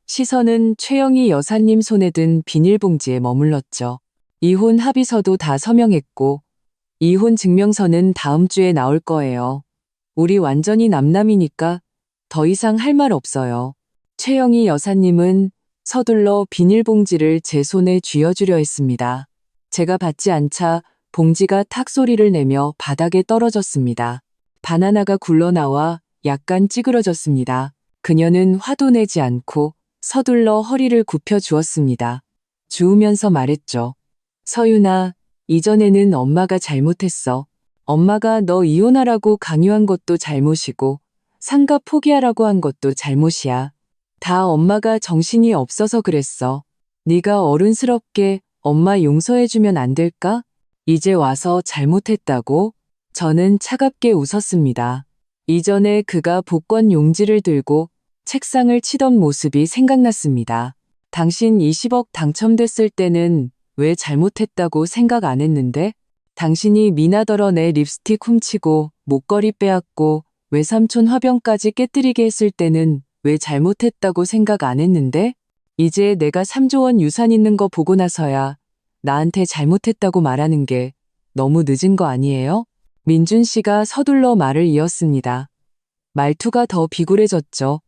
시선은 최영희 여사님 손에 든 비닐봉지에 머물렀죠. 이혼 합의서도 다 서명했고 이혼 증명서는 다음 주에 나올 거예요. 우리 완전히 남남이니까 더 이상 할 말 없어요. 최영희 여사님은 서둘러 비닐봉지를 제 손에 쥐어주려 했습니다. 제가 받지 않자 봉지가 탁 소리를 내며 바닥에 떨어졌습니다. 바나나가 굴러나와 약간 찌그러졌습니다. 그녀는 화도 내지 않고 서둘러 허리를 굽혀 주었습니다. 주우면서 말했죠. 서윤아, 이전에는 엄마가 잘못했어. 엄마가 너 이혼하라고 강요한 것도 잘못이고 상가 포기하라고 한 것도 잘못이야. 다 엄마가 정신이 없어서 그랬어. 네가 어른스럽게 엄마 용서해주면 안 될까? 이제 와서 잘못했다고? 저는 차갑게 웃었습니다. 이전에 그가 복권 용지를 들고 책상을 치던 모습이 생각났습니다. 당신 20억 당첨됐을 때는 왜 잘못했다고 생각 안 했는데? 당신이 미나더러 내 립스틱 훔치고 목걸이 빼앗고 외삼촌 화병까지 깨뜨리게 했을 때는 왜 잘못했다고 생각 안 했는데? 이제 내가 3조 원 유산 있는 거 보고 나서야 나한테 잘못했다고 말하는 게 너무 늦은 거 아니에요? 민준 씨가 서둘러 말을 이었습니다. 말투가 더 비굴해졌죠.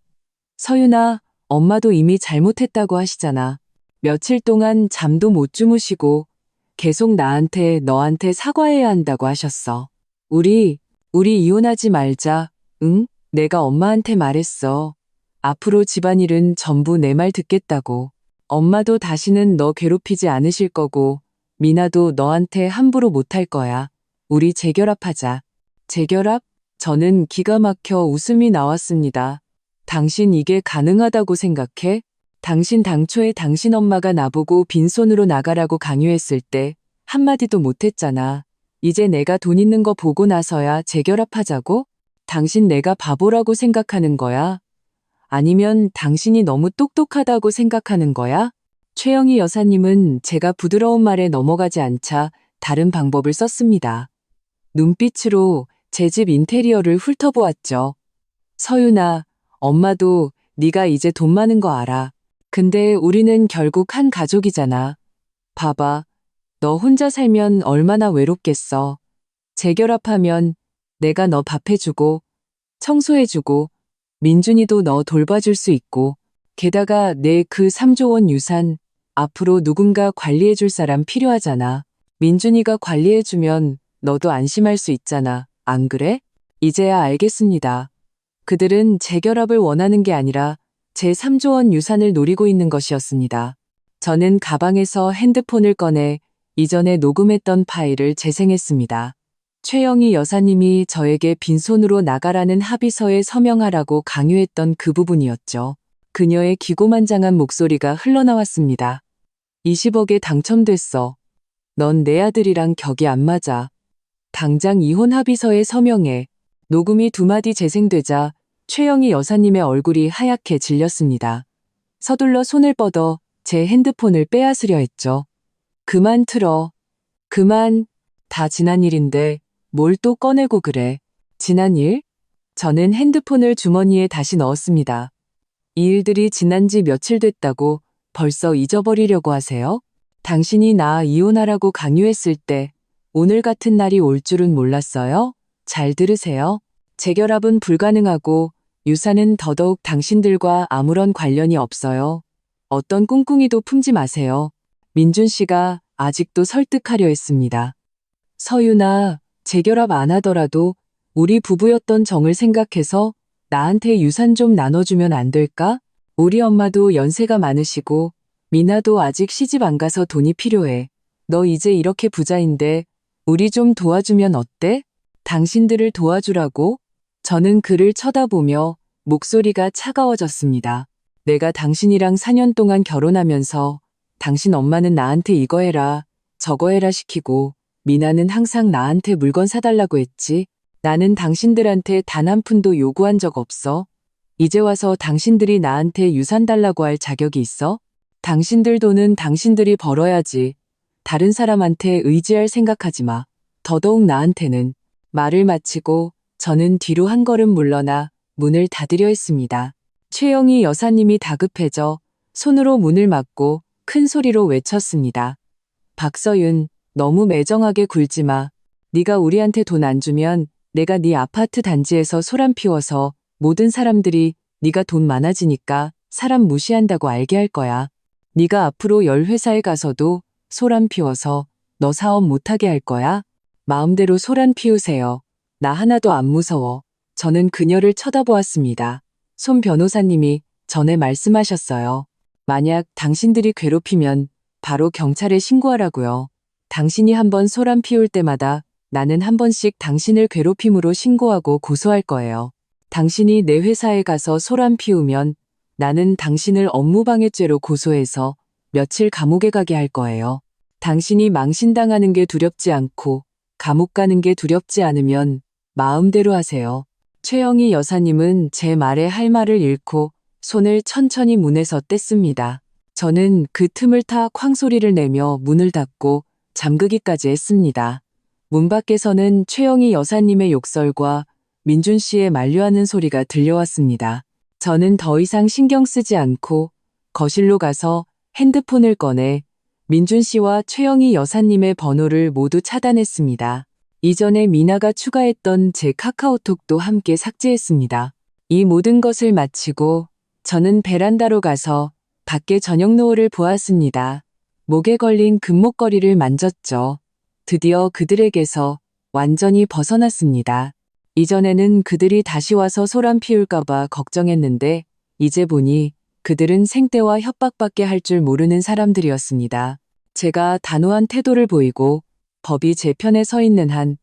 서윤아, 엄마도 이미 잘못했다고 하시잖아. 며칠 동안 잠도 못 주무시고 계속 너한테 사과해야 한다고 하셨어. 우리 이혼하지 말자. 응? 내가 엄마한테 말했어. 앞으로 집안일은 전부 내 말 듣겠다고. 엄마도 다시는 너 괴롭히지 않으실 거고 미나도 너한테 함부로 못할 거야. 우리 재결합하자. 재결합? 저는 기가 막혀 웃음이 나왔습니다. 당신 이게 가능하다고 생각해? 당신 당초에 당신 엄마가 나보고 빈손으로 나가라고 강요했을 때 한마디도 못했잖아. 이제 내가 돈 있는 거 보고 나서야 재결합하자고? 당신 내가 바보라고 생각하는 거야? 아니면 당신이 너무 똑똑하다고 생각하는 거야? 최영희 여사님은 제가 부드러운 말에 넘어가지 않자 다른 방법을 썼습니다. 눈빛으로 제 집 인테리어를 훑어보았죠. 서윤아, 엄마도 네가 이제 돈 많은 거 알아. 근데 우리는 결국 한 가족이잖아. 봐봐, 너 혼자 살면 얼마나 외롭겠어. 재결합하면 내가 너 밥 해주고 청소해주고 민준이도 너 돌봐줄 수 있고 게다가 내 그 3조 원 유산 앞으로 누군가 관리해줄 사람 필요하잖아. 민준이가 관리해주면 너도 안심할 수 있잖아. 안 그래? 이제야 알겠습니다. 그들은 재결합을 원하는 게 아니라 제 3조 원 유산을 노리고 있는 것이었습니다. 저는 가방에서 핸드폰을 꺼내 이전에 녹음했던 파일을 재생했습니다. 최영희 여사님이 저에게 빈손으로 나가라는 합의서에 서명하라고 강요했던 그 부분이었죠. 그녀의 기고만장한 목소리가 흘러나왔습니다. 20억에 당첨됐어. 넌 내 아들이랑 격이 안 맞아. 당장 이혼 합의서에 서명해. 녹음이 두 마디 재생되자 최영희 여사님의 얼굴이 하얗게 질렸습니다. 서둘러 손을 뻗어 제 핸드폰을 빼앗으려 했죠. 그만 틀어. 그만. 다 지난 일인데 뭘 또 꺼내고 그래. 지난 일? 저는 핸드폰을 주머니에 다시 넣었습니다. 이 일들이 지난 지 며칠 됐다고 벌써 잊어버리려고 하세요? 당신이 나 이혼하라고 강요했을 때 오늘 같은 날이 올 줄은 몰랐어요? 잘 들으세요. 재결합은 불가능하고 유산은 더더욱 당신들과 아무런 관련이 없어요. 어떤 꿍꿍이도 품지 마세요. 민준 씨가 아직도 설득하려 했습니다. 서윤아, 재결합 안 하더라도 우리 부부였던 정을 생각해서 나한테 유산 좀 나눠주면 안 될까? 우리 엄마도 연세가 많으시고 미나도 아직 시집 안 가서 돈이 필요해. 너 이제 이렇게 부자인데 우리 좀 도와주면 어때? 당신들을 도와주라고? 저는 그를 쳐다보며 목소리가 차가워졌습니다. 내가 당신이랑 4년 동안 결혼하면서 당신 엄마는 나한테 이거 해라, 저거 해라 시키고 미나는 항상 나한테 물건 사달라고 했지. 나는 당신들한테 단 한 푼도 요구한 적 없어. 이제 와서 당신들이 나한테 유산 달라고 할 자격이 있어? 당신들 돈은 당신들이 벌어야지. 다른 사람한테 의지할 생각하지 마. 더더욱 나한테는. 말을 마치고 저는 뒤로 한 걸음 물러나 문을 닫으려 했습니다. 최영희 여사님이 다급해져 손으로 문을 막고 큰 소리로 외쳤습니다. 박서윤, 너무 매정하게 굴지 마. 네가 우리한테 돈 안 주면 내가 네 아파트 단지에서 소란 피워서 모든 사람들이 네가 돈 많아지니까 사람 무시한다고 알게 할 거야. 네가 앞으로 10회사에 가서도 소란 피워서 너 사업 못하게 할 거야. 마음대로 소란 피우세요. 나 하나도 안 무서워. 저는 그녀를 쳐다보았습니다. 손 변호사님이 전에 말씀하셨어요. 만약 당신들이 괴롭히면 바로 경찰에 신고하라고요. 당신이 한번 소란 피울 때마다 나는 한 번씩 당신을 괴롭힘으로 신고하고 고소할 거예요. 당신이 내 회사에 가서 소란 피우면 나는 당신을 업무방해죄로 고소해서 며칠 감옥에 가게 할 거예요. 당신이 망신당하는 게 두렵지 않고 감옥 가는 게 두렵지 않으면 마음대로 하세요. 최영희 여사님은 제 말에 할 말을 잃고 손을 천천히 문에서 뗐습니다. 저는 그 틈을 타 쾅소리를 내며 문을 닫고 잠그기까지 했습니다. 문 밖에서는 최영희 여사님의 욕설과 민준 씨의 만류하는 소리가 들려왔습니다. 저는 더 이상 신경 쓰지 않고 거실로 가서 핸드폰을 꺼내 민준 씨와 최영희 여사님의 번호를 모두 차단했습니다. 이전에 미나가 추가했던 제 카카오톡도 함께 삭제했습니다. 이 모든 것을 마치고 저는 베란다로 가서 밖에 저녁 노을을 보았습니다. 목에 걸린 금목걸이를 만졌죠. 드디어 그들에게서 완전히 벗어났습니다. 이전에는 그들이 다시 와서 소란 피울까봐 걱정했는데 이제 보니 그들은 생떼와 협박밖에 할 줄 모르는 사람들이었습니다. 제가 단호한 태도를 보이고 법이 제 편에 서 있는 한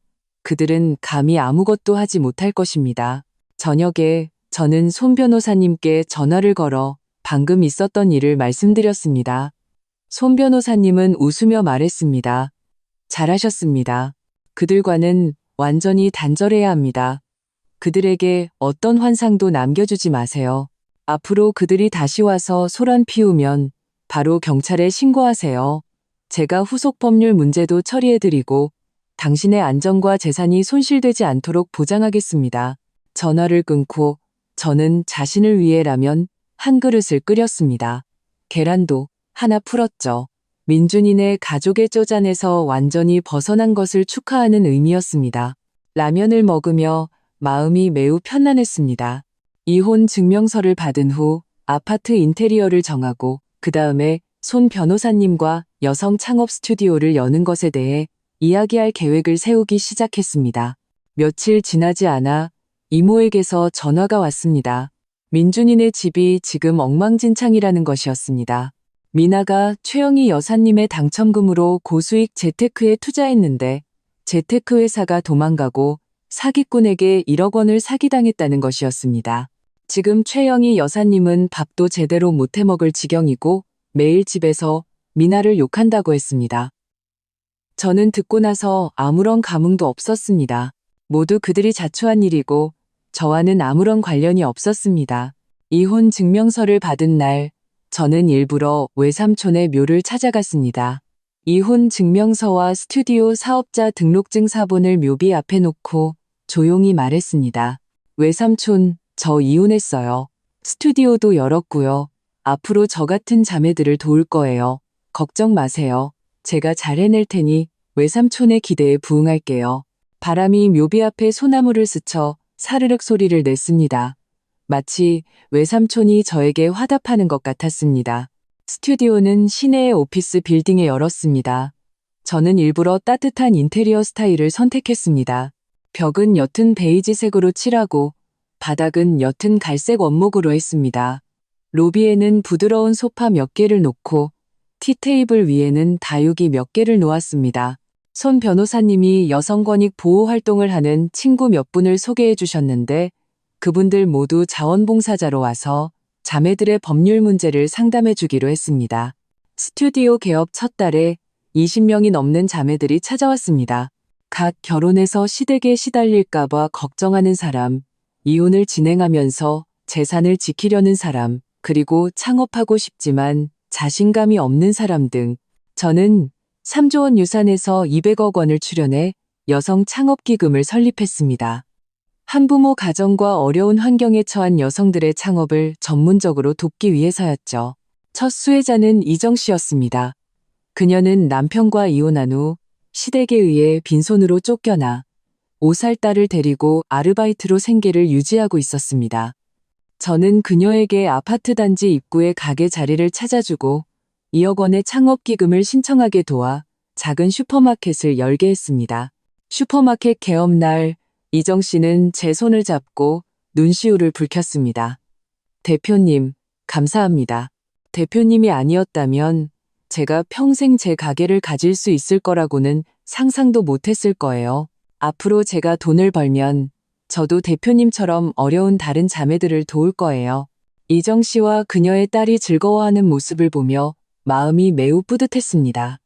그들은 감히 아무것도 하지 못할 것입니다. 저녁에 저는 손 변호사님께 전화를 걸어 방금 있었던 일을 말씀드렸습니다. 손 변호사님은 웃으며 말했습니다. 잘하셨습니다. 그들과는 완전히 단절해야 합니다. 그들에게 어떤 환상도 남겨주지 마세요. 앞으로 그들이 다시 와서 소란 피우면 바로 경찰에 신고하세요. 제가 후속 법률 문제도 처리해드리고 당신의 안전과 재산이 손실되지 않도록 보장하겠습니다. 전화를 끊고 저는 자신을 위해 라면 한 그릇을 끓였습니다. 계란도 하나 풀었죠. 민준이네 가족의 쪼잔에서 완전히 벗어난 것을 축하하는 의미였습니다. 라면을 먹으며 마음이 매우 편안했습니다. 이혼 증명서를 받은 후 아파트 인테리어를 정하고 그 다음에 손 변호사님과 여성 창업 스튜디오를 여는 것에 대해 이야기할 계획을 세우기 시작했습니다. 며칠 지나지 않아 이모에게서 전화가 왔습니다. 민준이네 집이 지금 엉망진창이라는 것이었습니다. 미나가 최영희 여사님의 당첨금으로 고수익 재테크에 투자했는데 재테크 회사가 도망가고 사기꾼에게 1억 원을 사기당했다는 것이었습니다. 지금 최영희 여사님은 밥도 제대로 못해 먹을 지경이고 매일 집에서 미나를 욕한다고 했습니다. 저는 듣고 나서 아무런 감흥도 없었습니다. 모두 그들이 자초한 일이고 저와는 아무런 관련이 없었습니다. 이혼 증명서를 받은 날 저는 일부러 외삼촌의 묘를 찾아갔습니다. 이혼 증명서와 스튜디오 사업자 등록증 사본을 묘비 앞에 놓고 조용히 말했습니다. 외삼촌, 저 이혼했어요. 스튜디오도 열었고요. 앞으로 저 같은 자매들을 도울 거예요. 걱정 마세요. 제가 잘 해낼 테니 외삼촌의 기대에 부응할게요. 바람이 묘비 앞에 소나무를 스쳐 사르륵 소리를 냈습니다. 마치 외삼촌이 저에게 화답하는 것 같았습니다. 스튜디오는 시내의 오피스 빌딩에 열었습니다. 저는 일부러 따뜻한 인테리어 스타일을 선택했습니다. 벽은 옅은 베이지색으로 칠하고 바닥은 옅은 갈색 원목으로 했습니다. 로비에는 부드러운 소파 몇 개를 놓고 티테이블 위에는 다육이 몇 개를 놓았습니다. 손 변호사님이 여성권익 보호 활동을 하는 친구 몇 분을 소개해 주셨는데 그분들 모두 자원봉사자로 와서 자매들의 법률 문제를 상담해 주기로 했습니다. 스튜디오 개업 첫 달에 20명이 넘는 자매들이 찾아왔습니다. 각 결혼해서 시댁에 시달릴까봐 걱정하는 사람, 이혼을 진행하면서 재산을 지키려는 사람, 그리고 창업하고 싶지만 자신감이 없는 사람 등 저는 3조 원 유산에서 200억 원을 출연해 여성 창업기금을 설립했습니다. 한부모 가정과 어려운 환경에 처한 여성들의 창업을 전문적으로 돕기 위해서였죠. 첫 수혜자는 이정 씨였습니다. 그녀는 남편과 이혼한 후 시댁에 의해 빈손으로 쫓겨나 5살 딸을 데리고 아르바이트로 생계를 유지하고 있었습니다. 저는 그녀에게 아파트 단지 입구에 가게 자리를 찾아주고 2억 원의 창업기금을 신청하게 도와 작은 슈퍼마켓을 열게 했습니다. 슈퍼마켓 개업 날 이정 씨는 제 손을 잡고 눈시울을 붉혔습니다. 대표님, 감사합니다. 대표님이 아니었다면 제가 평생 제 가게를 가질 수 있을 거라고는 상상도 못했을 거예요. 앞으로 제가 돈을 벌면 저도 대표님처럼 어려운 다른 자매들을 도울 거예요. 이정 씨와 그녀의 딸이 즐거워하는 모습을 보며 마음이 매우 뿌듯했습니다.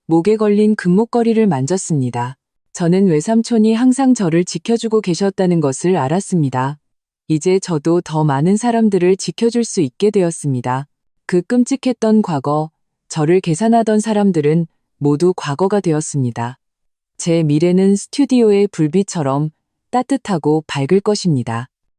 목에 걸린 금목걸이를 만졌습니다. 저는 외삼촌이 항상 저를 지켜주고 계셨다는 것을 알았습니다. 이제 저도 더 많은 사람들을 지켜줄 수 있게 되었습니다. 그 끔찍했던 과거, 저를 계산하던 사람들은 모두 과거가 되었습니다. 제 미래는 스튜디오의 불빛처럼 따뜻하고 밝을 것입니다.